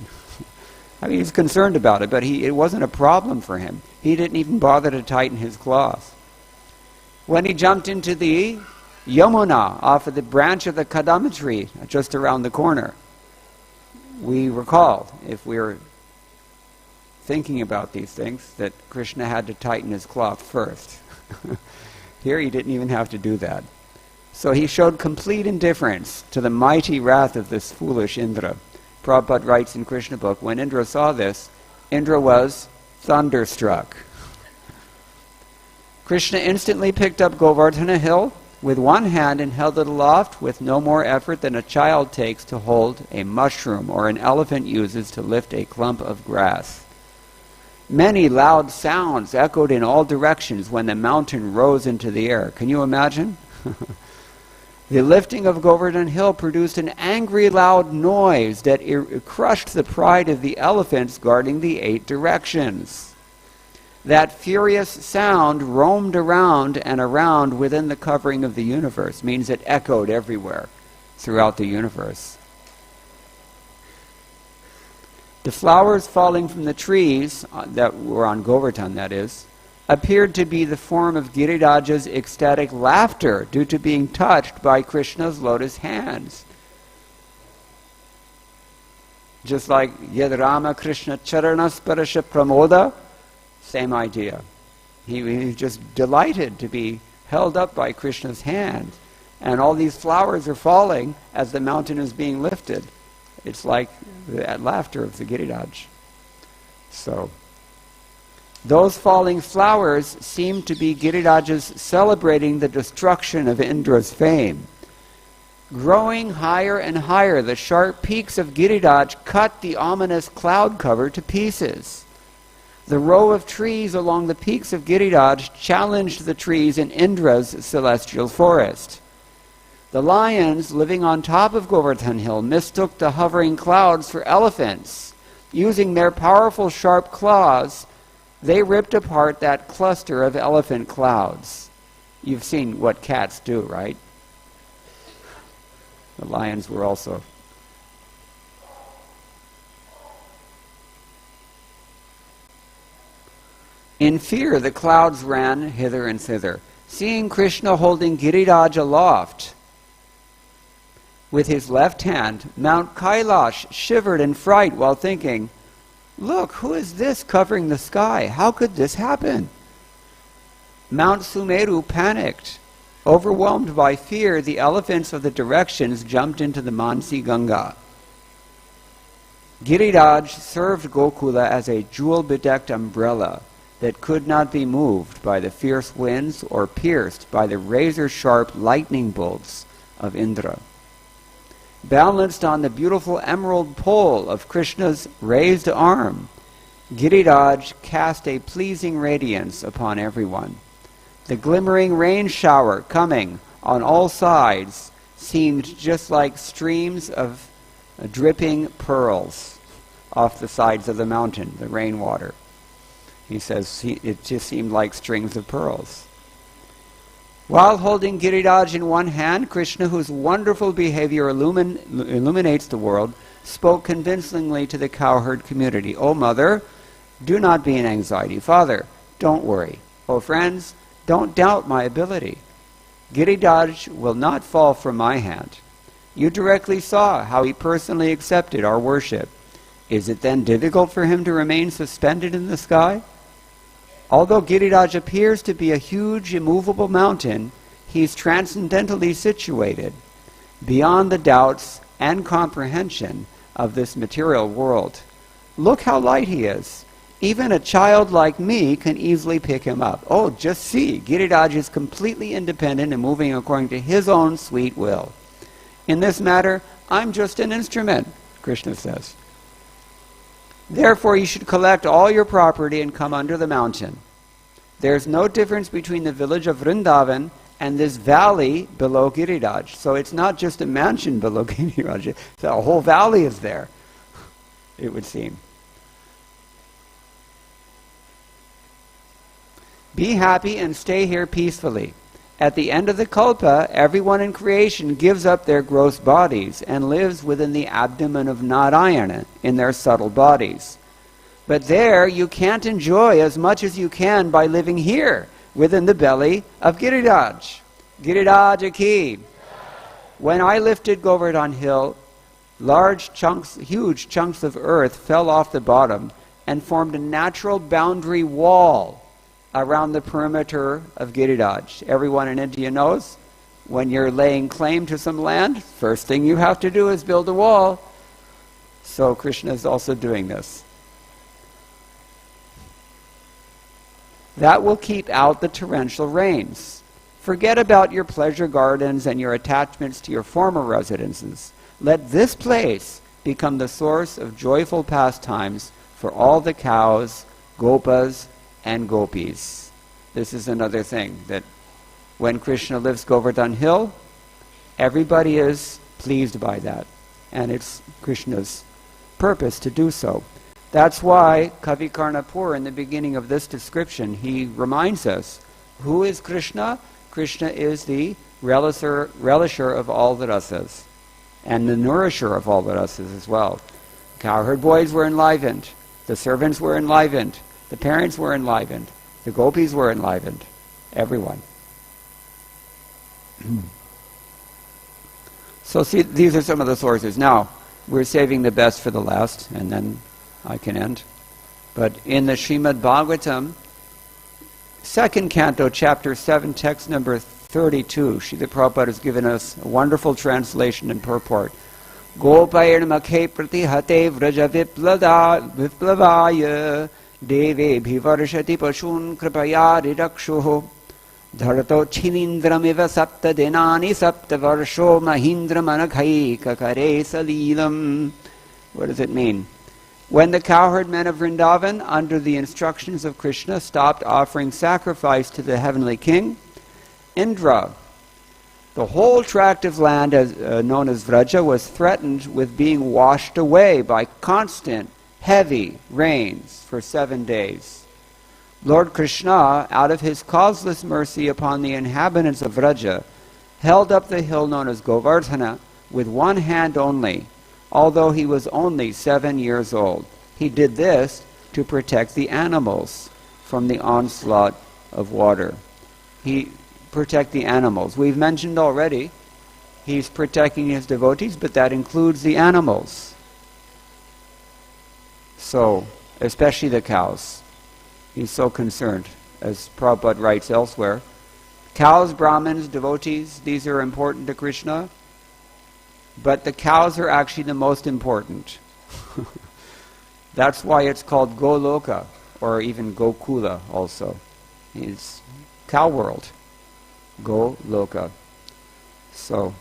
I mean, he's concerned about it, but it wasn't a problem for him. He didn't even bother to tighten his cloth. When he jumped into the Yamuna off of the branch of the Kadama tree just around the corner, we recall, if we're thinking about these things, that Krishna had to tighten his cloth first. Here he didn't even have to do that. So he showed complete indifference to the mighty wrath of this foolish Indra. Prabhupada writes in Krishna book, when Indra saw this, Indra was thunderstruck. Krishna instantly picked up Govardhana Hill with one hand and held it aloft with no more effort than a child takes to hold a mushroom or an elephant uses to lift a clump of grass. Many loud sounds echoed in all directions when the mountain rose into the air. Can you imagine? The lifting of Govardhan Hill produced an angry loud noise that crushed the pride of the elephants guarding the 8 directions. That furious sound roamed around and around within the covering of the universe, means it echoed everywhere throughout the universe. The flowers falling from the trees that were on Govardhan, that is, appeared to be the form of Giriraja's ecstatic laughter due to being touched by Krishna's lotus hands. Just like Yad Rama Krishna Charanasparaša Pramoda, same idea. He was just delighted to be held up by Krishna's hand. And all these flowers are falling as the mountain is being lifted. It's like the laughter of the Giriraj. So, those falling flowers seem to be Girirajas celebrating the destruction of Indra's fame. Growing higher and higher, the sharp peaks of Giriraj cut the ominous cloud cover to pieces. The row of trees along the peaks of Giriraj challenged the trees in Indra's celestial forest. The lions living on top of Govardhan Hill mistook the hovering clouds for elephants. Using their powerful sharp claws, they ripped apart that cluster of elephant clouds. You've seen what cats do, right? The lions were also. In fear, the clouds ran hither and thither. Seeing Krishna holding Giriraj aloft with his left hand, Mount Kailash shivered in fright while thinking, "Look, who is this covering the sky? How could this happen?" Mount Sumeru panicked. Overwhelmed by fear, the elephants of the directions jumped into the Mansi Ganga. Giriraj served Gokula as a jewel-bedecked umbrella that could not be moved by the fierce winds or pierced by the razor-sharp lightning bolts of Indra. Balanced on the beautiful emerald pole of Krishna's raised arm, Giriraj cast a pleasing radiance upon everyone. The glimmering rain shower coming on all sides seemed just like streams of dripping pearls off the sides of the mountain, the rainwater. He says it just seemed like strings of pearls. While holding Giriraj in one hand, Krishna, whose wonderful behavior illuminates the world, spoke convincingly to the cowherd community. "O mother, do not be in anxiety. Father, Don't worry. Oh friends, don't doubt my ability. Giridhaj will not fall from my hand. You directly saw how he personally accepted our worship. Is it then difficult for him to remain suspended in the sky? Although Giriraj appears to be a huge, immovable mountain, he is transcendentally situated, beyond the doubts and comprehension of this material world. Look how light he is. Even a child like me can easily pick him up. Oh, just see, Giriraj is completely independent and moving according to his own sweet will. In this matter, I'm just an instrument, Krishna says. Therefore, you should collect all your property and come under the mountain. There's no difference between the village of Vrindavan and this valley below Giriraj. So it's not just a mansion below Giriraj. The whole valley is there, it would seem. Be happy and stay here peacefully. At the end of the kalpa, everyone in creation gives up their gross bodies and lives within the abdomen of Narayana in their subtle bodies. But there you can't enjoy as much as you can by living here within the belly of Giriraj. Giriraj ki. When I lifted Govardhan Hill, huge chunks of earth fell off the bottom and formed a natural boundary wall around the perimeter of Giriraj. Everyone in India knows when you're laying claim to some land, first thing you have to do is build a wall. So Krishna is also doing this. That will keep out the torrential rains. Forget about your pleasure gardens and your attachments to your former residences. Let this place become the source of joyful pastimes for all the cows, gopas, and gopis. This is another thing, that when Krishna lifts Govardhan Hill, everybody is pleased by that. And it's Krishna's purpose to do so. That's why Kavi Karnapur, in the beginning of this description, he reminds us, who is Krishna? Krishna is the relisher of all the rasas, and the nourisher of all the rasas as well. Cowherd boys were enlivened, the servants were enlivened, the parents were enlivened, the gopis were enlivened, everyone. So see, these are some of the sources. Now, we're saving the best for the last, and then I can end. But in the Srimad Bhagavatam, 2nd canto, chapter 7, text number 32, Srila Prabhupada has given us a wonderful translation and purport. Gopair makhe pratihate vraja viplavaya deve bhivarshati pashun kripaya ridakshuho dharato chinindram sapta denani sapta varsho mahindra manakhai kakare salilam. What does it mean? When the cowherd men of Vrindavan, under the instructions of Krishna, stopped offering sacrifice to the heavenly king, Indra, the whole tract of land known as Vraja, was threatened with being washed away by constant, heavy rains for 7 days. Lord Krishna, out of his causeless mercy upon the inhabitants of Vraja, held up the hill known as Govardhana with one hand only, although he was only 7 years old. He did this to protect the animals from the onslaught of water. Protect the animals. We've mentioned already, he's protecting his devotees, but that includes the animals. So, especially the cows. He's so concerned, as Prabhupada writes elsewhere. Cows, Brahmins, devotees, these are important to Krishna. But the cows are actually the most important. That's why it's called Goloka, or even Gokula also. It's cow world. Goloka. So,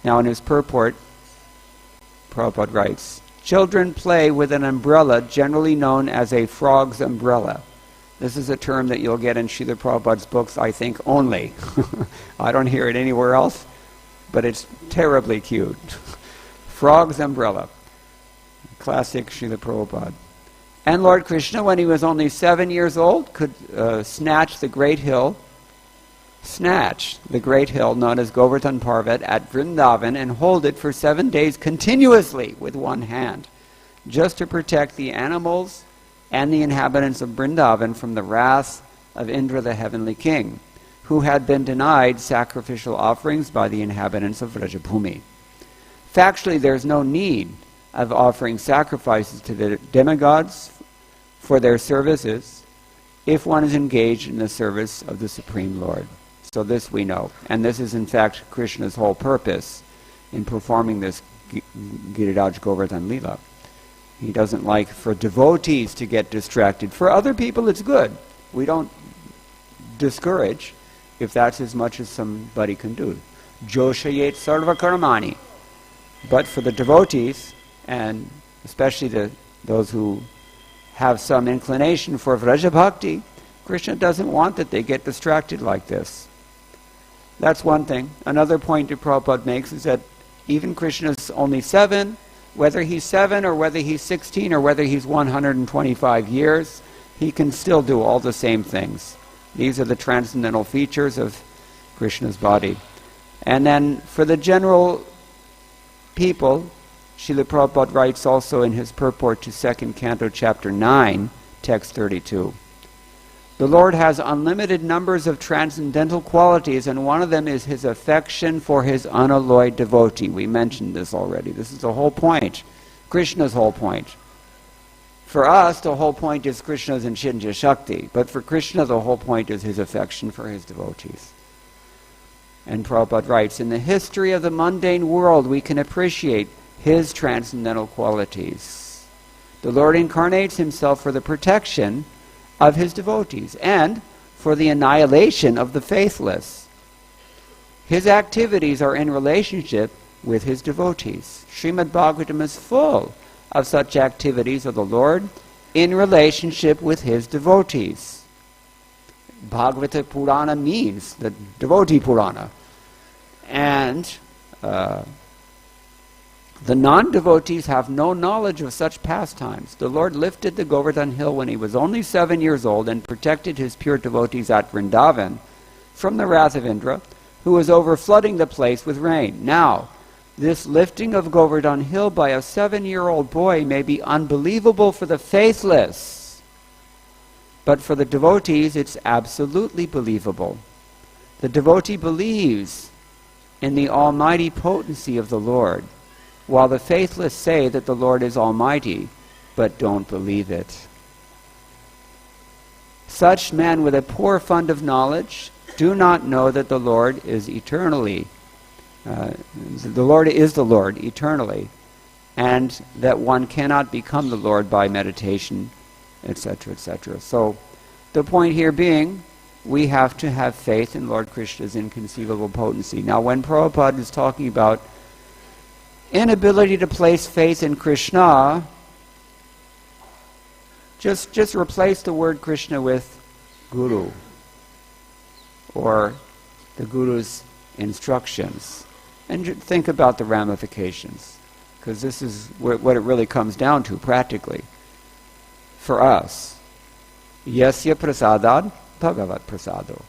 now in his purport, Prabhupada writes, children play with an umbrella generally known as a frog's umbrella. This is a term that you'll get in Srila Prabhupada's books, I think, only. I don't hear it anywhere else. But it's terribly cute. Frog's umbrella. Classic Srila Prabhupada. And Lord Krishna, when he was only 7 years old, could snatch the great hill known as Govardhan Parvat at Vrindavan and hold it for 7 days continuously with one hand, just to protect the animals and the inhabitants of Vrindavan from the wrath of Indra the heavenly king, who had been denied sacrificial offerings by the inhabitants of Vrajabhumi. Factually, there is no need of offering sacrifices to the demigods for their services if one is engaged in the service of the Supreme Lord. So this we know. And this is in fact Krishna's whole purpose in performing this Giriraj Govardhan Leela. He doesn't like for devotees to get distracted. For other people it's good. We don't discourage if that's as much as somebody can do. Joshayet sarva karmani. But for the devotees, and especially those who have some inclination for Vraja Bhakti, Krishna doesn't want that they get distracted like this. That's one thing. Another point that Prabhupada makes is that even Krishna's only 7, whether he's 7 or whether he's 16 or whether he's 125 years, he can still do all the same things. These are the transcendental features of Krishna's body. And then for the general people, Srila Prabhupada writes also in his purport to 2nd Canto, Chapter 9, Text 32. The Lord has unlimited numbers of transcendental qualities, and one of them is his affection for his unalloyed devotee. We mentioned this already. This is the whole point, Krishna's whole point. For us, the whole point is Krishna's Inshinja Shakti, but for Krishna, the whole point is his affection for his devotees. And Prabhupada writes, in the history of the mundane world, we can appreciate his transcendental qualities. The Lord incarnates himself for the protection of his devotees and for the annihilation of the faithless. His activities are in relationship with his devotees. Srimad Bhagavatam is full of such activities of the Lord in relationship with his devotees. Bhagavata Purana means the devotee Purana. And the non-devotees have no knowledge of such pastimes. The Lord lifted the Govardhan hill when he was only 7 years old and protected his pure devotees at Vrindavan from the wrath of Indra, who was overflooding the place with rain. Now, this lifting of Govardhan hill by a 7-year-old boy may be unbelievable for the faithless, but for the devotees it's absolutely believable. The devotee believes in the almighty potency of the Lord, while the faithless say that the Lord is almighty, but don't believe it. Such men with a poor fund of knowledge do not know that the Lord is eternally, the Lord is the Lord eternally, and that one cannot become the Lord by meditation, etc., etc. So the point here being, we have to have faith in Lord Krishna's inconceivable potency. Now when Prabhupada is talking about inability to place faith in Krishna, just replace the word Krishna with Guru, or the Guru's instructions, and think about the ramifications, because this is what it really comes down to practically for us. Yasya prasadad bhagavat prasado.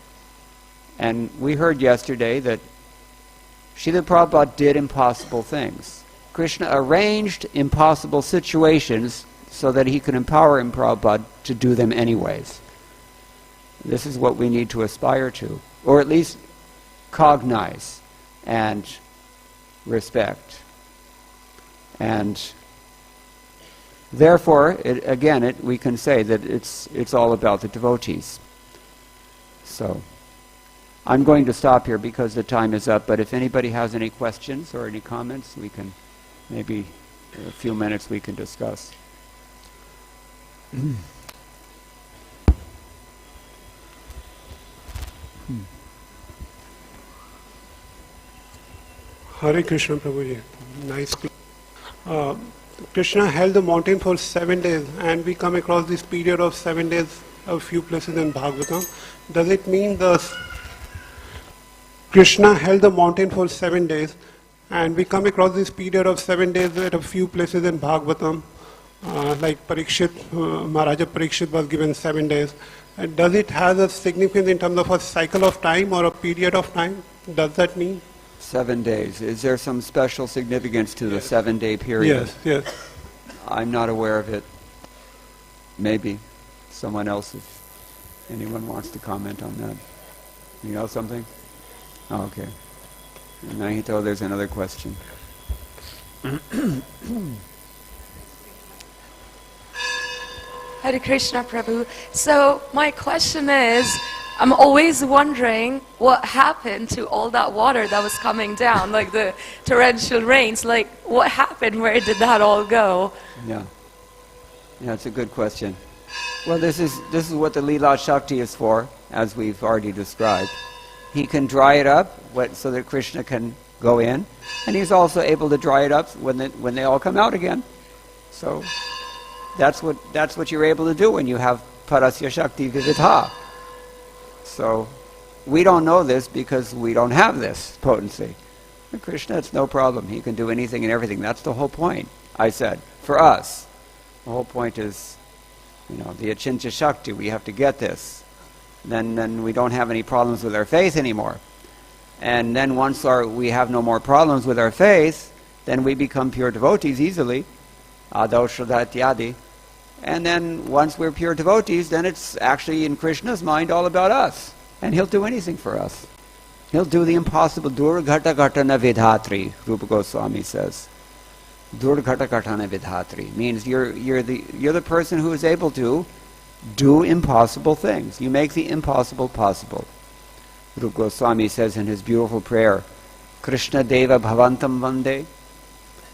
And we heard yesterday that Srila Prabhupada did impossible things. Krishna arranged impossible situations so that he could empower Prabhupada to do them anyways. This is what we need to aspire to, or at least cognize and respect. And therefore, we can say that it's all about the devotees. So I'm going to stop here because the time is up, but if anybody has any questions or any comments, we can maybe in a few minutes we can discuss. Hare Krishna, Prabhuji. Nice. Krishna held the mountain for 7 days, and we come across this period of 7 days a few places in Bhagavatam. Does it mean Krishna held the mountain for 7 days, and we come across this period of 7 days at a few places in Bhagavatam, like Parikshit, Maharaja Parikshit was given 7 days. And does it have a significance in terms of a cycle of time or a period of time? Does that mean? 7 days. Is there some special significance to the 7-day period? Yes. I'm not aware of it. maybe someone else, if anyone wants to comment on that. You know something? Oh, okay. And Nahito, there's another question. Hare Krishna, Prabhu. So my question is, I'm always wondering what happened to all that water that was coming down, like the torrential rains. Like, what happened? Where did that all go? Yeah. Yeah, it's a good question. Well, this is what the Leela Shakti is for, as we've already described. He can dry it up so that Krishna can go in, and he's also able to dry it up when they all come out again. So that's what you're able to do when you have Parasya Shakti Vividha. So we don't know this because we don't have this potency. But Krishna, it's no problem. He can do anything and everything. That's the whole point, I said. For us, the whole point is, the Achintya Shakti. We have to get this. Then we don't have any problems with our faith anymore. And then once we have no more problems with our faith, then we become pure devotees easily. Adaushadatyadi. And then once we're pure devotees, then it's actually in Krishna's mind all about us. And he'll do anything for us. He'll do the impossible. Durghata ghatana vidhatri, Rupa Goswami says. Durghata ghatana vidhatri means you're the person who is able to do impossible things. You make the impossible possible. Rupa Goswami says in his beautiful prayer, Krishna Deva Bhavantam Vande.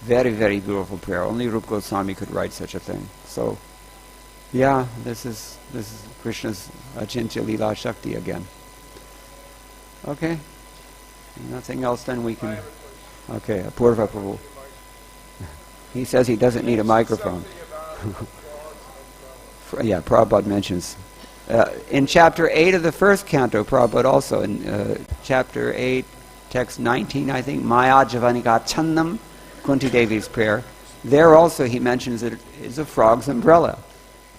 Very, very beautiful prayer. Only Rupa Goswami could write such a thing. So, yeah, this is Krishna's Achintya Leela Shakti again. Okay? Nothing else, then we can... Okay, Apurva Prabhu. He says he doesn't need a microphone. Yeah, Prabhupada mentions. In chapter 8 of the first canto, Prabhupada also, in chapter 8, text 19, I think, Maya Javanika Channam, Kunti Devi's prayer, there also he mentions that it is a frog's umbrella.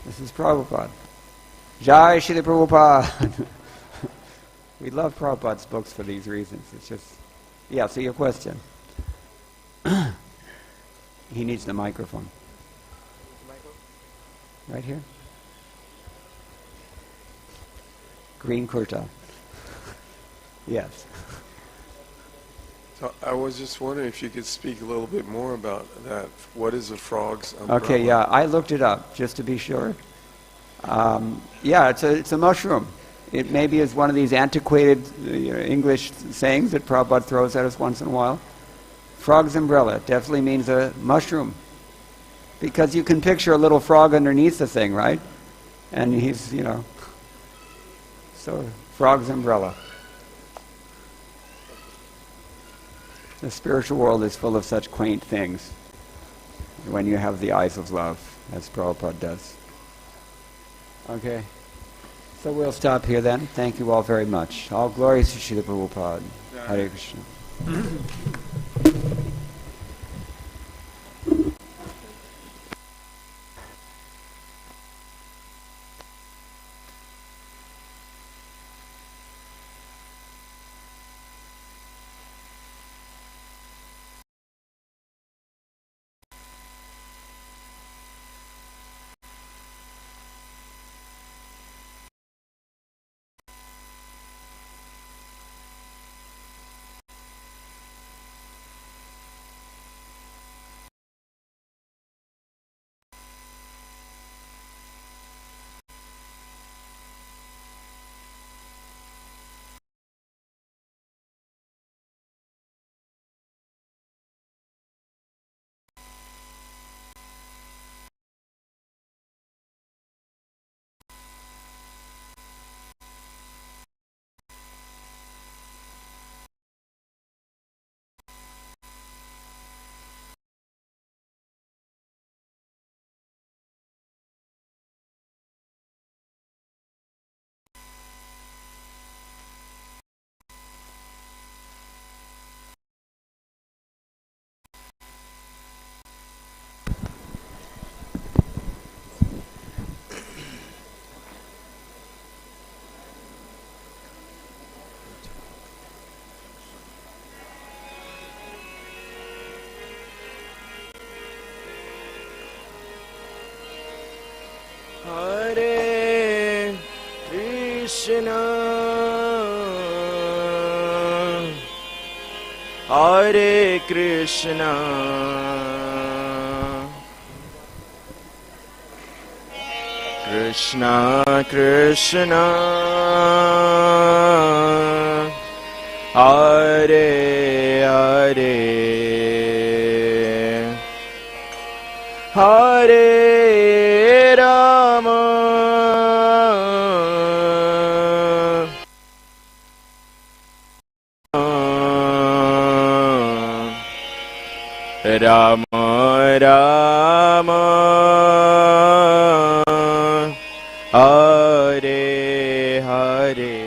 This is Prabhupada. Jai Shri Prabhupada. We love Prabhupada's books for these reasons. It's just... Yeah, so your question. He needs the microphone. Right here. Green kurta. Yes. So I was just wondering if you could speak a little bit more about that. What is a frog's umbrella? Okay, yeah, I looked it up just to be sure. Yeah, it's a mushroom. It maybe is one of these antiquated English sayings that Prabhupada throws at us once in a while. Frog's umbrella definitely means a mushroom. Because you can picture a little frog underneath the thing, right? And he's, so frog's umbrella. The spiritual world is full of such quaint things when you have the eyes of love, as Prabhupada does. Okay. So we'll stop here then. Thank you all very much. All glories to Srila Prabhupada. Hare Krishna. Krishna, Hare Krishna, Krishna Krishna, Hare Hare, Hare Rama, Rama Rama, Hare Hare.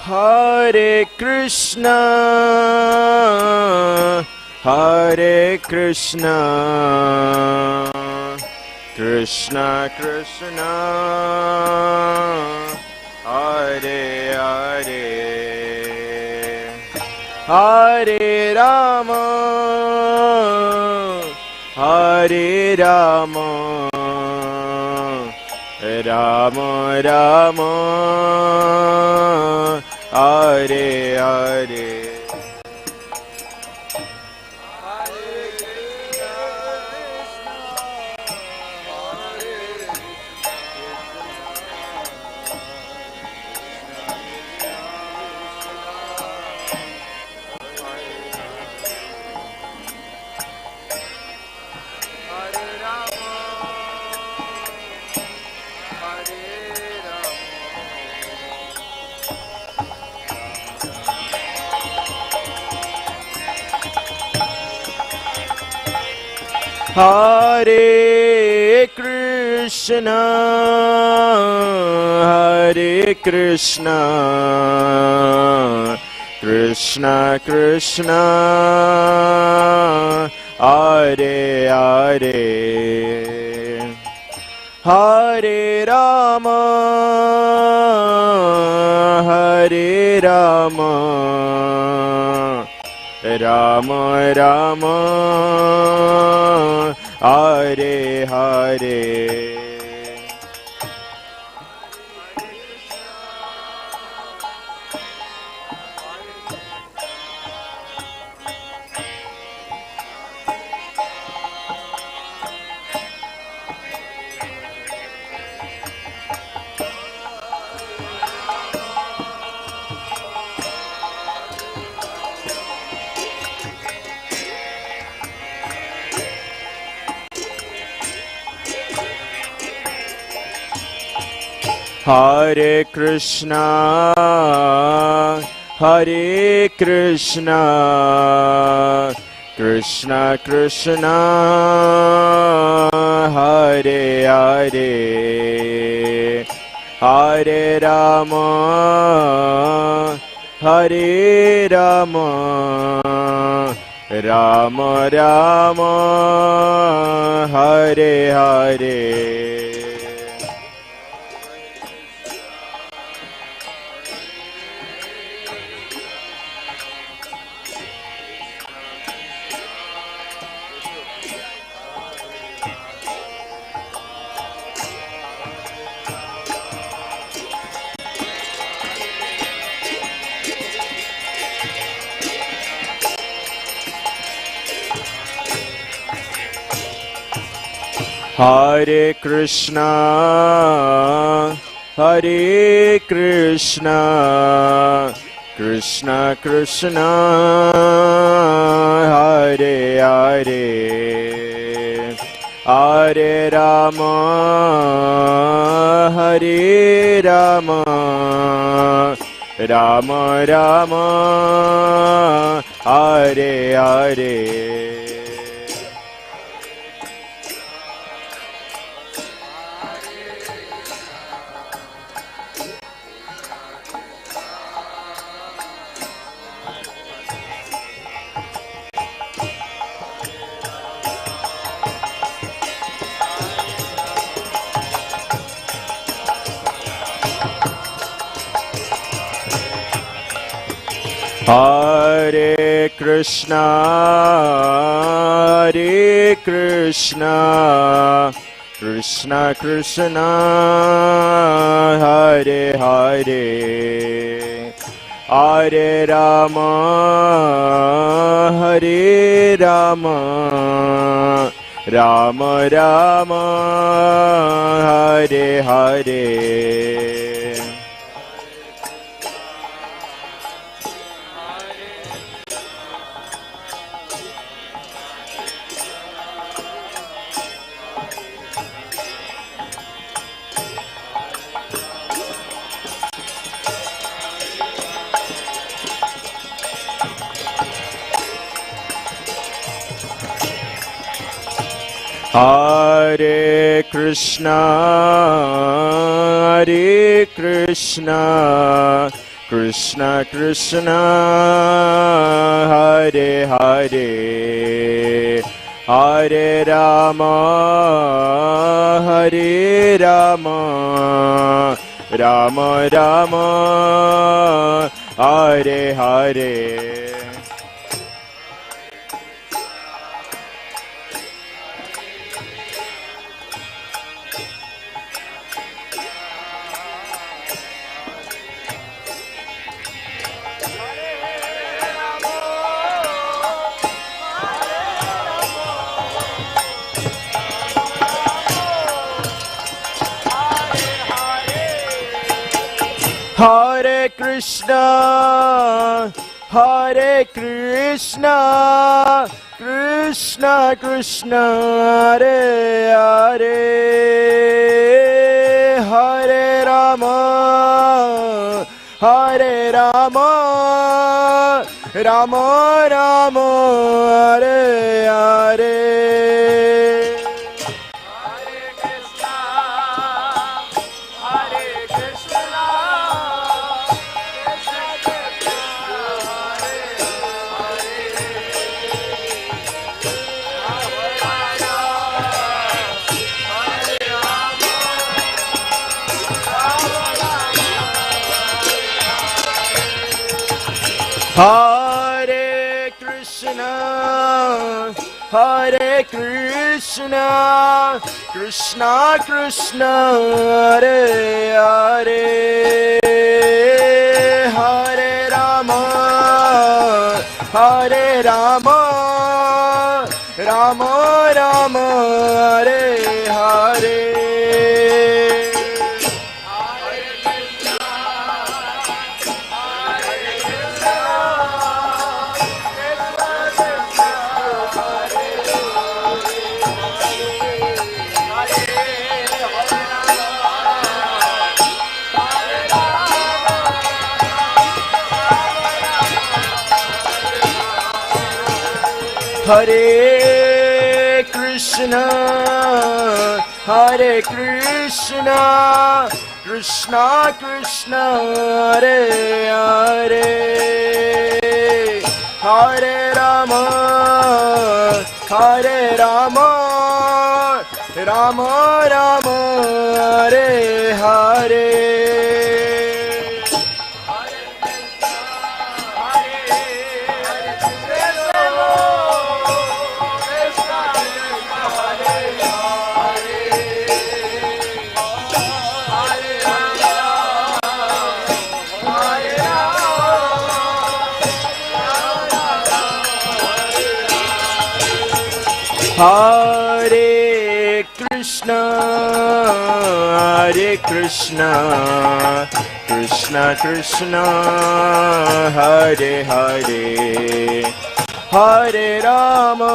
Hare Krishna, Hare Krishna, Krishna Krishna, Hare Hare, Hare Rama, Hare Rama, Rama Rama, Hare Hare. Hare Krishna, Hare Krishna, Krishna Krishna, Hare Hare, Hare Rama, Hare Rama, Rama Rama, Hare Hare. Hare Krishna, Hare Krishna, Krishna Krishna, Hare Hare, Hare Rama, Hare Rama, Rama Rama, Hare Hare. Hare Krishna, Hare Krishna, Krishna Krishna, Hare Hare, Hare Rama, Hare Rama, Rama Rama, Hare Hare. Hare Krishna, Hare Krishna, Krishna Krishna, Hare Hare, Hare Rama, Hare Rama, Rama Rama, Hare Hare. Hare Krishna, Hare Krishna, Krishna Krishna, Hare Hare, Hare Rama, Hare Rama, Rama Rama, Hare Hare. Hare Krishna, Hare Krishna, Krishna Krishna, Hare Hare, Hare Rama, Hare Rama, Rama Rama, Hare Hare. Hare Krishna, Hare Krishna, Krishna Krishna, Hare Hare, Hare Rama, Hare Rama, Rama Rama, Hare Hare. Hare Krishna, Hare Krishna, Krishna Krishna, Hare Hare, Hare Rama, Hare Rama, Rama Rama, Hare Hare. Hare Krishna, Hare Krishna, Krishna Krishna, Hare Hare, Hare Rama,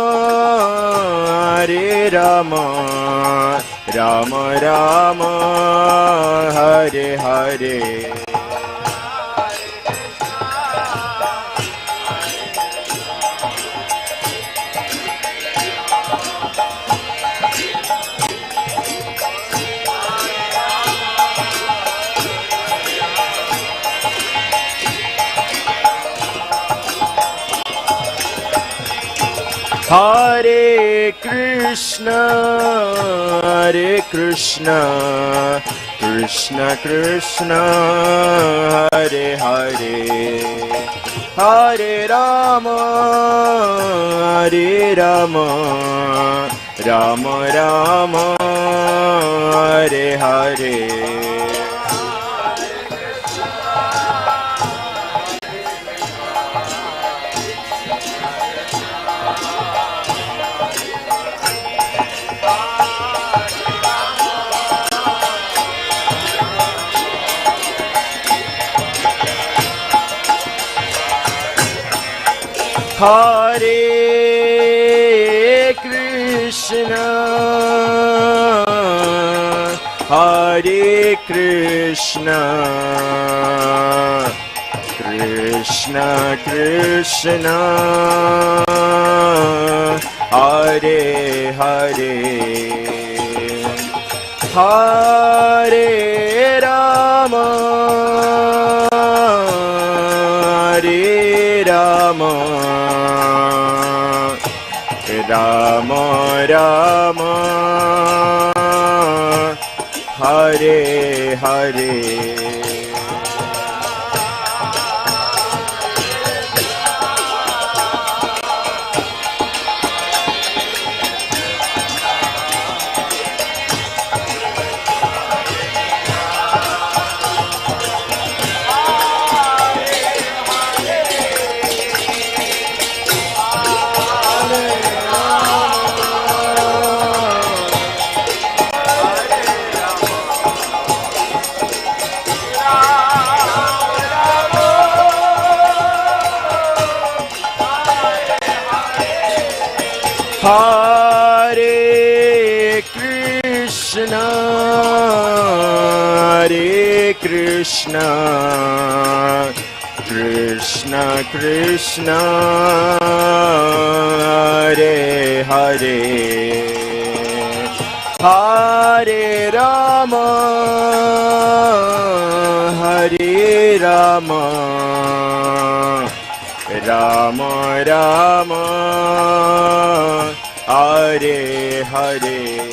Hare Rama, Rama Rama, Hare Hare. Hare Krishna, Krishna Krishna, Hare Hare, Hare Rama, Rama Rama, Hare Hare. Hare Krishna, Hare Krishna, Krishna Krishna, Hare Hare, Hare Rama, Hare Rama, Rama Rama, Hare Hare. Hare Krishna, Hare Krishna, Krishna Krishna, Hare Hare, Hare Rama, Hare Rama, Rama Rama, Hare Hare.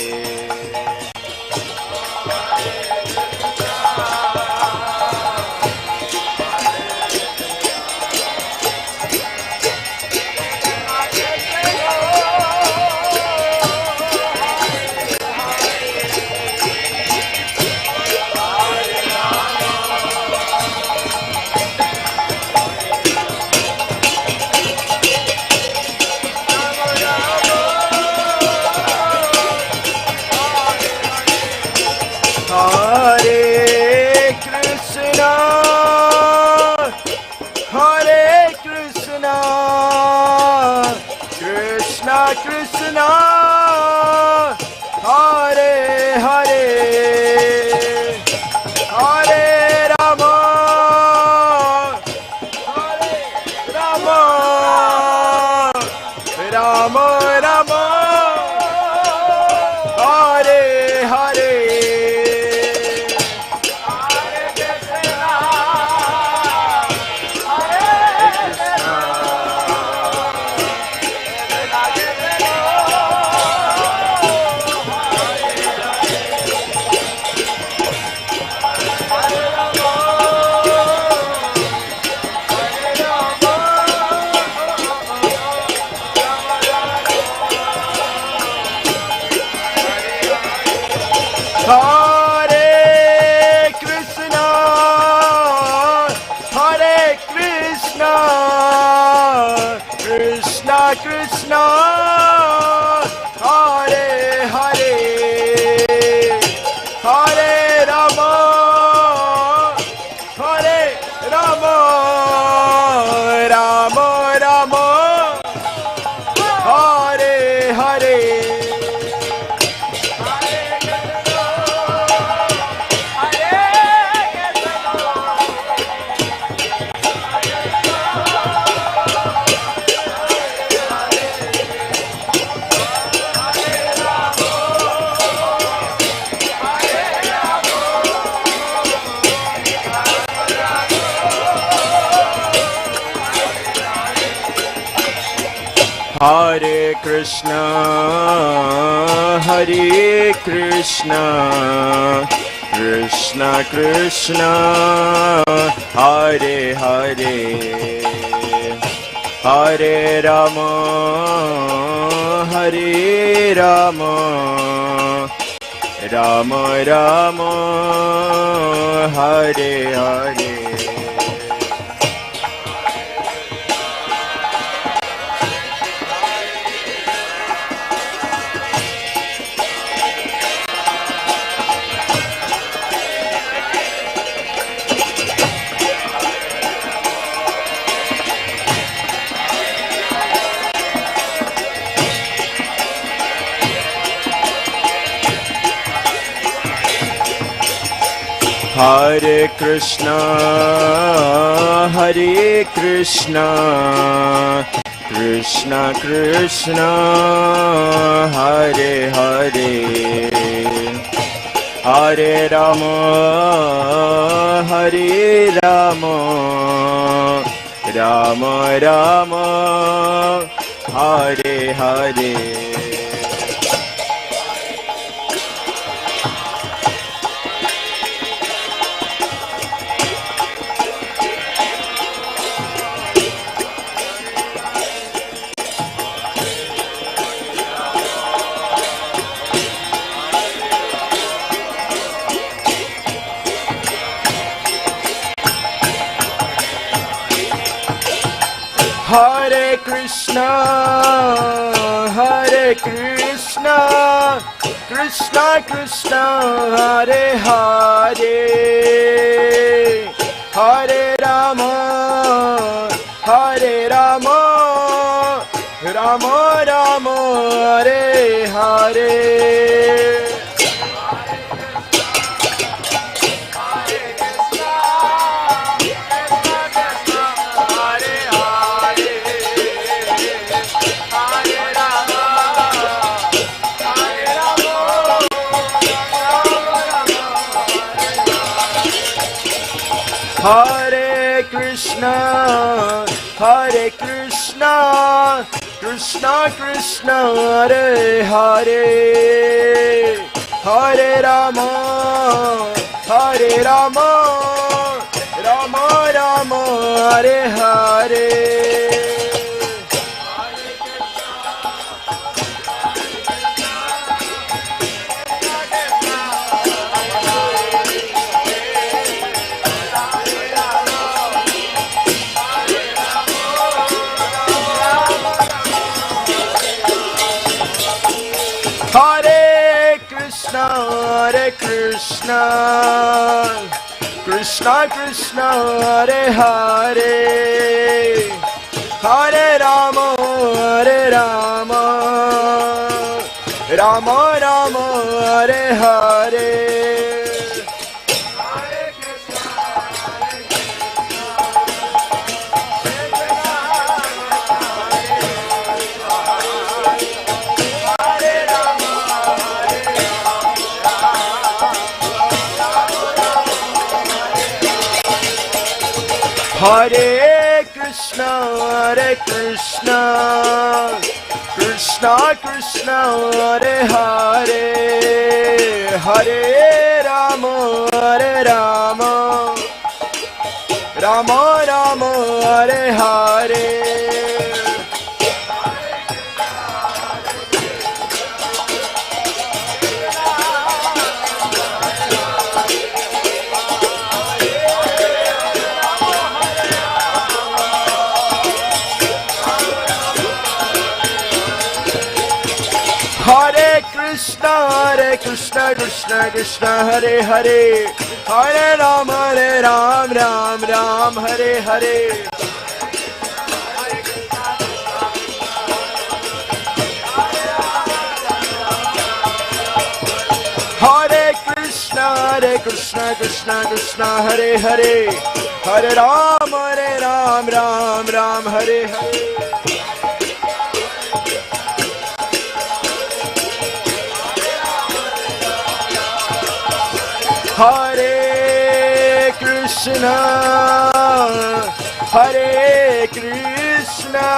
Krishna, Hare Hare, Hare Rama, Hare Rama, Rama Rama, Hare Hare. Hare Krishna, Hare Krishna, Krishna Krishna, Hare Hare, Hare Rama, Hare Rama, Rama Rama, Hare Hare. Hare Krishna, Hare Krishna, Krishna Krishna, Hare Hare, Hare Rama, Hare Rama, Rama Rama, Hare Hare. Hare Krishna, Hare Krishna, Krishna Krishna, Hare Hare, Hare Rama, Hare Rama, Rama Rama, Hare Hare. Hare Krishna, Hare Krishna, Krishna Krishna, Hare Hare, Hare Rama, Hare Rama, Rama Rama, Hare Hare. Hare Krishna, Hare Krishna, Krishna Krishna, Hare Hare, Hare Rama, Hare Rama, Rama Rama, Hare Hare. Hare Krishna, Hare Krishna, Krishna Krishna, Hare Hare, Hare Rama, Hare Rama, Rama Rama, Hare Hare. Hare Krishna, Hare Krishna, Krishna Krishna, Hare Hare, Hare Rama, Hare Rama, Rama Rama, Hare Hare. Hare Krishna, Krishna Krishna, Hare Hare, Hare Ram, Ram Ram, Hare Hare. Hare Krishna, Krishna Krishna, Hare Hare, Hare Ram, Ram Ram, Hare Hare. Hare Krishna, Hare Krishna,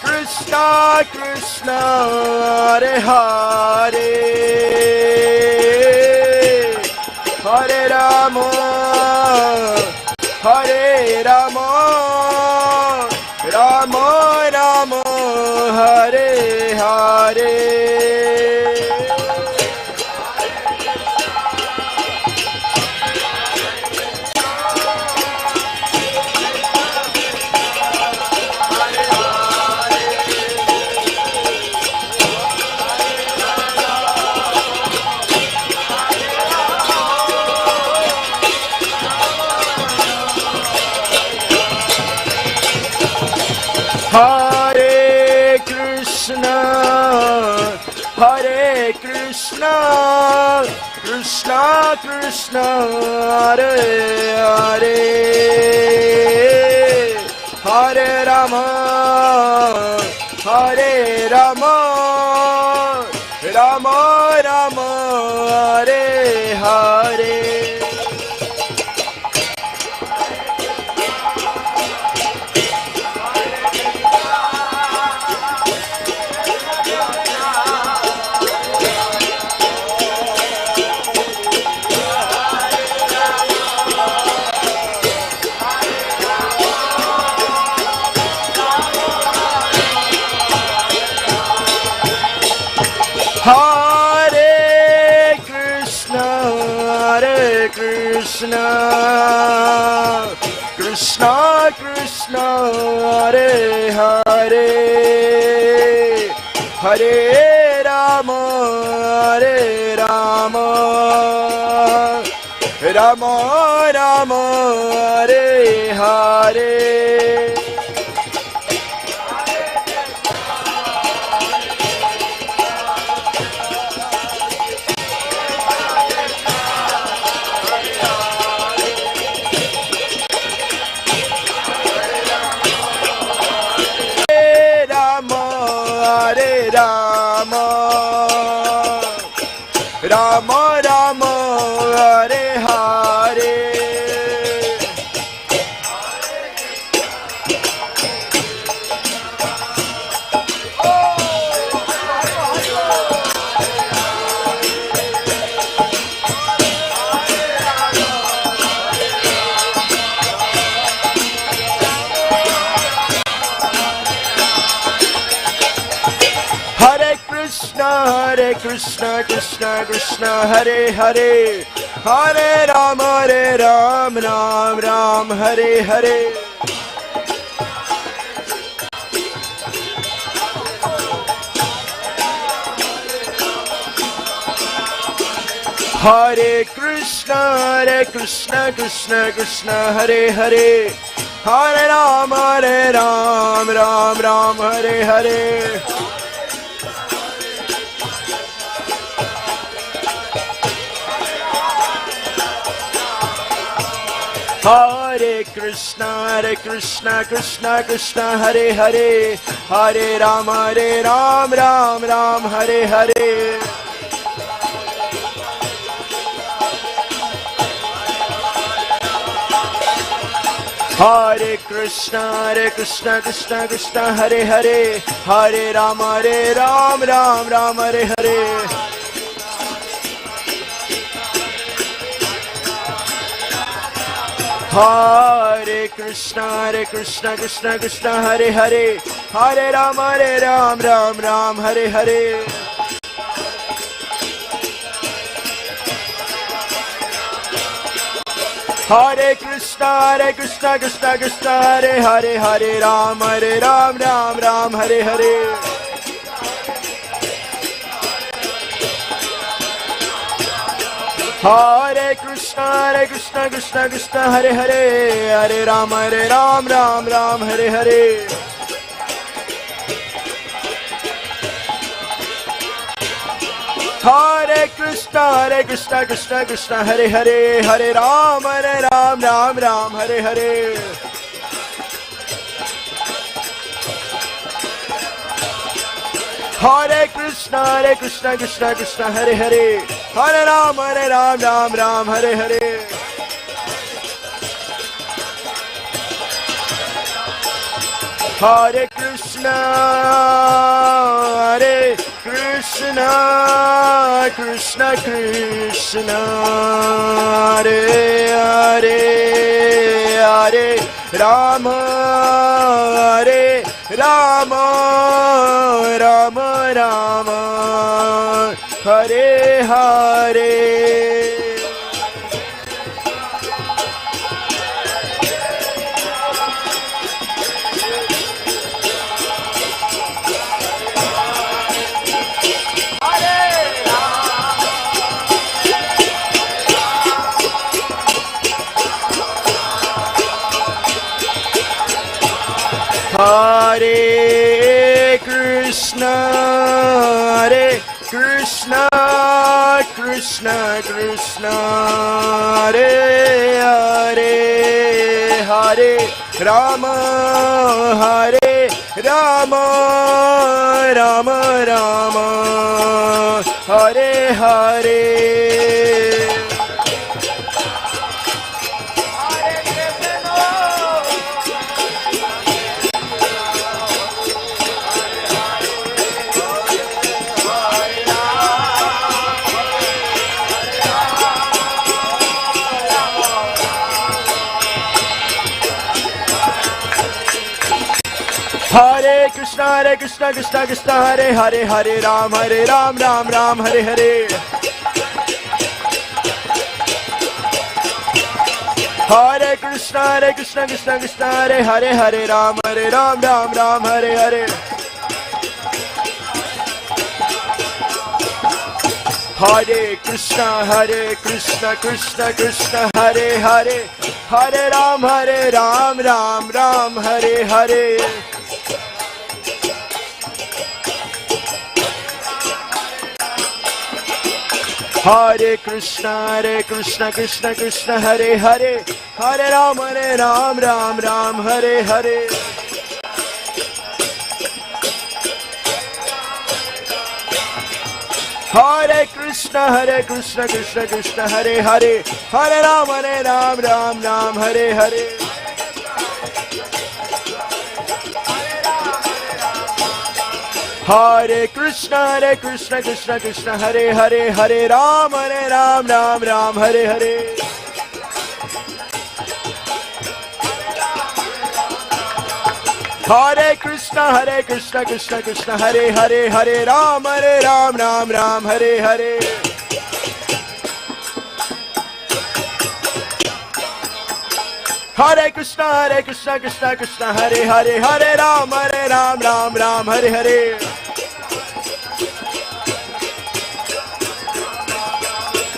Krishna Krishna Krishna Hare Hare Hare Rama Hare Rama Rama Rama Hare Hare Hare Krishna, Hare Krishna, Krishna Krishna, Hare Hare, Hare Rama, Hare Rama, Rama Rama, Hare Hare. Hare Krishna, Hare Krishna, Krishna Krishna, Hare Hare, Hare Rama, Hare Rama, Rama Rama, Hare Hare. Rama, Rama Rama, Hare Hare. Hare Krishna, Krishna Krishna, Hare Hare, Hare Rama, Ram Ram, Hare Hare. Hare Krishna, Krishna Krishna, Hare Hare, Hare Rama, Ram Ram, Hare Hare. Hare Krishna, Krishna Krishna, Hare Hare, Hare Rama, Ram Hare Hare. Hare Krishna, Krishna Krishna, Hare Hare, Hare Rama, Ram Hare Hare. Hare Krishna, Krishna Krishna, Hare Hare, Hare Rama, Ram Hare Hare. Hare Krishna, Krishna Krishna, Hare Hare, Hare Ram, Ram Hare Hare. Hare Krishna, Krishna Hare Hare, Hare Ram, Ram Hare Hare. Hare Krishna, Krishna Hare Hare, Hare Ram, Ram Hare Hare. Hare Krishna, Krishna Hare Hare, Hare Ram, Ram Hare Hare. Hare Krishna, Krishna Krishna, Hare Hare, Hare Rama, Rama, Rama Rama, Hare Hare. Hare Krishna, Krishna Krishna, Hare Hare, Hare Rama, Rama, Rama Rama, Hare Hare. Hare Krishna, Krishna Krishna, Hare Hare, Hare Ram, Ram Ram, Hare Hare. Hare Krishna, Krishna Krishna, Hare Hare, Hare Ram, Ram Hare Hare. Hare Krishna, Krishna Krishna, Hare Hare, Hare Ram, Ram Hare Hare. Hare Krishna, Krishna Krishna, Hare Hare, Hare Ram, Ram Hare Hare. Hare Krishna, Krishna, Hare Hare, Hare Ram, Ram Hare Hare. Hare Krishna, Krishna, Hare Hare, Hare Ram, Ram Hare Hare. Hare Krishna, Krishna, Hare Hare, Hare Ram, Ram Hare Hare. Hare Krishna, Krishna, Hare Hare, Hare Ram, Ram Hare Hare.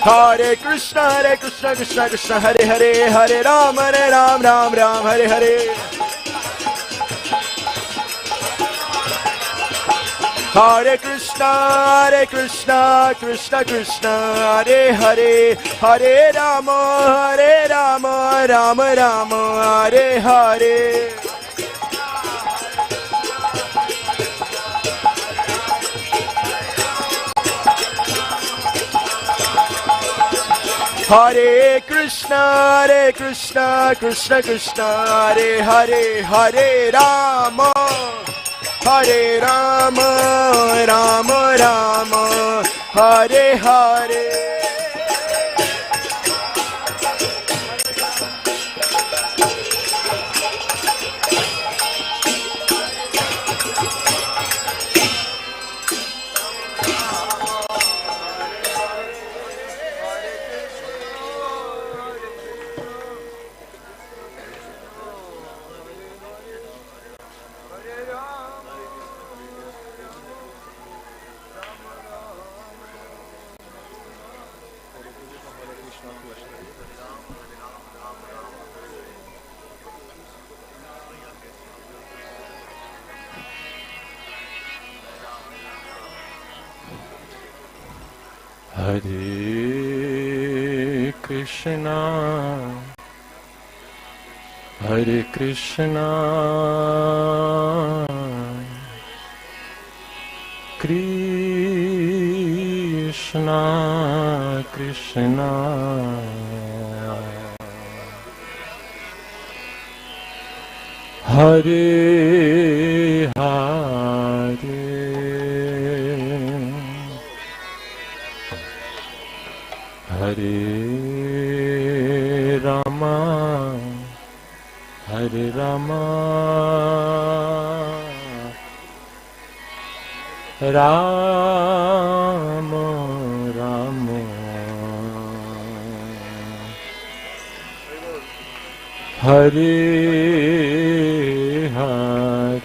Hare Krishna, Krishna, Hare Hare, Hare Ram, Ram Hare Hare. Hare Krishna, Krishna, Hare Hare, Hare Rama, Rama, Hare Hare. Hare Krishna, Krishna, Hare Hare, Hare Rama, Rama, Hare Hare. Hare Krishna, Hare Krishna, Krishna Krishna, Hare Hare Rama Hare Rama Rama Rama Hare Hare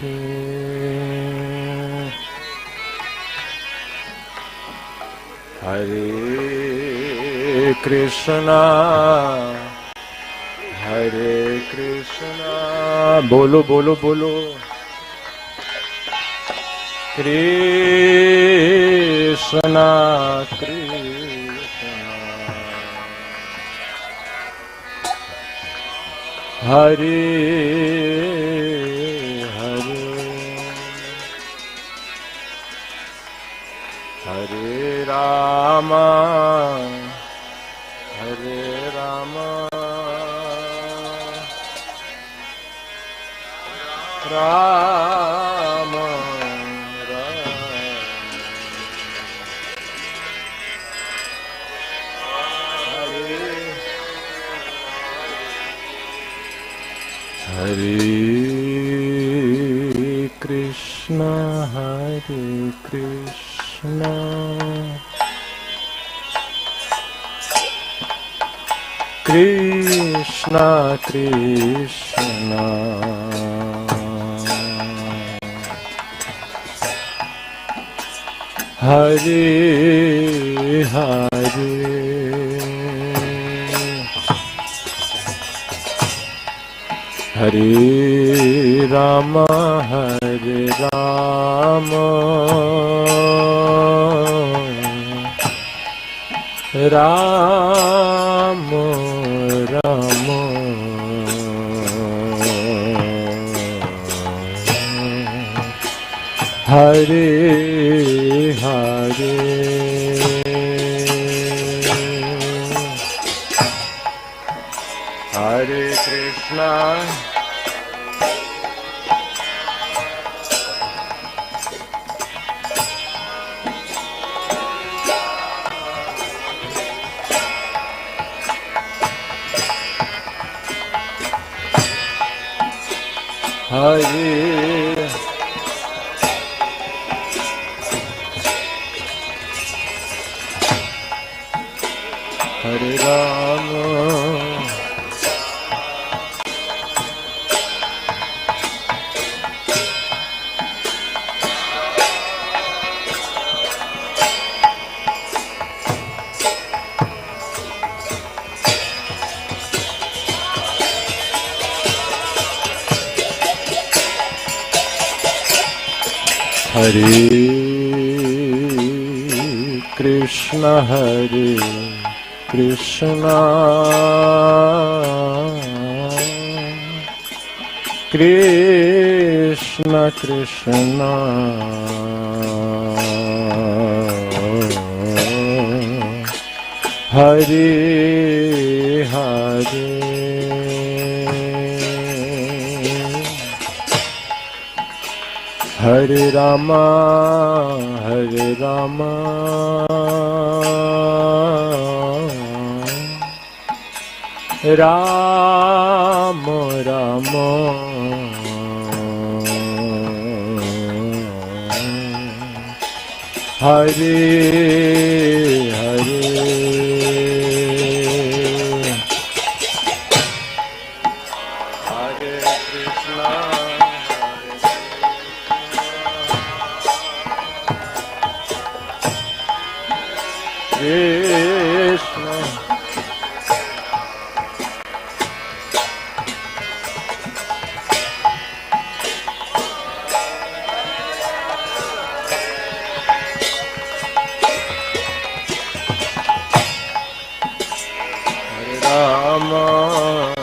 Hare Krishna Hare Krishna Bolo bolo bolo Krishna Krishna Hare Hare Hare Rama Hare Rama Rama Hare Krishna Hare Krishna Krishna Krishna Hare Hare Hare Rama Hare Rama Rama Rama Hare Hare Hare Krishna Hare Hare Rama Hare Krishna Hare Krishna Krishna Krishna Hare Hare Hare Rama Hare Rama Rama Rama Hare Hare Hare Krishna Krishna Hare Rama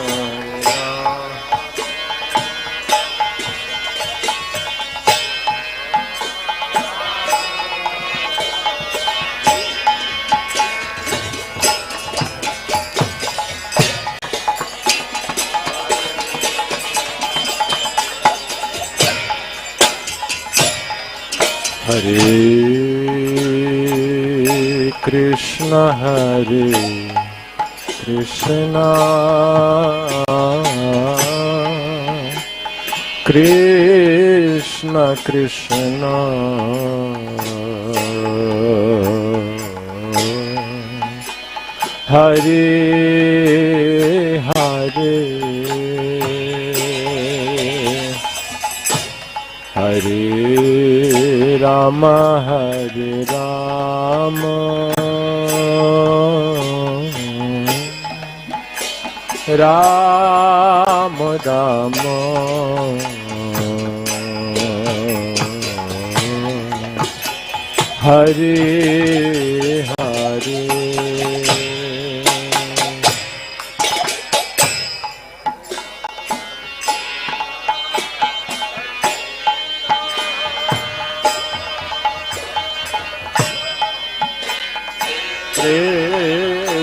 Krishna Hare Krishna Krishna Krishna Hare Hare Hare Rama Hare Rama Rama Rama Hare Hare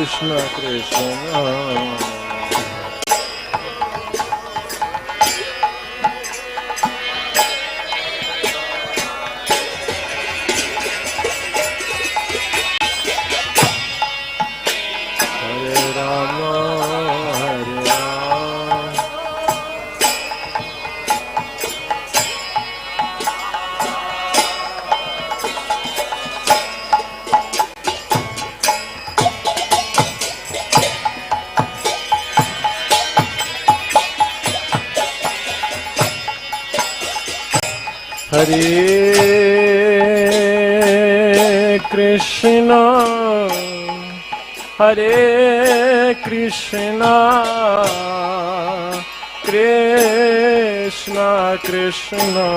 Krishna Krishna Hare Krishna Krishna Krishna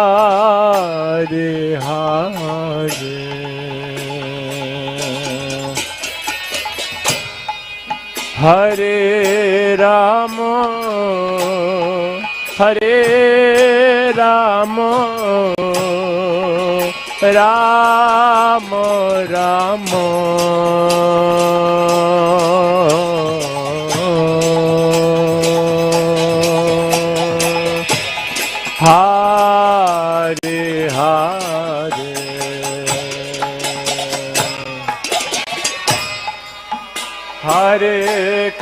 Hare Hare Hare Rama Hare Rama Rama Rama Hare